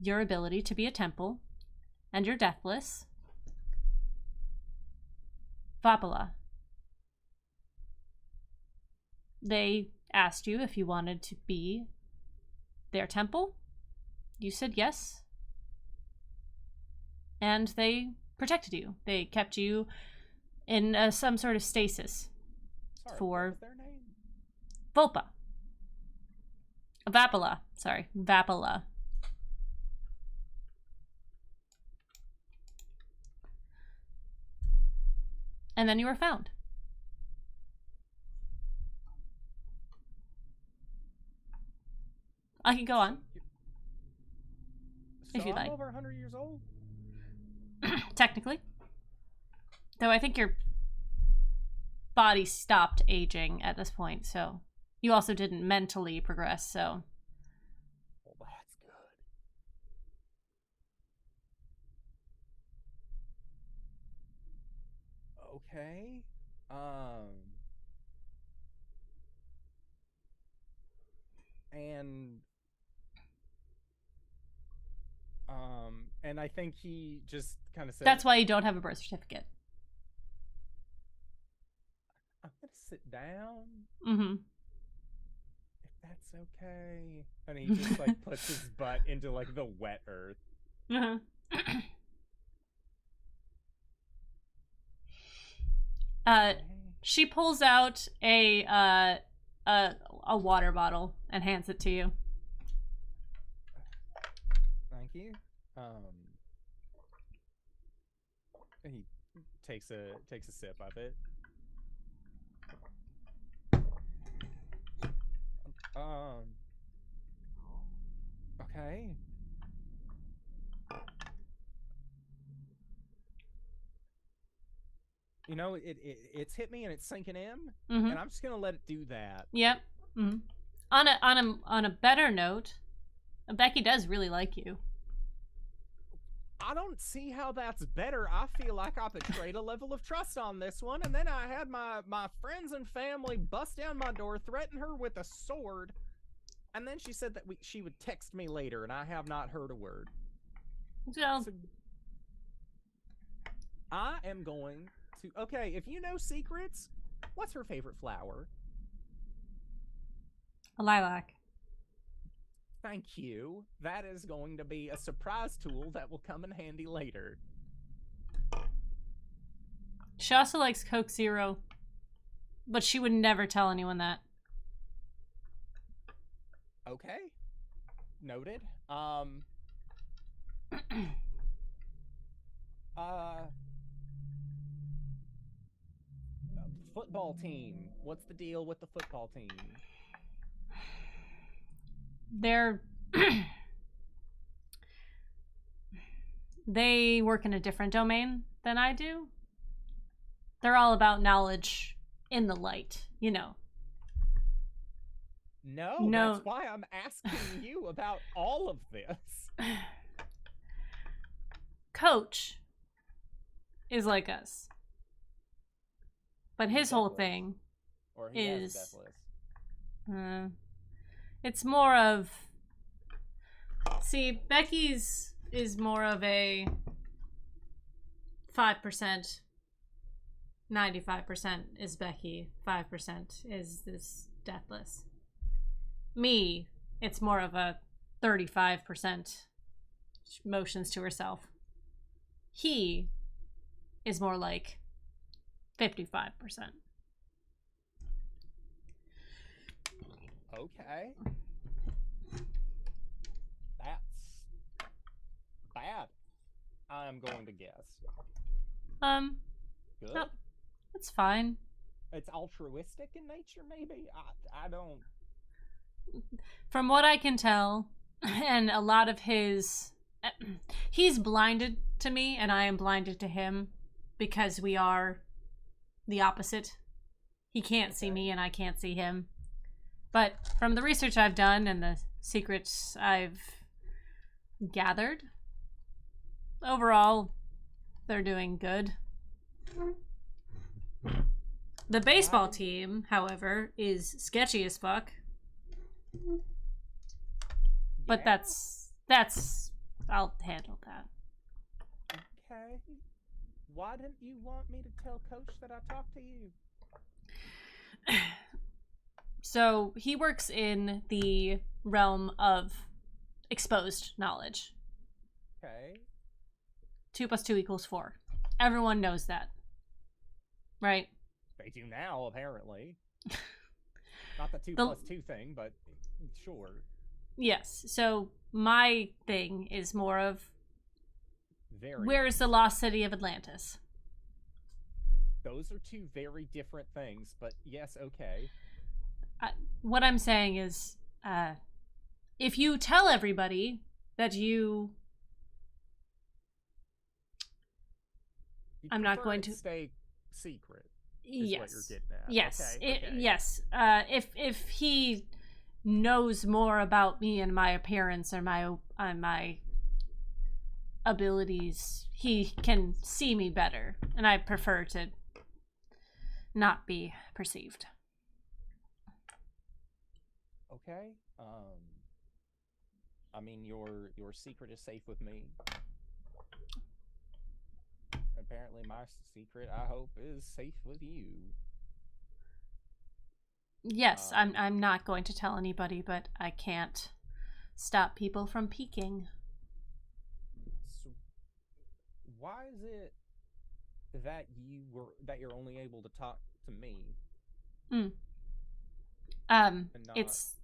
your ability to be a temple and your deathless Vapala. They asked you if you wanted to be their temple. You said yes. And they protected you. They kept you in some sort of stasis. Sorry, for what was their name? Volpa. Vapala. Sorry, Vapala. And then you were found. I can go on. So If you'd I'm like. over 100 years old? Technically. Though I think your body stopped aging at this point, so you also didn't mentally progress, so. Well, that's good. Okay. And and I think he just kind of said, That's why you don't have a birth certificate. I'm gonna sit down. Mm-hmm. If that's okay. And he just like puts his butt into like the wet earth. Uh-huh. Okay. She pulls out a water bottle and hands it to you. Thank you. He takes a sip of it. Okay. You know, it's hit me and it's sinking in, Mm-hmm. and I'm just gonna let it do that. Yep. Mm-hmm. On a better note, Becky does really like you. I don't see how that's better. I feel like I betrayed a level of trust on this one, and then I had my friends and family bust down my door, threaten her with a sword, and then she said that she would text me later, and I have not heard a word. So, So I am going to... Okay, if you know secrets, what's her favorite flower? a lilac. Thank you. That is going to be a surprise tool that will come in handy later. She also likes Coke Zero, but she would never tell anyone that. Okay. Noted. Football team. What's the deal with the football team? They're they work in a different domain than I do. They're all about knowledge in the light, you know. No, that's why I'm asking you about all of this. Coach is like us. But his whole Deathless. thing Or he has a is deathless. it's more of, see, Becky's is more of a 5%, 95% is Becky, 5% is this deathless. Me, it's more of a 35% motions to herself. He is more like 55%. Okay. That's bad. I'm going to guess. Good. No, it's fine. It's altruistic in nature, maybe? I don't... From what I can tell, and a lot of his... He's blinded to me, and I am blinded to him, because we are the opposite. He can't see me, and I can't see him. But from the research I've done and the secrets I've gathered, overall, they're doing good. The baseball team, however, is sketchy as fuck. But Yeah. that's I'll handle that. Okay. Why didn't you want me to tell Coach that I talked to you? So he works in the realm of exposed knowledge. Okay. 2 + 2 = 4. Everyone knows that. Right? They do now, apparently. Not the 2 The- + 2 thing, but sure. Yes. So my thing is more of Very. where is the lost city of Atlantis? Those are two very different things, but yes, okay. What I'm saying is, if you tell everybody that I'm not going to stay secret. Is yes. What you're getting at. Yes. Okay. Yes. If he knows more about me and my appearance or my abilities, he can see me better, and I prefer to not be perceived. Okay. I mean, your secret is safe with me. Apparently, my secret, I hope, is safe with you. Yes, I'm not going to tell anybody, but I can't stop people from peeking. So why is it that you're only able to talk to me? It's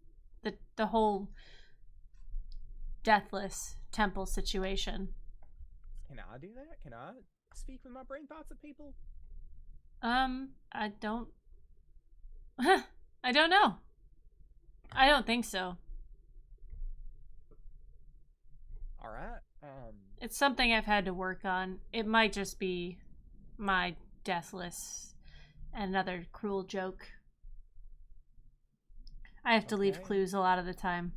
the whole deathless temple situation. Can I do that? Can I speak with my brain thoughts of people? I don't I don't know. I don't think so. All right. It's something I've had to work on. It might just be my deathless, another cruel joke. I have to leave clues a lot of the time.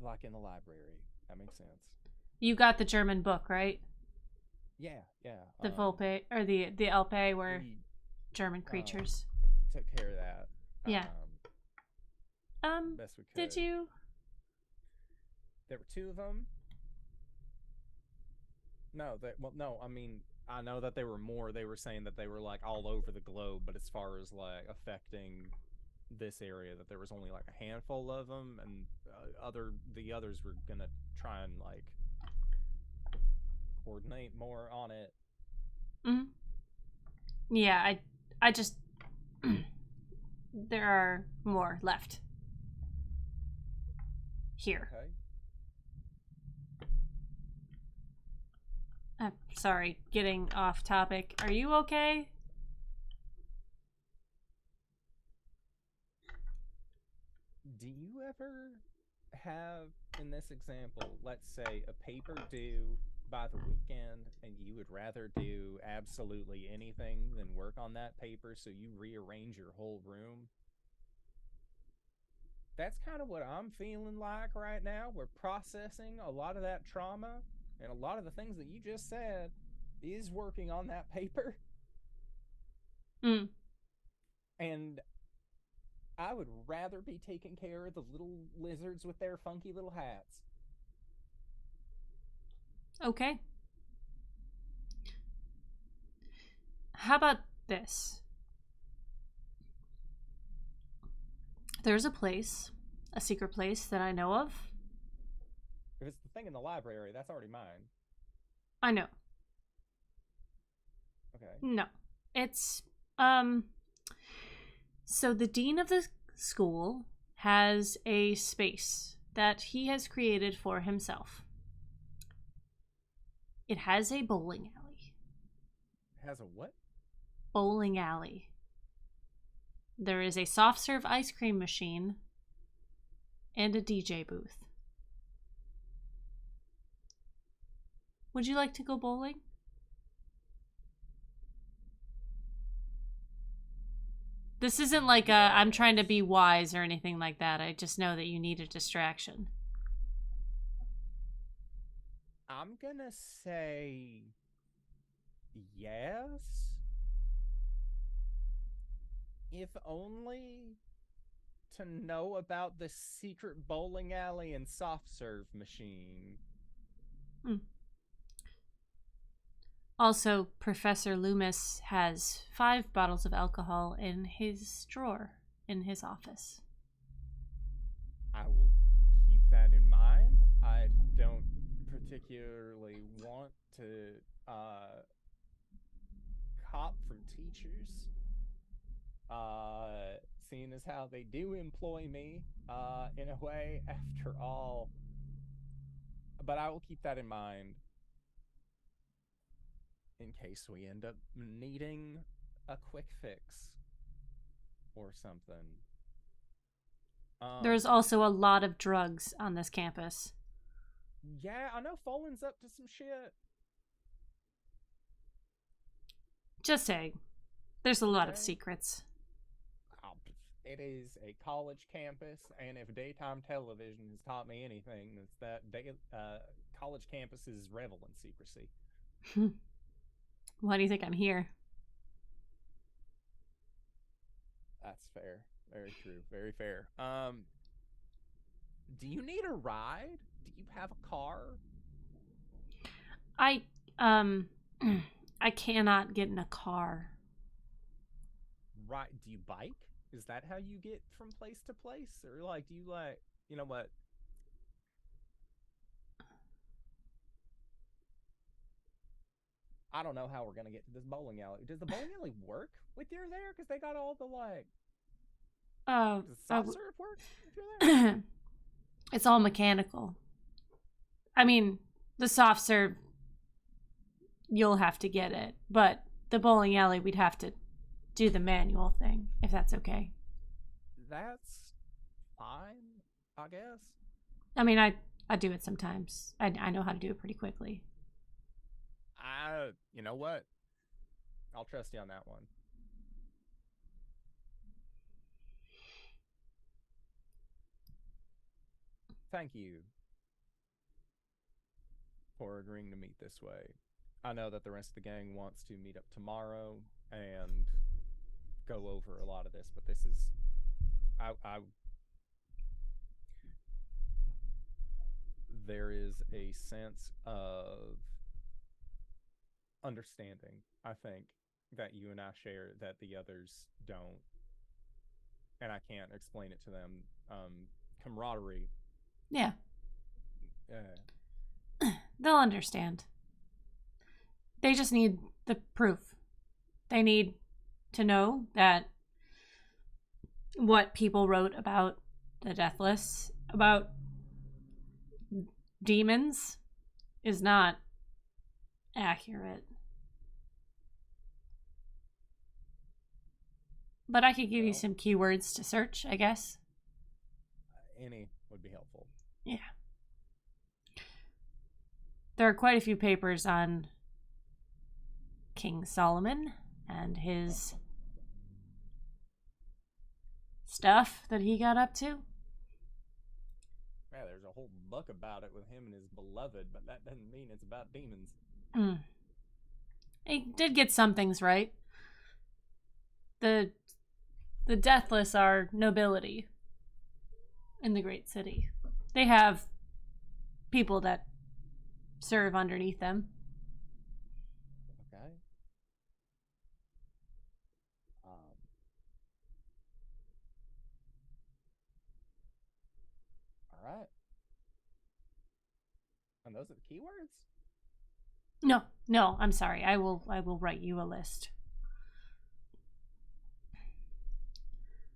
Like in the library. That makes sense. You got the German book, right? Yeah. The Volpe, or the Elpe were German creatures. Took care of that. Yeah. Best we could. Did you? There were two of them. No, I mean, I know that there were more. They were saying that they were like all over the globe, but as far as like affecting this area, that there was only like a handful of them, and the others were gonna try and like coordinate more on it. Mm-hmm. Yeah, I just there are more left here. Okay. I'm sorry, getting off topic. Are you okay? Do you ever have, in this example, let's say a paper due by the weekend, and you would rather do absolutely anything than work on that paper, so you rearrange your whole room? That's kind of what I'm feeling like right now. We're processing a lot of that trauma, and a lot of the things that you just said is working on that paper. And I would rather be taking care of the little lizards with their funky little hats. Okay. How about this? There's a place, a secret place that I know of. If it's the thing in the library, that's already mine. I know. Okay. No. It's, so the dean of the school has a space that he has created for himself. It has a bowling alley. Has a what? Bowling alley. There is a soft serve ice cream machine and a DJ booth. Would you like to go bowling? This isn't like I'm trying to be wise or anything like that. I just know that you need a distraction. I'm gonna say yes. If only to know about the secret bowling alley and soft serve machine. Also, Professor Loomis has 5 bottles of alcohol in his drawer in his office. I will keep that in mind. I don't particularly want to cop from teachers. seeing as how they do employ me in a way after all. But I will keep that in mind in case we end up needing a quick fix or something. There's also a lot of drugs on this campus. Yeah, I know Folan's up to some shit. Just saying. There's a lot of Okay. secrets. It is a college campus, and if daytime television has taught me anything, it's that college campuses revel in secrecy. Why do you think I'm here? That's fair. Very true. Very fair. Do you need a ride? Do you have a car? I cannot get in a car. Right. Do you bike? Is that how you get from place to place? Or like, do you like, you know what? I don't know how we're gonna get to this bowling alley. Does the bowling alley work with you there? Because they got all the like. Does soft serve work if you're there? It's all mechanical. I mean, the soft serve, you'll have to get it, but the bowling alley, we'd have to do the manual thing, if that's okay. That's fine, I guess. I mean, I do it sometimes. I know how to do it pretty quickly. You know what? I'll trust you on that one. Thank you for agreeing to meet this way. I know that the rest of the gang wants to meet up tomorrow and go over a lot of this, but this is there is a sense of understanding, I think, that you and I share that the others don't. And I can't explain it to them. Camaraderie. Yeah. They'll understand. They just need the proof. They need to know that what people wrote about the Deathless, about demons, is not accurate. But I could give you some keywords to search, I guess. Any would be helpful. Yeah. There are quite a few papers on King Solomon and his stuff that he got up to. Yeah, there's a whole book about it with him and his beloved, but that doesn't mean it's about demons. He did get some things right. The Deathless are nobility in the great city. They have people that serve underneath them. Okay. All right. And those are the keywords? No, I'm sorry. I will write you a list.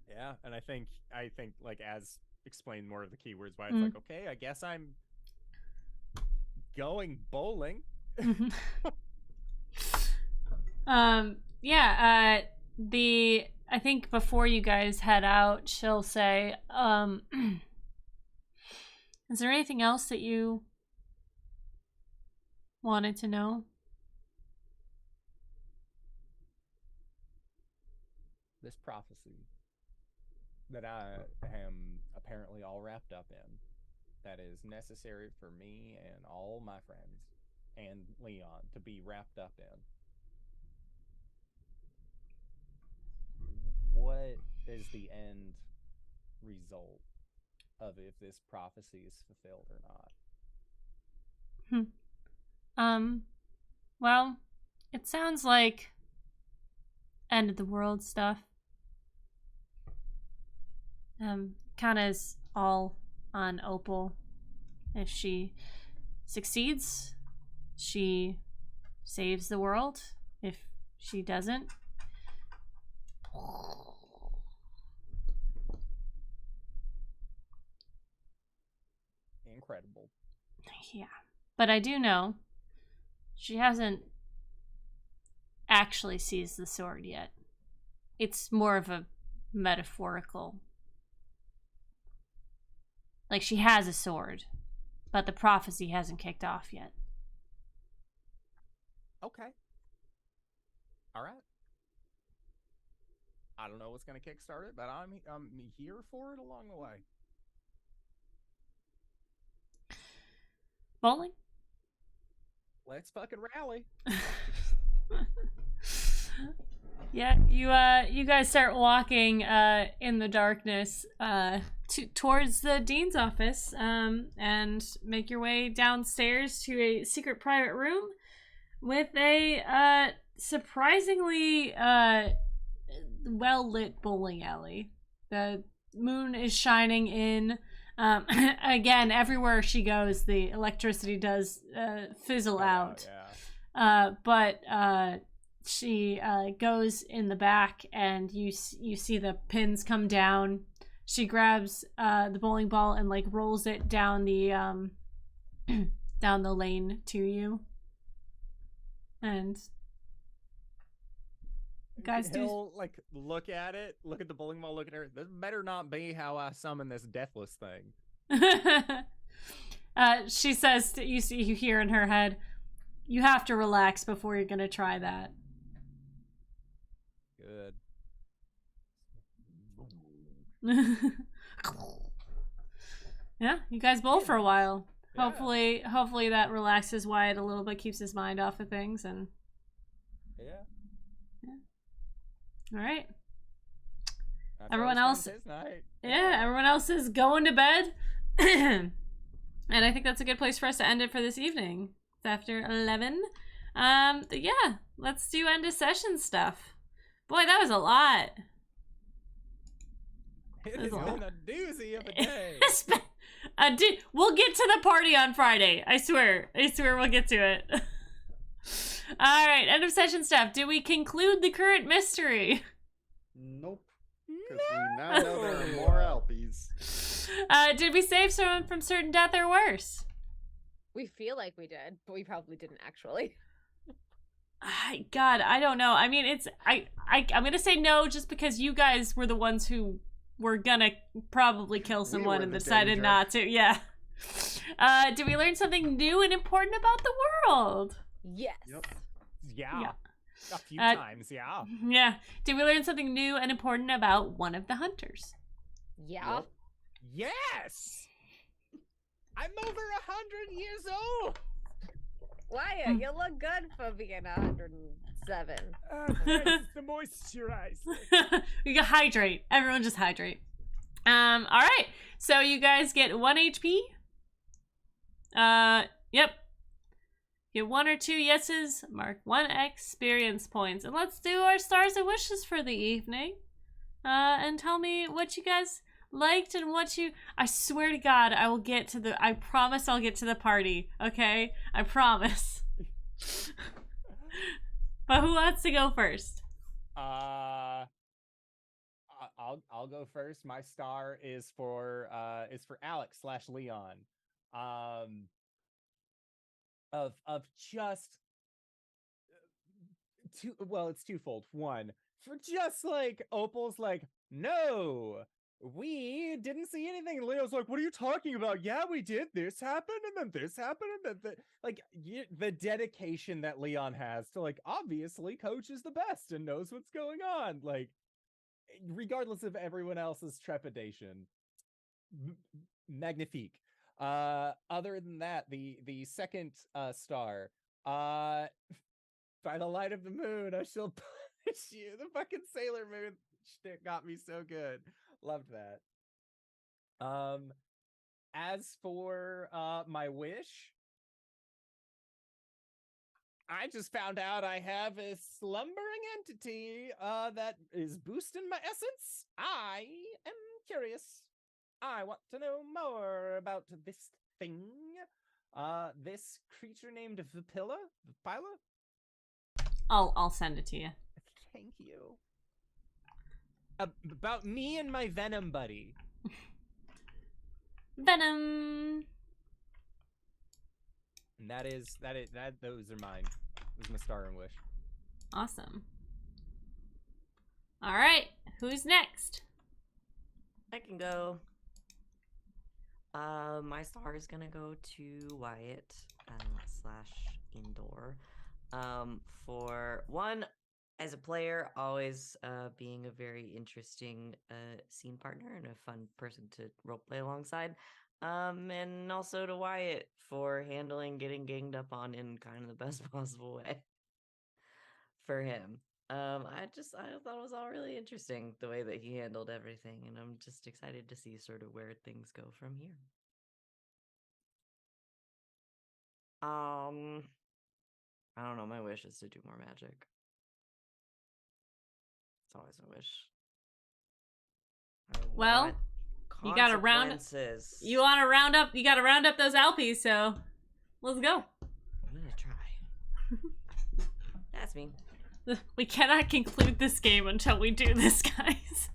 Yeah, and I think like as explain more of the keywords why it's like, okay, I guess I'm going bowling. Yeah, I think before you guys head out, she'll say, is there anything else that you wanted to know? This prophecy that I am apparently all wrapped up in, that is necessary for me and all my friends and Leon to be wrapped up in. What is the end result of if this prophecy is fulfilled or not? Well, it sounds like end of the world stuff. Kind of is all on Opal. If she succeeds, she saves the world. If she doesn't, credible. Yeah. But I do know she hasn't actually seized the sword yet. It's more of a metaphorical. Like, she has a sword, but the prophecy hasn't kicked off yet. Okay. All right. I don't know what's gonna kickstart it, but I'm here for it along the way. Bowling? Let's fucking rally. Yeah, you guys start walking in the darkness towards the dean's office and make your way downstairs to a secret private room with a surprisingly well lit bowling alley. The moon is shining in. Again, everywhere she goes, the electricity does fizzle out. Yeah. But she goes in the back, and you see the pins come down. She grabs the bowling ball and like rolls it down the down the lane to you. And guys, He'll like look at it, look at the bowling ball, look at her. This better not be how I summon this deathless thing. she says, you hear in her head, you have to relax before you're gonna try that. Good. Yeah, you guys bowl for a while. Yeah. Hopefully that relaxes Wyatt a little bit, keeps his mind off of things, and Yeah. all right. That's Everyone how he else- spends his night. Yeah, everyone else is going to bed. And I think that's a good place for us to end it for this evening. It's after 11. But yeah, let's do end of session stuff. Boy, that was a lot. It has been a doozy of a day. We'll get to the party on Friday. I swear we'll get to it. All right, end of session stuff. Do we conclude the current mystery? Nope. Because we now know there are more Alpies. Did we save someone from certain death or worse? We feel like we did, but we probably didn't actually. God, I don't know. I mean, I'm gonna say no just because you guys were the ones who were gonna probably kill someone were and the decided danger. not to. Yeah. Did we learn something new and important about the world? Yes. Yep. Yeah. A few Uh, times, yeah. Yeah. Did we learn something new and important about one of the hunters? Yeah. Yep. Yes! I'm over 100 years old! Wyatt, you look good for being 107. Thanks, the moisturizer. You can hydrate. Everyone just hydrate. All right. So you guys get 1 HP. Yep. Get 1 or 2 yeses. Mark 1 experience points. And let's do our stars and wishes for the evening. And tell me what you guys liked and what you... I swear to God, I promise I'll get to the party. Okay? I promise. But who wants to go first? I'll go first. My star is for Alex / Leon. Of just it's twofold. One, for just like Opal's like, no, we didn't see anything. And Leo's like, what are you talking about? Yeah, we did. This happened, and then this happened, and then the dedication that Leon has to like, obviously, Coach is the best and knows what's going on. Like, regardless of everyone else's trepidation, magnifique. Other than that, the second star, by the light of the moon, I shall punish you. The fucking Sailor Moon shit got me so good. Loved that. As for my wish, I just found out I have a slumbering entity that is boosting my essence. I am curious. I want to know more about this thing. This creature named Vipilla? I'll send it to you. Thank you. About me and my Venom buddy. Venom. And those are mine. Those are my star and wish. Awesome. All right, who's next? I can go. My star is gonna go to Wyatt slash Indoor. For one, as a player, always being a very interesting scene partner and a fun person to roleplay alongside. And also to Wyatt for handling getting ganged up on in kind of the best possible way for him. I thought it was all really interesting the way that he handled everything, and I'm just excited to see sort of where things go from here. I don't know. My wish is to do more magic. It's always a wish. Well, you gotta consequences. You want to round up? You gotta round up those Alpies. So let's go. I'm gonna try. That's me. We cannot conclude this game until we do this, guys.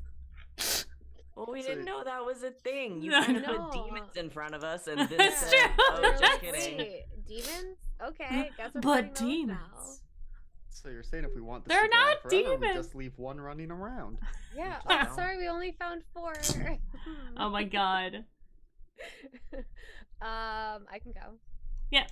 Well, we So- didn't know that was a thing. You No, kind of no. put demons in front of us and then That's said, true. "Oh, We're just like, kidding." wait, demons? Okay, guess we're But fighting those now. demons. So you're saying if we want this They're to go on not forever, we demons. just leave one running around. Yeah. Just Oh, now. sorry, we only found 4. Oh my god. I can go. Yeah.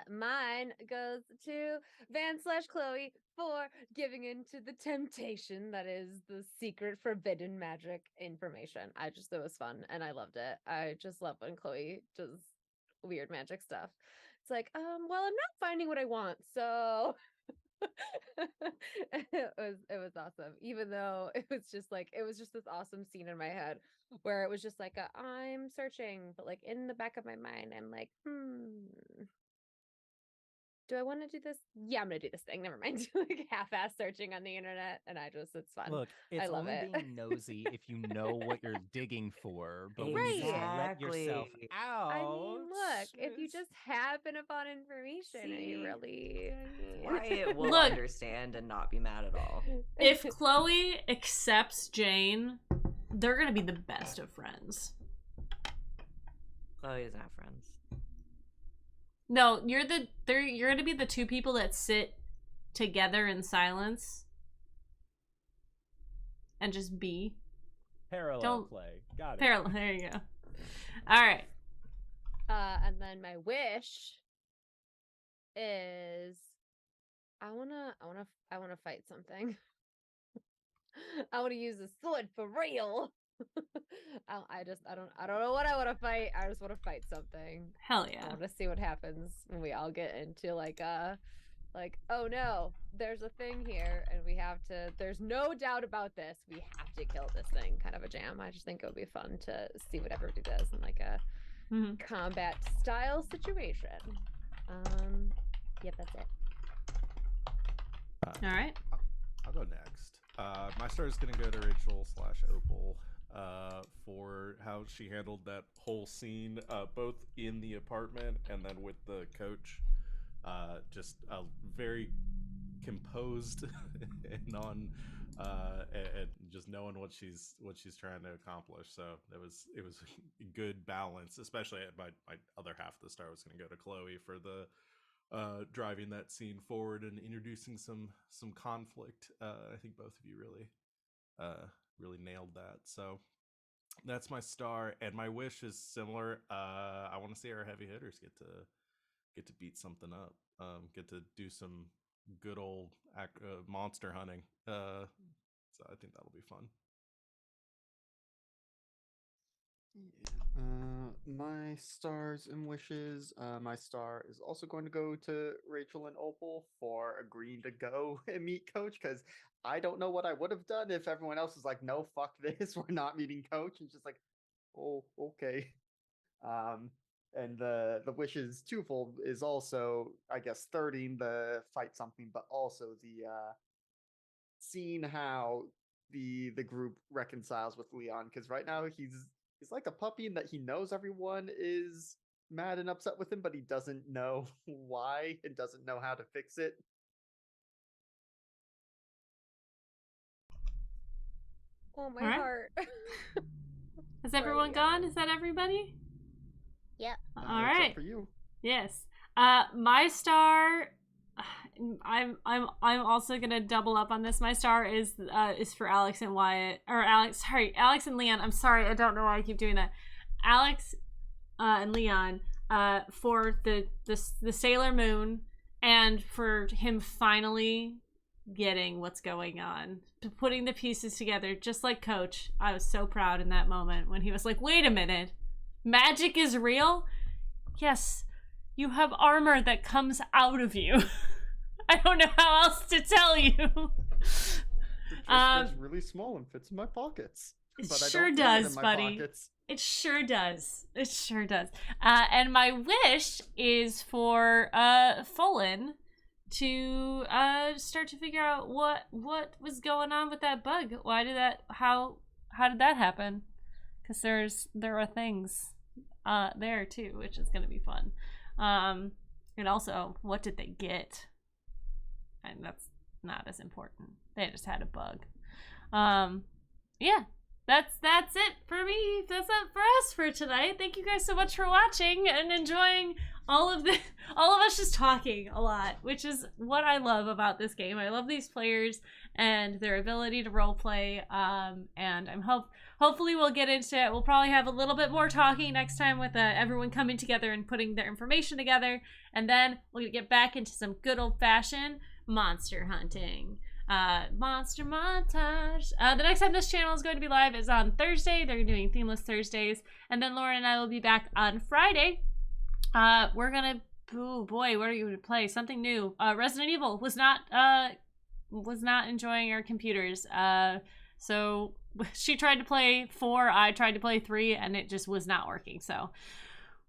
Mine goes to Van/Chloe for giving into the temptation that is the secret forbidden magic information. It was fun and I loved it. I just love when Chloe does weird magic stuff. It's like, well, I'm not finding what I want, so it was awesome. Even though it was just this awesome scene in my head where it was just like I'm searching, but like in the back of my mind, I'm like, do I want to do this? Yeah, I'm gonna do this thing. Never mind. Like half-ass searching on the internet, and it's fun. Look, it's love only it. being nosy if you know what you're digging for. But when you just let yourself Exactly. out, I mean, look, if you just happen upon information and you See? really, Wyatt will Look. understand and not be mad at all. If Chloe accepts Jane, they're gonna be the best of friends. Chloe doesn't have friends. No, you're gonna be the two people that sit together in silence and just be parallel Don't- play. Got it. parallel. There you go. All right. and then my wish is I wanna fight something. I want to use a sword for real. I don't know what I want to fight. I just want to fight something. Hell I yeah. want to see what happens when we all get into like oh no, there's a thing here and there's no doubt about this. We have to kill this thing kind of a jam. I just think it would be fun to see what everybody does in like a Mhm. combat style situation. Yep, that's it. All right. I'll go next. My star is gonna go to Rachel / Opal for how she handled that whole scene, both in the apartment and then with the coach. Just very composed and on, and just knowing what she's trying to accomplish. So it was a good balance, especially at my other half of the star was going to go to Chloe for the driving that scene forward and introducing some conflict. I think both of you really nailed that. So that's my star, and my wish is similar. I want to see our heavy hitters get to beat something up, get to do some good old monster hunting. So I think that'll be fun. My stars and wishes. My star is also going to go to Rachel and Opal for agreeing to go and meet Coach, because I don't know what I would have done if everyone else was like, "No, fuck this, we're not meeting Coach," and just like, "Oh, okay." And the wishes twofold is also, I guess, thirding the fight something, but also the seeing how the group reconciles with Leon, because right now he's like a puppy in that he knows everyone is mad and upset with him, but he doesn't know why and doesn't know how to fix it. Oh my All right. heart. Has everyone yeah. gone? Is that everybody? Yep. All Except right. for you. Yes. My star. I'm also gonna double up on this. My star is for Alex and Wyatt, or Alex and Leon. I'm sorry, I don't know why I keep doing that. Alex and Leon for the Sailor Moon, and for him finally getting what's going on, putting the pieces together, just like Coach. I was so proud in that moment when he was like, "Wait a minute, magic is real." Yes, you have armor that comes out of you. I don't know how else to tell you. It just is really small and fits in my pockets. It But sure I don't does, fit it in my buddy. pockets. It sure does. It sure does. And my wish is for Fullen to start to figure out what was going on with that bug. Why did that? How did that happen? Because there are things there too, which is gonna be fun. And also, what did they get? And that's not as important. They just had a bug. Yeah, that's it for me. That's it for us for tonight. Thank you guys so much for watching and enjoying all of us just talking a lot, which is what I love about this game. I love these players and their ability to roleplay. And I'm hopefully we'll get into it. We'll probably have a little bit more talking next time with everyone coming together and putting their information together, and then we'll get back into some good old-fashioned monster hunting. Monster montage. The next time this channel is going to be live is on Thursday. They're doing themeless Thursdays, and then Lauren and I will be back on Friday. We're gonna, oh boy, what are you gonna play? Something new. Resident Evil was not enjoying our computers. So she tried to play 4, I tried to play 3, and it just was not working. So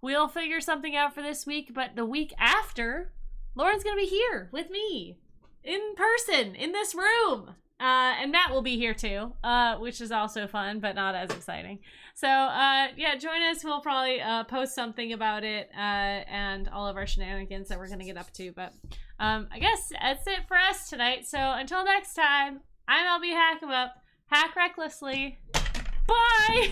we'll figure something out for this week, but the week after, Lauren's gonna be here with me in person in this room. And Matt will be here too, which is also fun, but not as exciting. So yeah, join us. We'll probably post something about it and all of our shenanigans that we're gonna get up to. But I guess that's it for us tonight. So until next time, I'm LB Hack 'em Up. Hack recklessly. Bye!